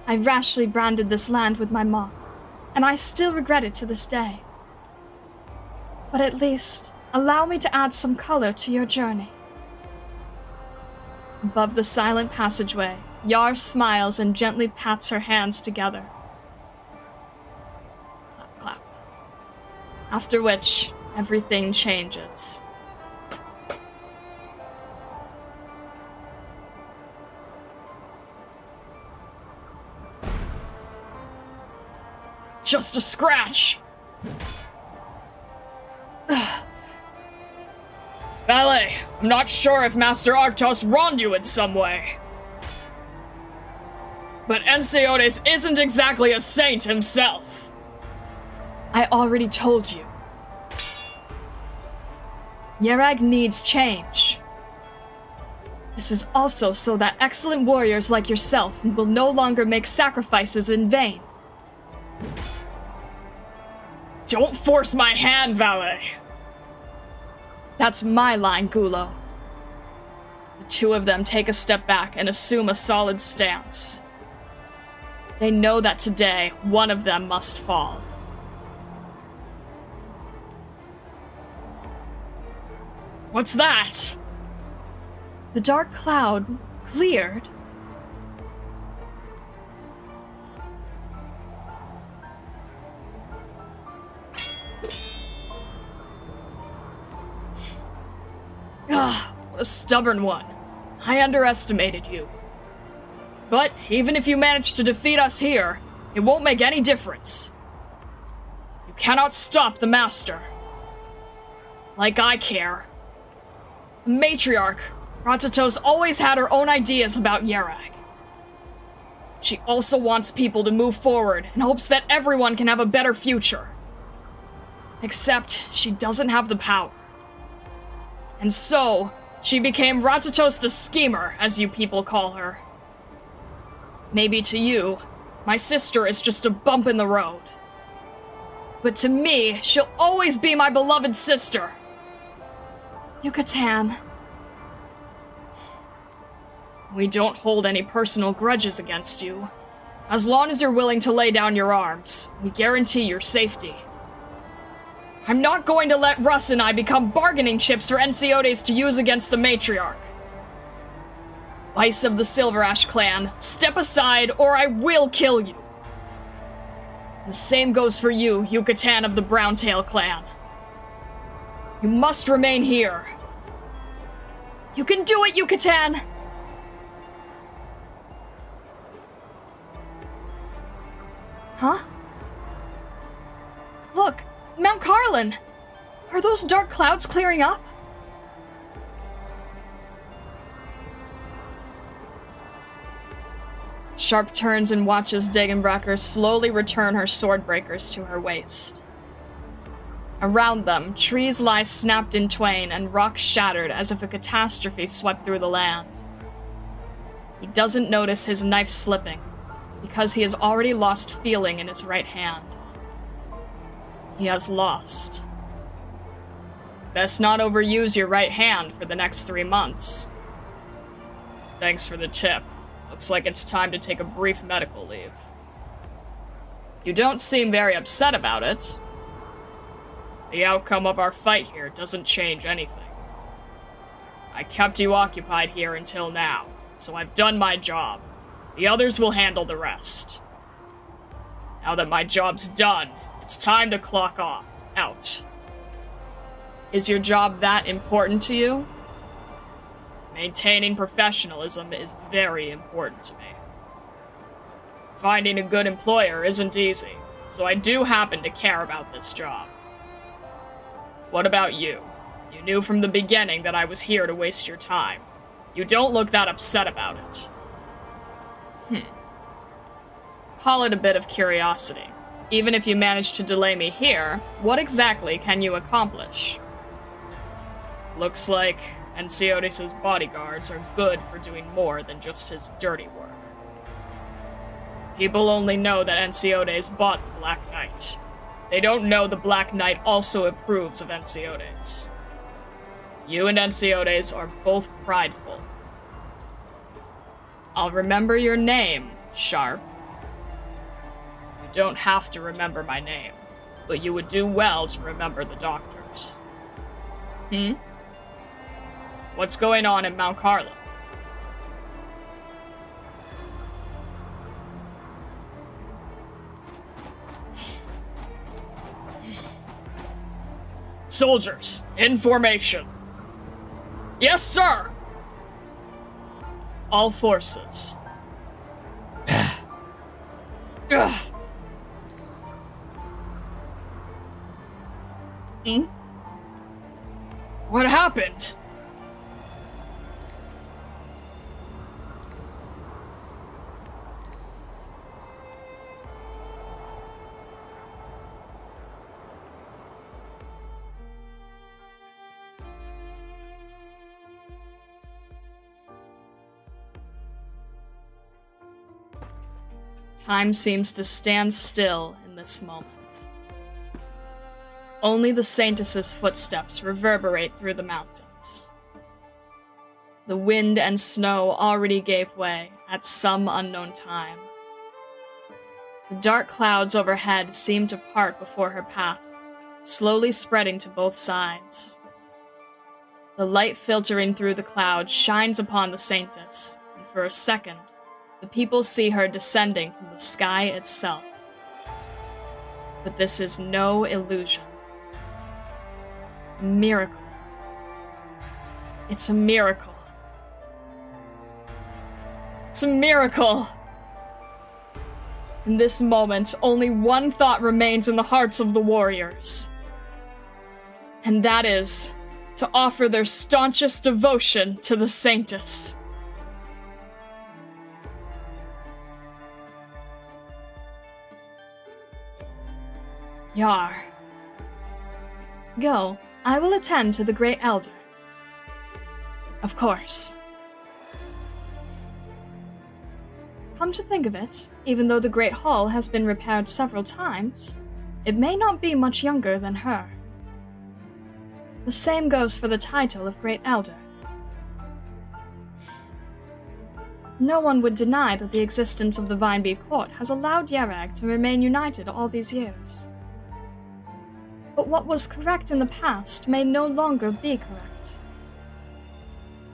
I rashly branded this land with my mark, and I still regret it to this day. But at least, allow me to add some color to your journey. Above the silent passageway, Yar smiles and gently pats her hands together. Clap, clap. After which, everything changes. Just a scratch! Ballet, I'm not sure if Master Arktos wronged you in some way. But Enceodes isn't exactly a saint himself. I already told you. Yarag needs change. This is also so that excellent warriors like yourself will no longer make sacrifices in vain. Don't force my hand, Valet. That's my line, Gulo. The two of them take a step back and assume a solid stance. They know that today, one of them must fall. What's that? The dark cloud cleared. Ah, what a stubborn one. I underestimated you. But even if you manage to defeat us here, it won't make any difference. You cannot stop the Master. Like I care. The Matriarch, Ratatos, always had her own ideas about Yarag. She also wants people to move forward and hopes that everyone can have a better future. Except she doesn't have the power. And so, she became Ratatos the Schemer, as you people call her. Maybe to you, my sister is just a bump in the road. But to me, she'll always be my beloved sister. Yucatan. We don't hold any personal grudges against you. As long as you're willing to lay down your arms, we guarantee your safety. I'm not going to let Russ and I become bargaining chips for Enceodes to use against the Matriarch. Vice of the Silver Ash clan, step aside or I will kill you. The same goes for you, Yucatan of the Browntail clan. You must remain here. You can do it, Yucatan! Huh? Look, Mount Carlin! Are those dark clouds clearing up? Sharp turns and watches Dagenbracker slowly return her swordbreakers to her waist. Around them, trees lie snapped in twain and rocks shattered as if a catastrophe swept through the land. He doesn't notice his knife slipping, because he has already lost feeling in his right hand. He has lost. Best not overuse your right hand for the next 3 months. Thanks for the tip. Looks like it's time to take a brief medical leave. You don't seem very upset about it. The outcome of our fight here doesn't change anything. I kept you occupied here until now, so I've done my job. The others will handle the rest. Now that my job's done, it's time to clock off. Out. Is your job that important to you? Maintaining professionalism is very important to me. Finding a good employer isn't easy, so I do happen to care about this job. What about you? You knew from the beginning that I was here to waste your time. You don't look that upset about it. Call it a bit of curiosity. Even if you manage to delay me here, what exactly can you accomplish? Looks like Enceotis' bodyguards are good for doing more than just his dirty work. People only know that Enceotis bought the Black Knight. They don't know the Black Knight also approves of Enceotis. You and Enceotis are both prideful. I'll remember your name, Sharp. You don't have to remember my name, but you would do well to remember the doctors. What's going on in Mount Carlin? Soldiers, in formation. Yes, sir! All forces. What happened? Time seems to stand still in this moment. Only the Saintess's footsteps reverberate through the mountains. The wind and snow already gave way at some unknown time. The dark clouds overhead seem to part before her path, slowly spreading to both sides. The light filtering through the clouds shines upon the Saintess, and for a second, the people see her descending from the sky itself. But this is no illusion. A miracle. It's a miracle. It's a miracle! In this moment, only one thought remains in the hearts of the warriors. And that is to offer their staunchest devotion to the Saintess. Yar. Go. I will attend to the Great Elder. Of course. Come to think of it, even though the Great Hall has been repaired several times, it may not be much younger than her. The same goes for the title of Great Elder. No one would deny that the existence of the Vinebead Court has allowed Yerag to remain united all these years. But what was correct in the past may no longer be correct.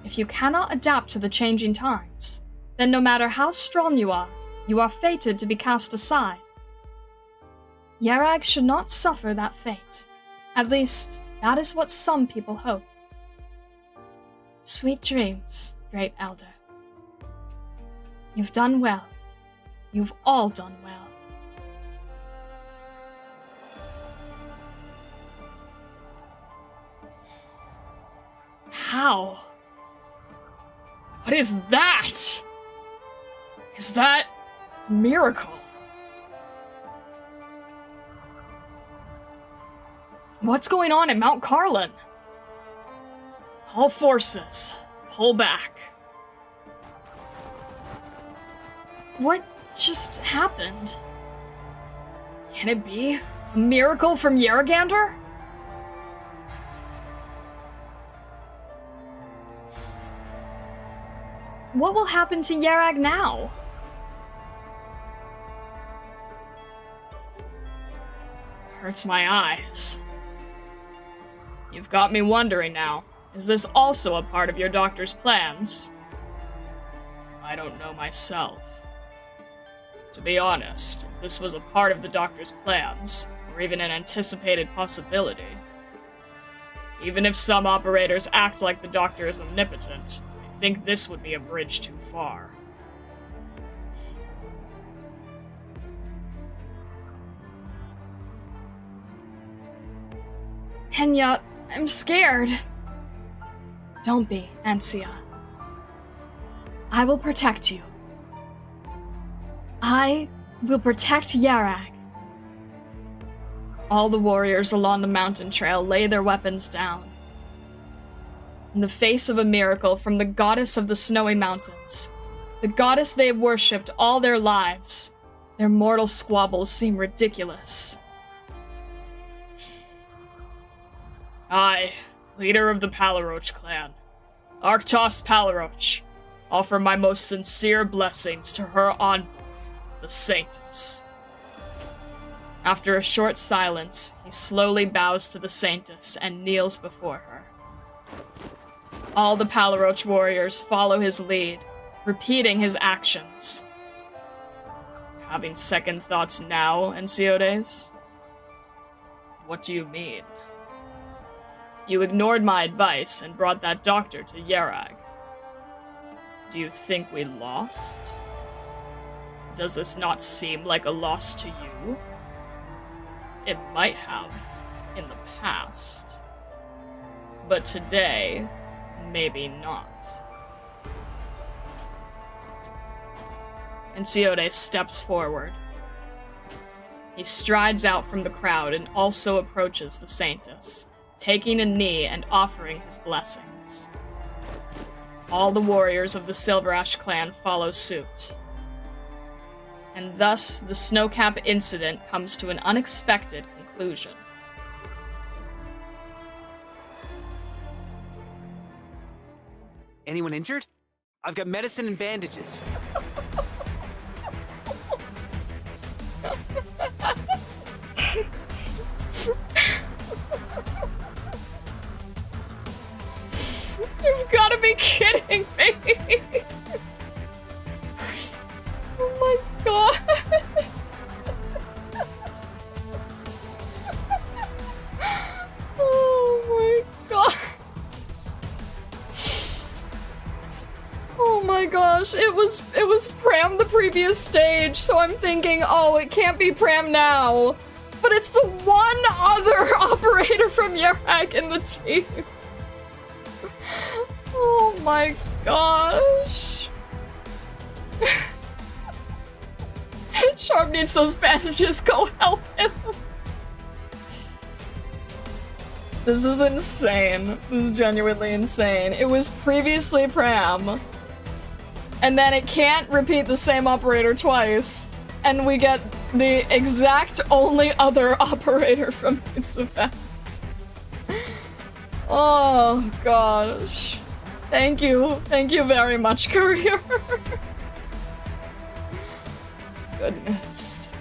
If you cannot adapt to the changing times, then no matter how strong you are fated to be cast aside. Yerag should not suffer that fate. At least, that is what some people hope. Sweet dreams, Great Elder. You've done well. You've all done well. How? What is that? Is that a miracle? What's going on in Mount Carlin? All forces, pull back. What just happened? Can it be a miracle from Yeragander? what will happen to Yerag now? Hurts my eyes. You've got me wondering now. Is this also a part of your doctor's plans? I don't know myself. To be honest, if this was a part of the doctor's plans, or even an anticipated possibility, even if some operators act like the doctor is omnipotent, I think this would be a bridge too far. Kenya, I'm scared. Don't be, Ansia. I will protect you. I will protect Yerag. All the warriors along the mountain trail lay their weapons down. In the face of a miracle from the goddess of the snowy mountains, the goddess they have worshipped all their lives, their mortal squabbles seem ridiculous. I, leader of the Palaroach clan, Arktos Palaroach, offer my most sincere blessings to her envoy, the Saintess. After a short silence, he slowly bows to the Saintess and kneels before her. All the Palaroach warriors follow his lead, repeating his actions. Having second thoughts now, Ensiodes? What do you mean? You ignored my advice and brought that doctor to Yerag. Do you think we lost? Does this not seem like a loss to you? It might have, in the past. But today, maybe not. Ensiodes steps forward. He strides out from the crowd and also approaches the Saintess, taking a knee and offering his blessings. All the warriors of the Silverash clan follow suit. And thus, the Snowcap incident comes to an unexpected conclusion. Anyone injured? I've got medicine and bandages. You've got to be kidding me! Oh my god! Oh my god! Oh my gosh! It was Pram the previous stage, so I'm thinking, oh, it can't be Pram now. But it's the one other operator from Yerag in the team. Oh my gosh. Sharp needs those bandages, go help him. This is insane. This is genuinely insane. It was previously Pram. And then it can't repeat the same operator twice. And we get the exact only other operator from this event. Oh gosh. Thank you very much, Courier. Goodness.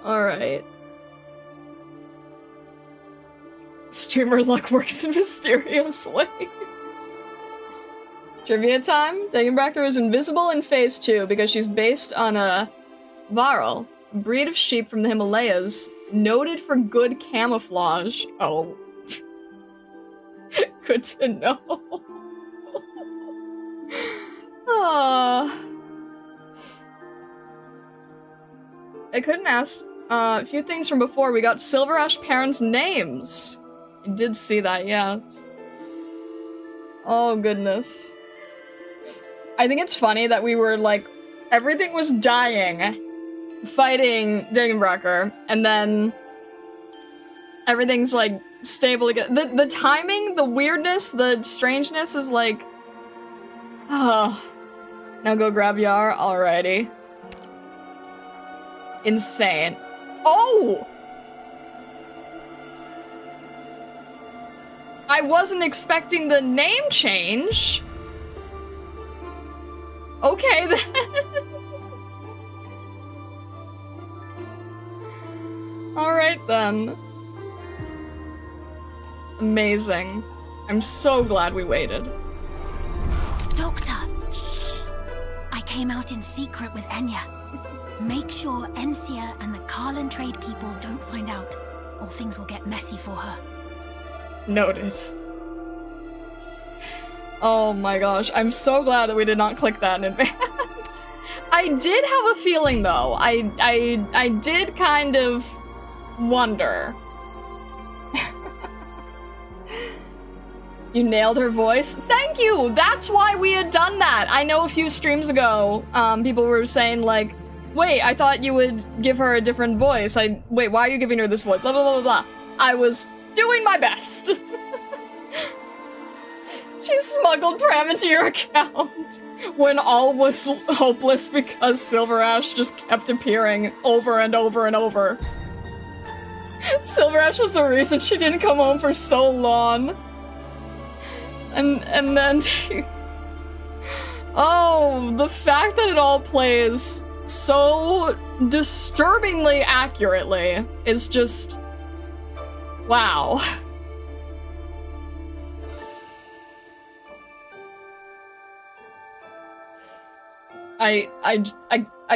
Alright. Streamer luck works in mysterious ways. Trivia time. Dagenbracker is invisible in Phase 2 because she's based on a Varl, a breed of sheep from the Himalayas, noted for good camouflage. Oh. Good to know. I couldn't ask a few things from before. We got Silverash parents' names. I did see that, yes. Oh, goodness. I think it's funny that we were, like, everything was dying, fighting Dagenbracker, and then everything's, like, stable again. The timing, the weirdness, the strangeness is, like... Oh. Now go grab Yar, alrighty. Insane. Oh! I wasn't expecting the name change. Okay then. Alright then. Amazing. I'm so glad we waited. Doctor, shh. I came out in secret with Enya. Make sure Encia and the Karlan trade people don't find out, or things will get messy for her. Noted. Oh my gosh, I'm so glad that we did not click that in advance. I did have a feeling though. I did kind of wonder. You nailed her voice. Thank you! That's why we had done that. I know a few streams ago, people were saying like, wait, I thought you would give her a different voice. Wait, why are you giving her this voice? Blah, blah, blah, blah, blah. I was doing my best. She smuggled Pram into your account when all was hopeless because Silver Ash just kept appearing over and over and over. Silver Ash was the reason she didn't come home for so long. And then oh, the fact that it all plays so disturbingly accurately is just wow. I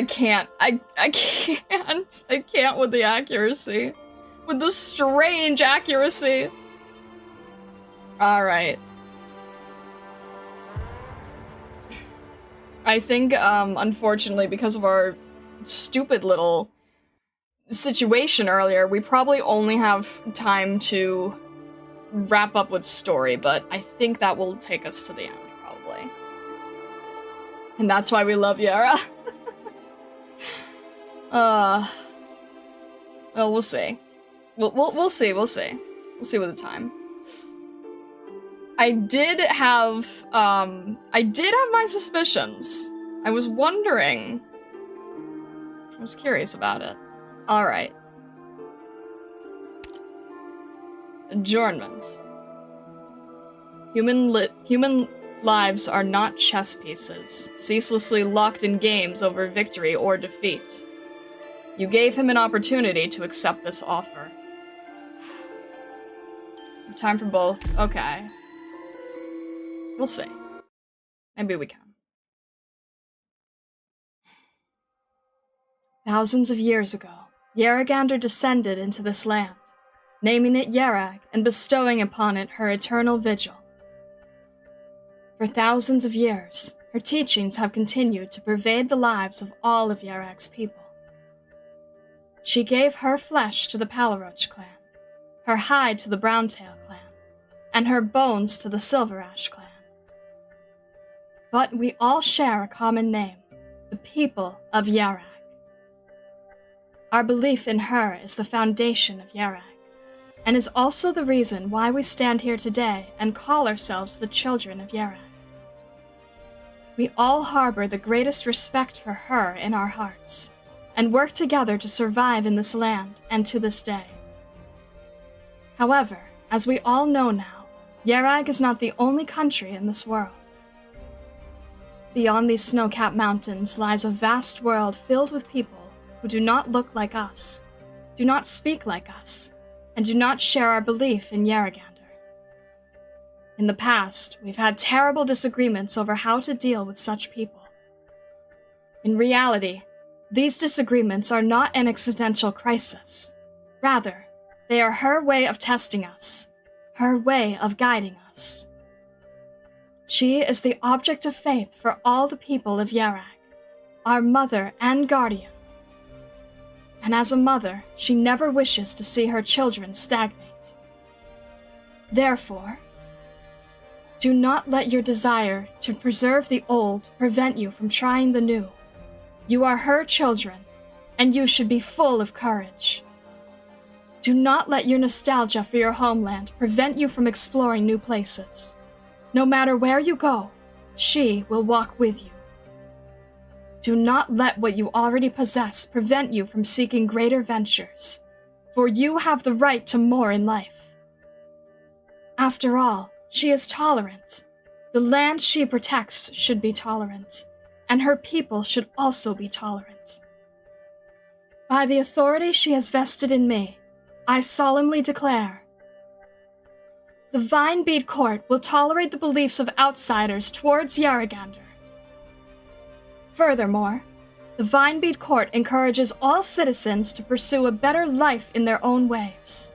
can't. I can't. I can't with the accuracy. With the strange accuracy. Alright. I think, unfortunately, because of our stupid little situation earlier, we probably only have time to wrap up with story, but I think that will take us to the end, probably. And that's why we love Yara. Well, we'll see. We'll see. We'll see with the time. I did have my suspicions. I was wondering. I was curious about it. Alright. Adjournment. Human lives are not chess pieces, ceaselessly locked in games over victory or defeat. You gave him an opportunity to accept this offer. Time for both. Okay. We'll see. Maybe we can. Thousands of years ago, Yaragander descended into this land, naming it Yarag and bestowing upon it her eternal vigil. For thousands of years, her teachings have continued to pervade the lives of all of Yarag's people. She gave her flesh to the Palaroach clan, her hide to the Browntail clan, and her bones to the Silverash clan. But we all share a common name, the people of Yarag. Our belief in her is the foundation of Yarag, and is also the reason why we stand here today and call ourselves the children of Yarag. We all harbor the greatest respect for her in our hearts, and work together to survive in this land and to this day. However, as we all know now, Yarag is not the only country in this world. Beyond these snow-capped mountains lies a vast world filled with people who do not look like us, do not speak like us, and do not share our belief in Yaragander. In the past, we've had terrible disagreements over how to deal with such people. In reality, these disagreements are not an accidental crisis. Rather, they are her way of testing us, her way of guiding us. She is the object of faith for all the people of Yarag, our mother and guardian. And as a mother, she never wishes to see her children stagnate. Therefore, do not let your desire to preserve the old prevent you from trying the new. You are her children, and you should be full of courage. Do not let your nostalgia for your homeland prevent you from exploring new places. No matter where you go, she will walk with you. Do not let what you already possess prevent you from seeking greater ventures, for you have the right to more in life. After all, she is tolerant. The land she protects should be tolerant, and her people should also be tolerant. By the authority she has vested in me, I solemnly declare, the Vinebead Court will tolerate the beliefs of outsiders towards Yarragander. Furthermore, the Vinebead Court encourages all citizens to pursue a better life in their own ways.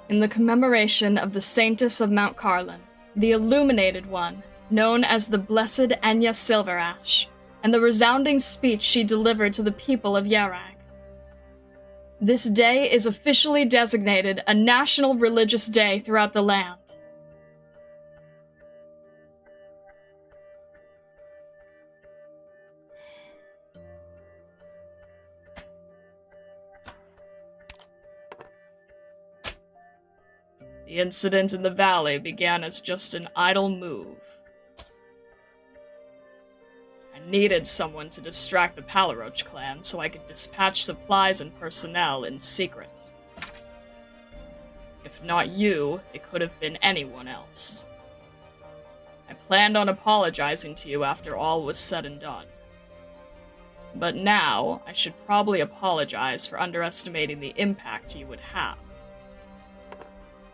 In the commemoration of the Saintess of Mount Carlin, the Illuminated One, known as the Blessed Enya Silverash, and the resounding speech she delivered to the people of Yarrag. This day is officially designated a national religious day throughout the land. The incident in the valley began as just an idle move. I needed someone to distract the Palaroach clan so I could dispatch supplies and personnel in secret. If not you, it could have been anyone else. I planned on apologizing to you after all was said and done. But now, I should probably apologize for underestimating the impact you would have.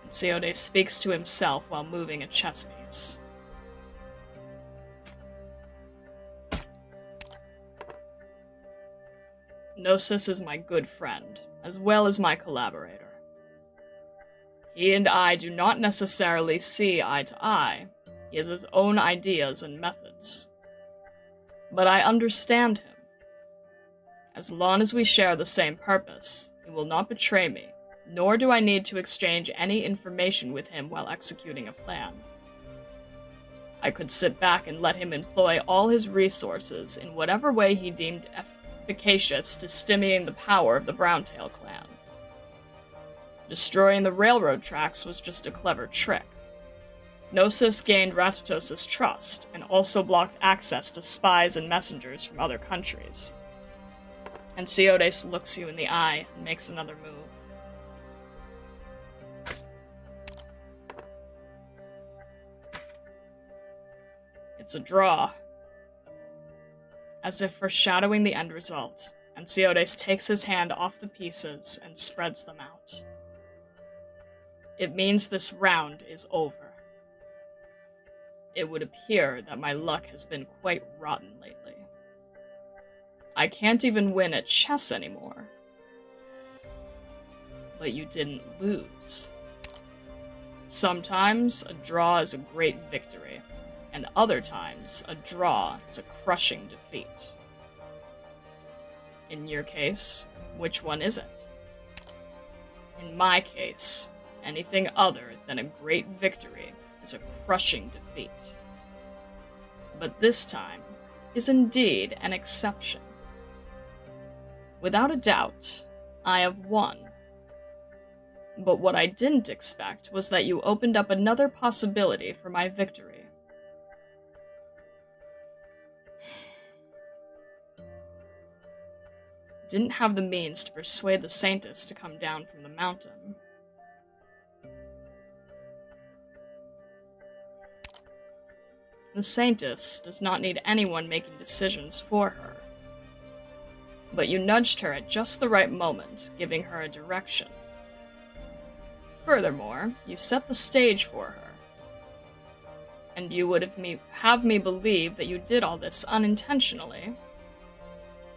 Siode speaks to himself while moving a chess piece. Gnosis is my good friend, as well as my collaborator. He and I do not necessarily see eye to eye. He has his own ideas and methods. But I understand him. As long as we share the same purpose, he will not betray me, nor do I need to exchange any information with him while executing a plan. I could sit back and let him employ all his resources in whatever way he deemed efficacious to stimulating the power of the Browntail clan. Destroying the railroad tracks was just a clever trick. Gnosis gained Ratatosis' trust, and also blocked access to spies and messengers from other countries. And Siodes looks you in the eye and makes another move. It's a draw. As if foreshadowing the end result, Siodes takes his hand off the pieces and spreads them out. It means this round is over. It would appear that my luck has been quite rotten lately. I can't even win at chess anymore. But you didn't lose. Sometimes a draw is a great victory, and other times a draw is a crushing defeat. In your case, which one is it? In my case, anything other than a great victory is a crushing defeat. But this time is indeed an exception. Without a doubt, I have won. But what I didn't expect was that you opened up another possibility for my victory. Didn't have the means to persuade the Saintess to come down from the mountain. The Saintess does not need anyone making decisions for her. But you nudged her at just the right moment, giving her a direction. Furthermore, you set the stage for her. And you would have me believe that you did all this unintentionally.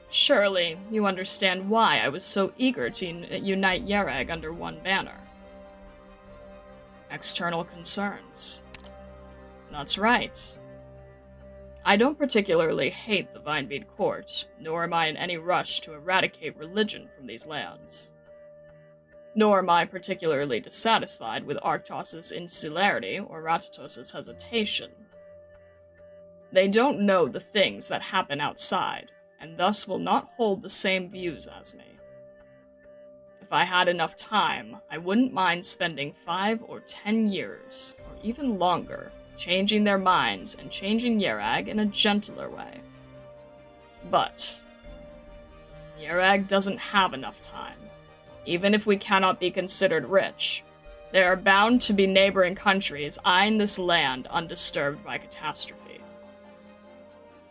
Surely, you understand why I was so eager to unite Yarrag under one banner. External concerns. That's right. I don't particularly hate the Vinebead Court, nor am I in any rush to eradicate religion from these lands. Nor am I particularly dissatisfied with Arctos' insularity or Ratatosis' hesitation. They don't know the things that happen outside, and thus will not hold the same views as me. If I had enough time, I wouldn't mind spending 5 or 10 years, or even longer, changing their minds and changing Yarrag in a gentler way. But Yerag doesn't have enough time. Even if we cannot be considered rich, there are bound to be neighboring countries eyeing this land undisturbed by catastrophe.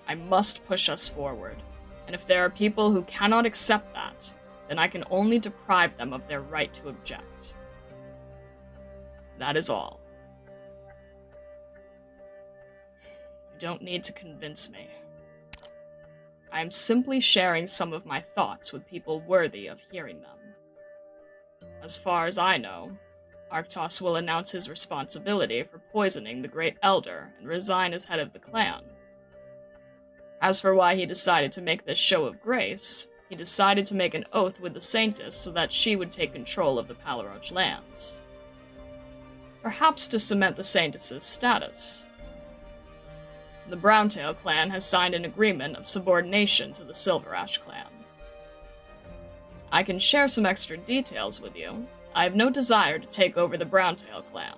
I must push us forward, and if there are people who cannot accept that, then I can only deprive them of their right to object. That is all. You don't need to convince me. I am simply sharing some of my thoughts with people worthy of hearing them. As far as I know, Arktos will announce his responsibility for poisoning the Great Elder and resign as head of the clan. As for why he decided to make this show of grace, he decided to make an oath with the Saintess so that she would take control of the Palaroch lands. Perhaps to cement the Saintess's status. The Browntail clan has signed an agreement of subordination to the Silverash clan. I can share some extra details with you. I have no desire to take over the Browntail clan.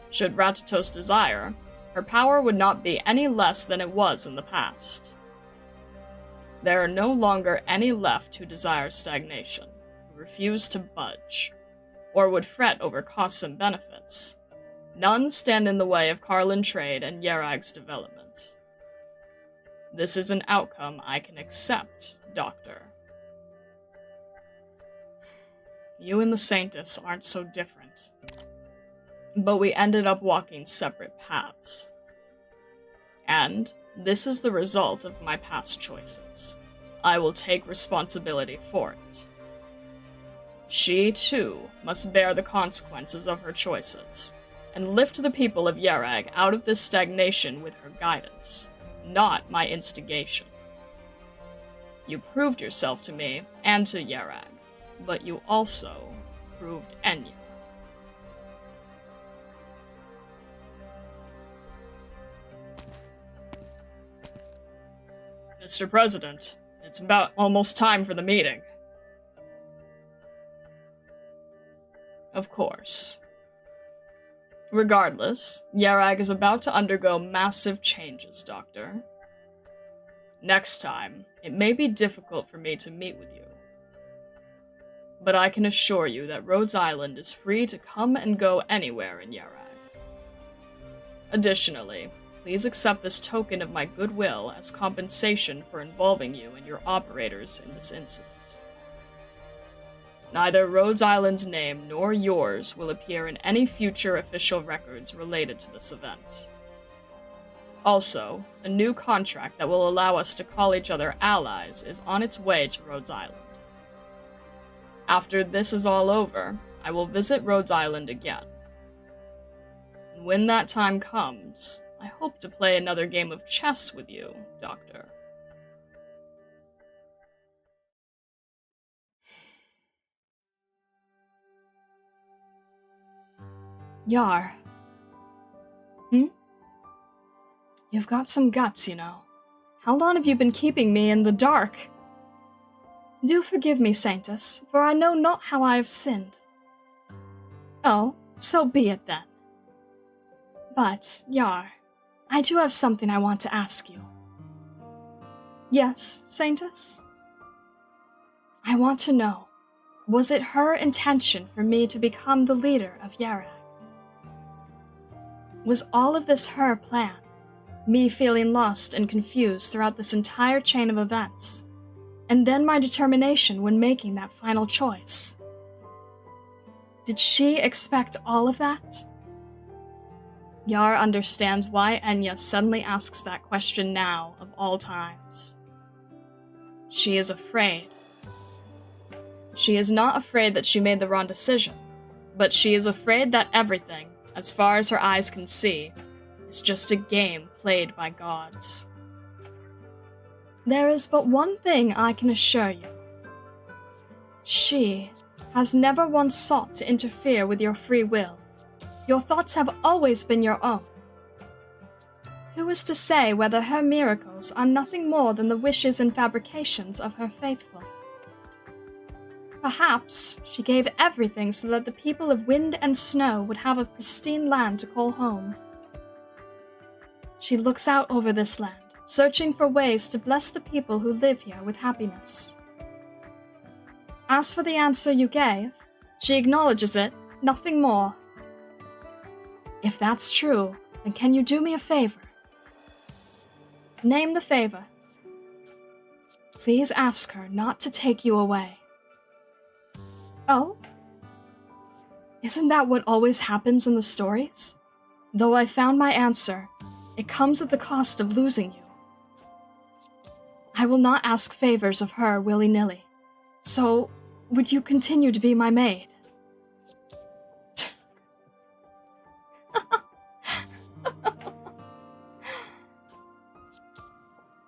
Should Ratatos desire, her power would not be any less than it was in the past. There are no longer any left who desire stagnation, who refuse to budge, or would fret over costs and benefits. None stand in the way of Karlan trade and Yerag's development. This is an outcome I can accept, Doctor. You and the Saintess aren't so different, but we ended up walking separate paths. And this is the result of my past choices. I will take responsibility for it. She, too, must bear the consequences of her choices, and lift the people of Yerag out of this stagnation with her guidance, not my instigation. You proved yourself to me, and to Yerag, but you also proved Enya. Mr. President, it's about almost time for the meeting. Of course. Regardless, Yerag is about to undergo massive changes, Doctor. Next time, it may be difficult for me to meet with you. But I can assure you that Rhodes Island is free to come and go anywhere in Yerag. Additionally, please accept this token of my goodwill as compensation for involving you and your operators in this incident. Neither Rhodes Island's name nor yours will appear in any future official records related to this event. Also, a new contract that will allow us to call each other allies is on its way to Rhodes Island. After this is all over, I will visit Rhodes Island again. And when that time comes, I hope to play another game of chess with you, Doctor. Yar. You've got some guts, you know. How long have you been keeping me in the dark? Do forgive me, Saintess, for I know not how I have sinned. Oh, so be it then. But, Yar, I do have something I want to ask you. Yes, Saintess? I want to know, was it her intention for me to become the leader of Yerag? Was all of this her plan? Me feeling lost and confused throughout this entire chain of events, and then my determination when making that final choice? Did she expect all of that? Yar understands why Enya suddenly asks that question now, of all times. She is afraid. She is not afraid that she made the wrong decision, but she is afraid that everything, as far as her eyes can see, is just a game played by gods. There is but one thing I can assure you. She has never once sought to interfere with your free will. Your thoughts have always been your own. Who is to say whether her miracles are nothing more than the wishes and fabrications of her faithful? Perhaps she gave everything so that the people of Wind and Snow would have a pristine land to call home. She looks out over this land, searching for ways to bless the people who live here with happiness. As for the answer you gave, she acknowledges it, nothing more. If that's true, then can you do me a favor? Name the favor. Please ask her not to take you away. Oh? Isn't that what always happens in the stories? Though I found my answer, it comes at the cost of losing you. I will not ask favors of her willy-nilly. So, would you continue to be my maid?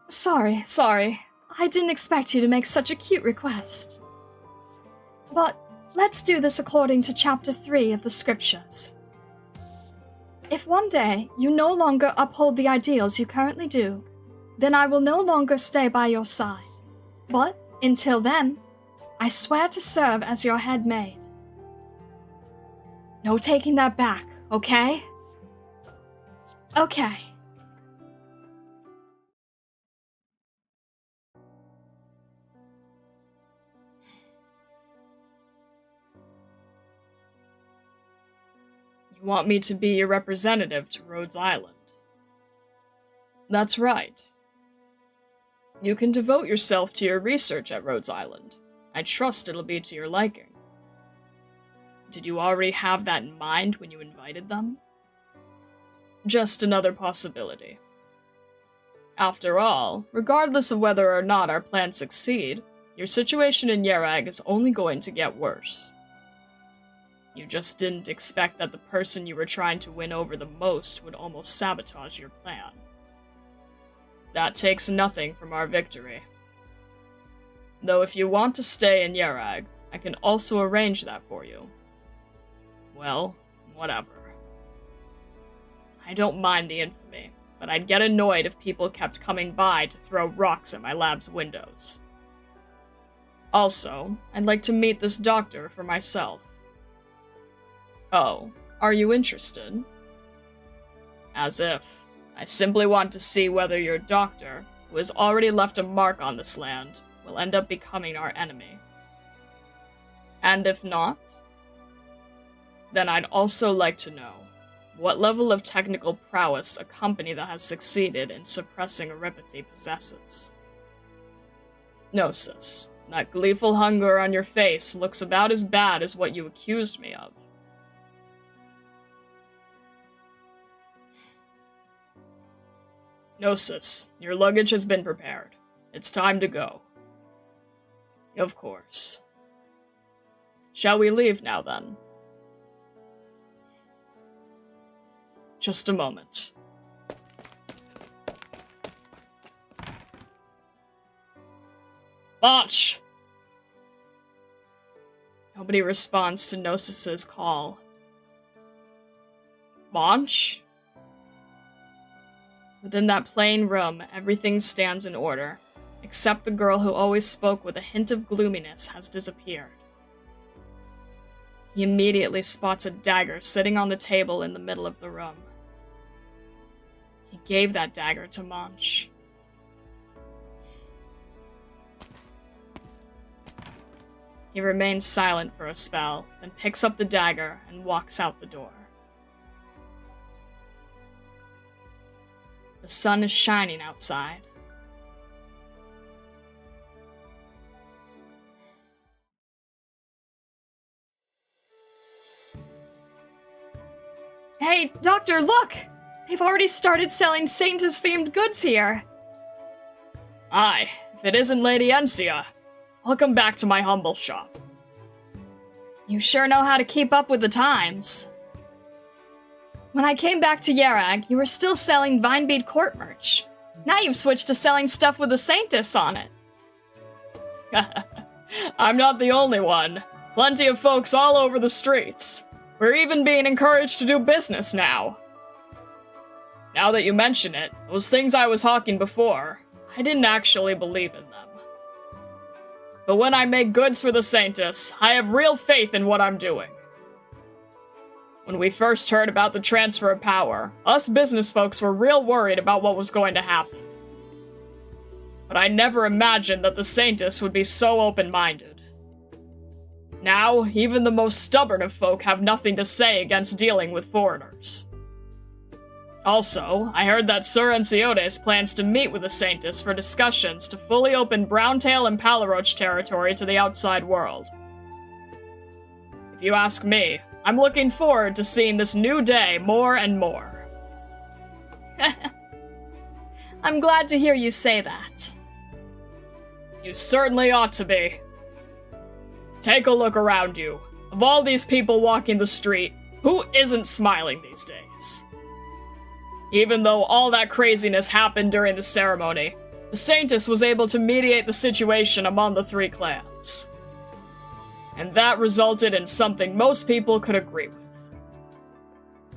Sorry. I didn't expect you to make such a cute request. But let's do this according to Chapter 3 of the Scriptures. If one day you no longer uphold the ideals you currently do, then I will no longer stay by your side. But until then, I swear to serve as your head maid. No taking that back, okay? Okay. You want me to be your representative to Rhodes Island? That's right. You can devote yourself to your research at Rhodes Island. I trust it'll be to your liking. Did you already have that in mind when you invited them? Just another possibility. After all, regardless of whether or not our plans succeed, your situation in Yerag is only going to get worse. You just didn't expect that the person you were trying to win over the most would almost sabotage your plan. That takes nothing from our victory. Though if you want to stay in Yerag, I can also arrange that for you. Well, whatever. I don't mind the infamy, but I'd get annoyed if people kept coming by to throw rocks at my lab's windows. Also, I'd like to meet this doctor for myself. Oh, are you interested? As if. I simply want to see whether your doctor, who has already left a mark on this land, will end up becoming our enemy. And if not, then I'd also like to know what level of technical prowess a company that has succeeded in suppressing Oripathy possesses. Gnosis, that gleeful hunger on your face looks about as bad as what you accused me of. Gnosis, your luggage has been prepared. It's time to go. Of course. Shall we leave now, then? Just a moment. Botch! Nobody responds to Gnosis's call. Bonch? Within that plain room, everything stands in order, except the girl who always spoke with a hint of gloominess has disappeared. He immediately spots a dagger sitting on the table in the middle of the room. He gave that dagger to Monch. He remains silent for a spell, then picks up the dagger and walks out the door. The sun is shining outside. Hey, Doctor, look! They've already started selling Saintess-themed goods here. Aye, if it isn't Lady Encia. Welcome back to my humble shop. You sure know how to keep up with the times. When I came back to Yerag, you were still selling Vinebead court merch. Now you've switched to selling stuff with the Saintess on it. I'm not the only one. Plenty of folks all over the streets. We're even being encouraged to do business now. Now that you mention it, those things I was hawking before, I didn't actually believe in them. But when I make goods for the Saintess, I have real faith in what I'm doing. When we first heard about the transfer of power, us business folks were real worried about what was going to happen. But I never imagined that the Saintess would be so open-minded. Now, even the most stubborn of folk have nothing to say against dealing with foreigners. Also, I heard that Sir Enciotes plans to meet with the Saintus for discussions to fully open Browntail and Palaroach territory to the outside world. If you ask me, I'm looking forward to seeing this new day more and more. I'm glad to hear you say that. You certainly ought to be. Take a look around you. Of all these people walking the street, who isn't smiling these days? Even though all that craziness happened during the ceremony, the Saintus was able to mediate the situation among the three clans. And that resulted in something most people could agree with.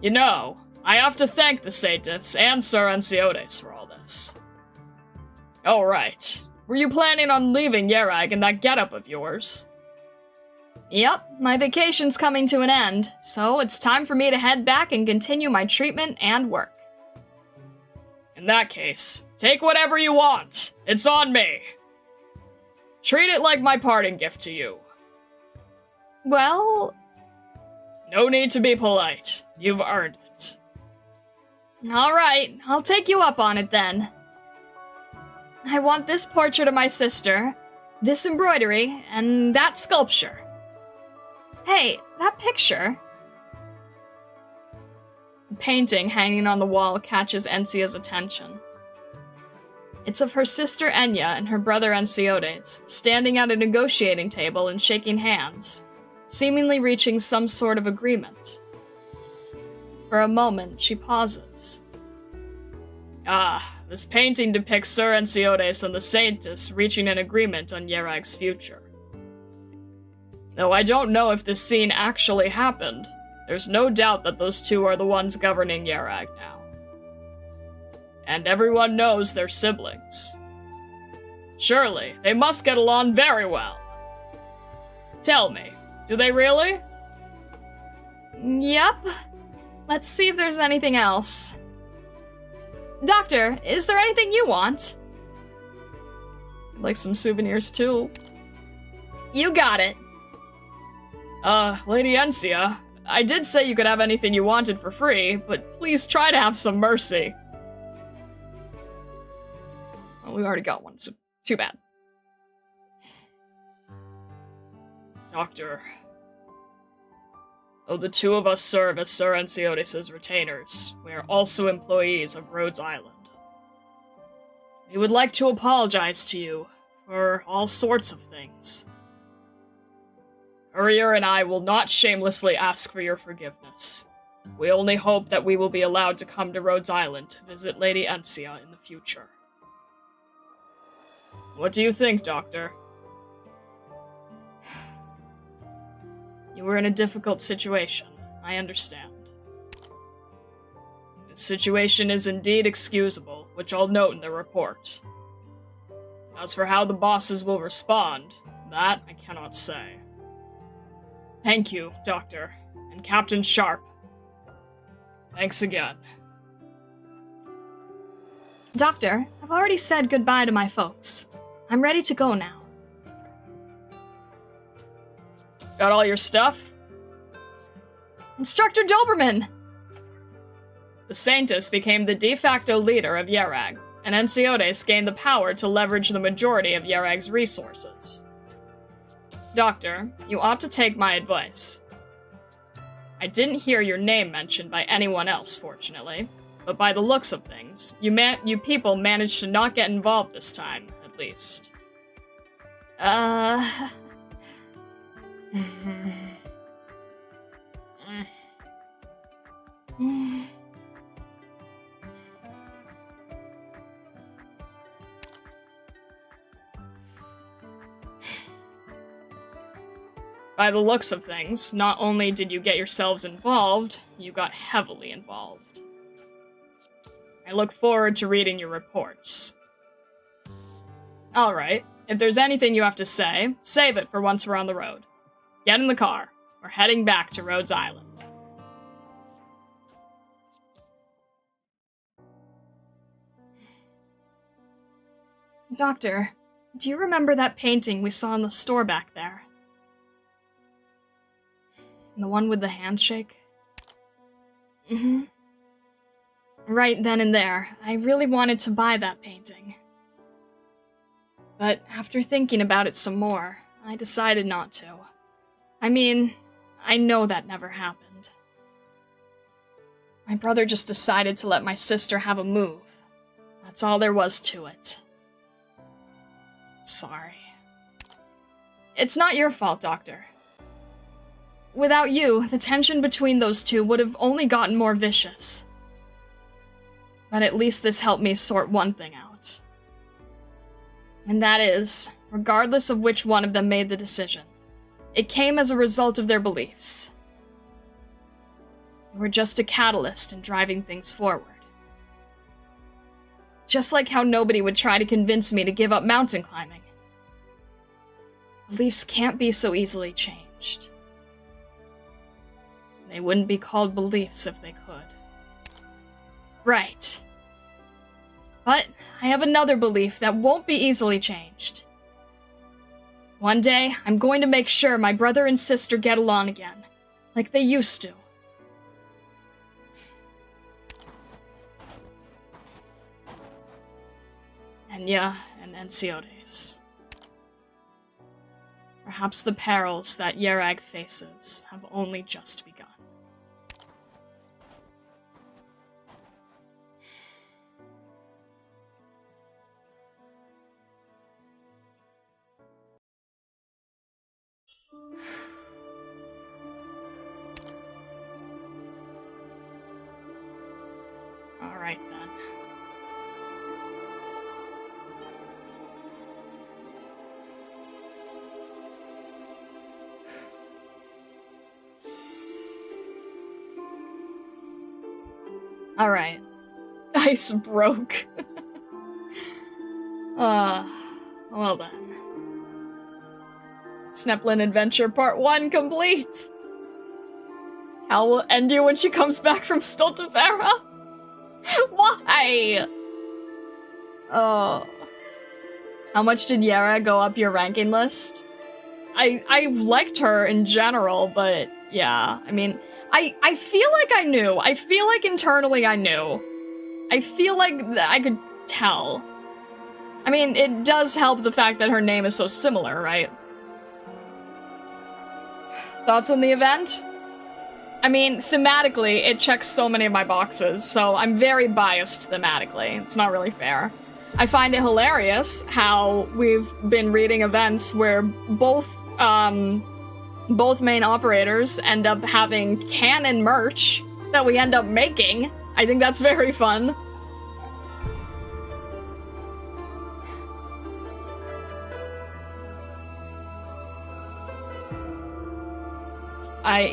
You know, I have to thank the Saintus and Sir Enciotes for all this. Oh right, were you planning on leaving Yerag in that getup of yours? Yep, my vacation's coming to an end, so it's time for me to head back and continue my treatment and work. In that case, take whatever you want. It's on me. Treat it like my parting gift to you. Well... No need to be polite. You've earned it. Alright, I'll take you up on it then. I want this portrait of my sister, this embroidery, and that sculpture. Hey, that picture. A painting hanging on the wall catches Encia's attention. It's of her sister Enya and her brother Enciotes, standing at a negotiating table and shaking hands, seemingly reaching some sort of agreement. For a moment, she pauses. Ah, this painting depicts Sir Enciotes and the Saintus reaching an agreement on Yerag's future. Though I don't know if this scene actually happened, there's no doubt that those two are the ones governing Yerag now. And everyone knows they're siblings. Surely, they must get along very well. Tell me, do they really? Yep. Let's see if there's anything else. Doctor, is there anything you want? I'd like some souvenirs too. You got it. Lady Encia, I did say you could have anything you wanted for free, but please try to have some mercy. Well, we already got one, so too bad. Doctor. Though the two of us serve as Sir Enciotes' retainers, we are also employees of Rhodes Island. We would like to apologize to you for all sorts of things. Courier and I will not shamelessly ask for your forgiveness. We only hope that we will be allowed to come to Rhodes Island to visit Lady Encia in the future. What do you think, Doctor? You were in a difficult situation. I understand. This situation is indeed excusable, which I'll note in the report. As for how the bosses will respond, that I cannot say. Thank you, Doctor, and Captain Sharp. Thanks again. Doctor, I've already said goodbye to my folks. I'm ready to go now. Got all your stuff? Instructor Doberman! The Saintus became the de facto leader of Yerag, and Enciotes gained the power to leverage the majority of Yerag's resources. Doctor, you ought to take my advice. I didn't hear your name mentioned by anyone else, fortunately, but by the looks of things, you people managed to not get involved this time, at least. By the looks of things, not only did you get yourselves involved, you got heavily involved. I look forward to reading your reports. Alright, if there's anything you have to say, save it for once we're on the road. Get in the car. We're heading back to Rhodes Island. Doctor, do you remember that painting we saw in the store back there? The one with the handshake? Mm-hmm. Right then and there, I really wanted to buy that painting. But after thinking about it some more, I decided not to. I mean, I know that never happened. My brother just decided to let my sister have a move. That's all there was to it. Sorry. It's not your fault, Doctor. Without you, the tension between those two would have only gotten more vicious. But at least this helped me sort one thing out. And that is, regardless of which one of them made the decision, it came as a result of their beliefs. You were just a catalyst in driving things forward. Just like how nobody would try to convince me to give up mountain climbing. Beliefs can't be so easily changed. They wouldn't be called beliefs if they could. Right. But I have another belief that won't be easily changed. One day, I'm going to make sure my brother and sister get along again, like they used to. Enya and Enciotes. Perhaps the perils that Yerag faces have only just begun. Alright then. Alright. Ice broke. Well then. Sneplin Adventure Part 1 complete! Cal will end you when she comes back from Stultifera? Why? Oh. How much did Yara go up your ranking list? I liked her in general, but yeah, I mean, I feel like I knew. I feel like internally I knew. I feel like I could tell. I mean, it does help the fact that her name is so similar, right? Thoughts on the event? I mean, thematically, it checks so many of my boxes, so I'm very biased thematically. It's not really fair. I find it hilarious how we've been reading events where both main operators end up having canon merch that we end up making. I think that's very fun.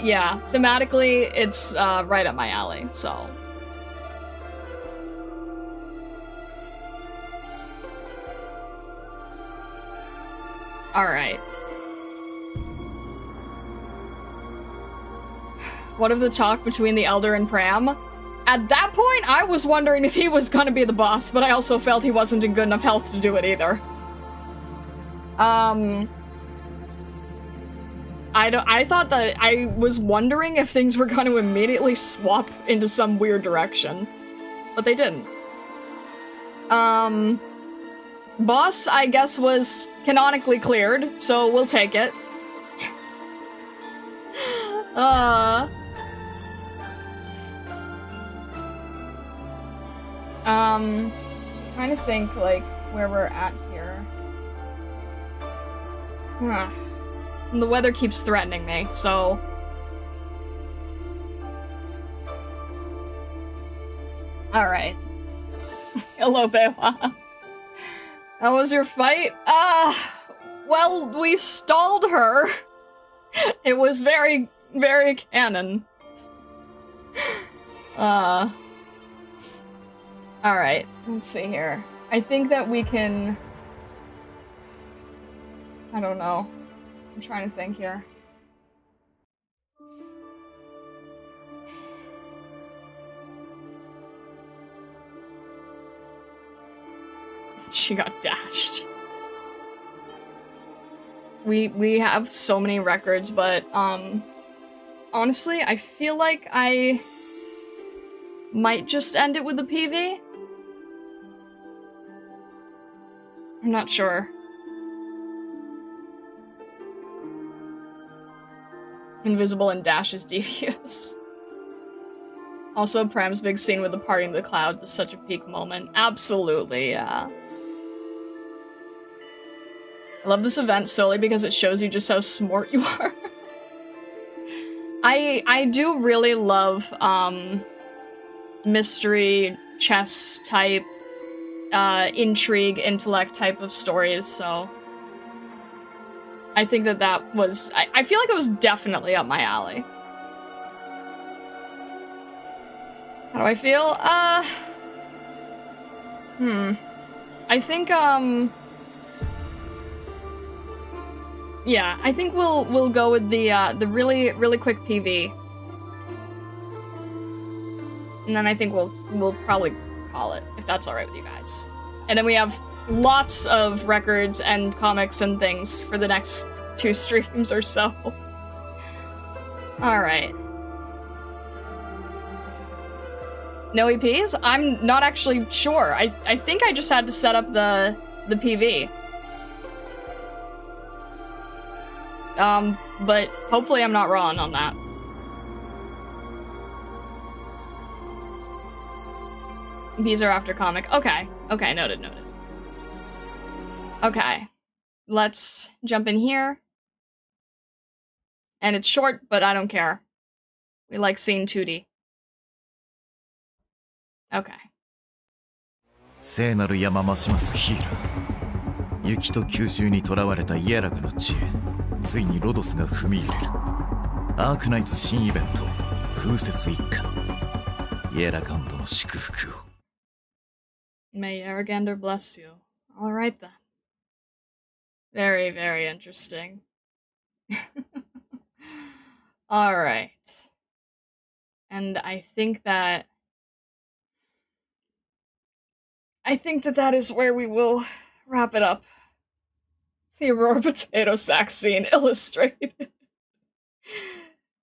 Yeah, thematically, it's right up my alley, so. Alright. What of the talk between the Elder and Pram? At that point, I was wondering if he was gonna be the boss, but I also felt he wasn't in good enough health to do it either. I thought that I was wondering if things were gonna immediately swap into some weird direction, but they didn't. Boss, I guess, was canonically cleared, so we'll take it. Trying to think, like, where we're at here. And the weather keeps threatening me, so... Alright. Hello, Bewa. How was your fight? Well, we stalled her. It was very, very canon. Alright, let's see here. I think that we can... I don't know. I'm trying to think here. She got dashed. We have so many records, but on honestly, I feel like I might just end it with the PV. I'm not sure. Invisible and Dash is devious. Also, Pram's big scene with the party in the clouds is such a peak moment. Absolutely, yeah. I love this event solely because it shows you just how smart you are. I do really love, mystery, chess type, intrigue, intellect type of stories, so... I think that was... I feel like it was definitely up my alley. How do I feel? I think, yeah, I think we'll go with the really quick PV. And then I think we'll probably call it, if that's alright with you guys. And then we have lots of records and comics and things for the next 2 streams or so. Alright. No EPs? I'm not actually sure. I think I just had to set up the PV. But hopefully I'm not wrong on that. Bees are after comic. Okay. Okay, noted. Okay. Let's jump in here. And it's short, but I don't care. We like seeing 2D. Okay. 聖なる山ますますヒーラー。雪と吸収に囚われたイエラグの地へ、ついにロドスが踏み入れる。アークナイツ新イベント、風雪一家。イエラカウントの祝福を。May Aragander bless you. Alright then. Very, very interesting. Alright. And I think that that is where we will wrap it up. The Aurora Potato Sack scene illustrated.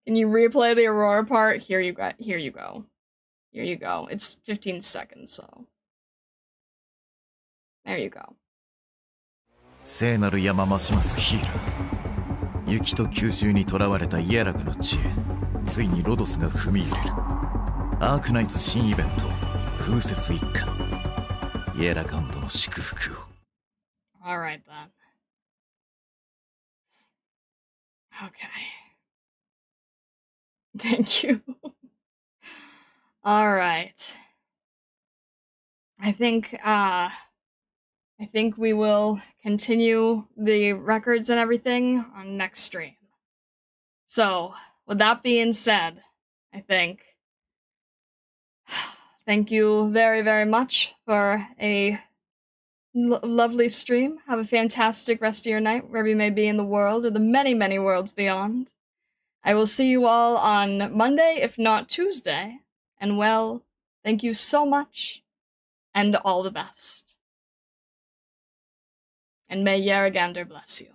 Can you replay the Aurora part? Here you go. Here you go. Here you go. It's 15 seconds, so. There you go. 聖なる山ますますヒーラー。雪と吸収に囚われたイエラグの地へ、ついにロドスが踏み入れる。アークナイツ新イベント、風雪一家。イエラカウントの祝福を。Alright then. Okay. Thank you. Alright. I think we will continue the records and everything on next stream. So, with that being said, I think thank you very, very much for a lovely stream. Have a fantastic rest of your night, wherever you may be in the world, or the many, many worlds beyond. I will see you all on Monday, if not Tuesday. And well, thank you so much, and all the best. And may Yaragander bless you.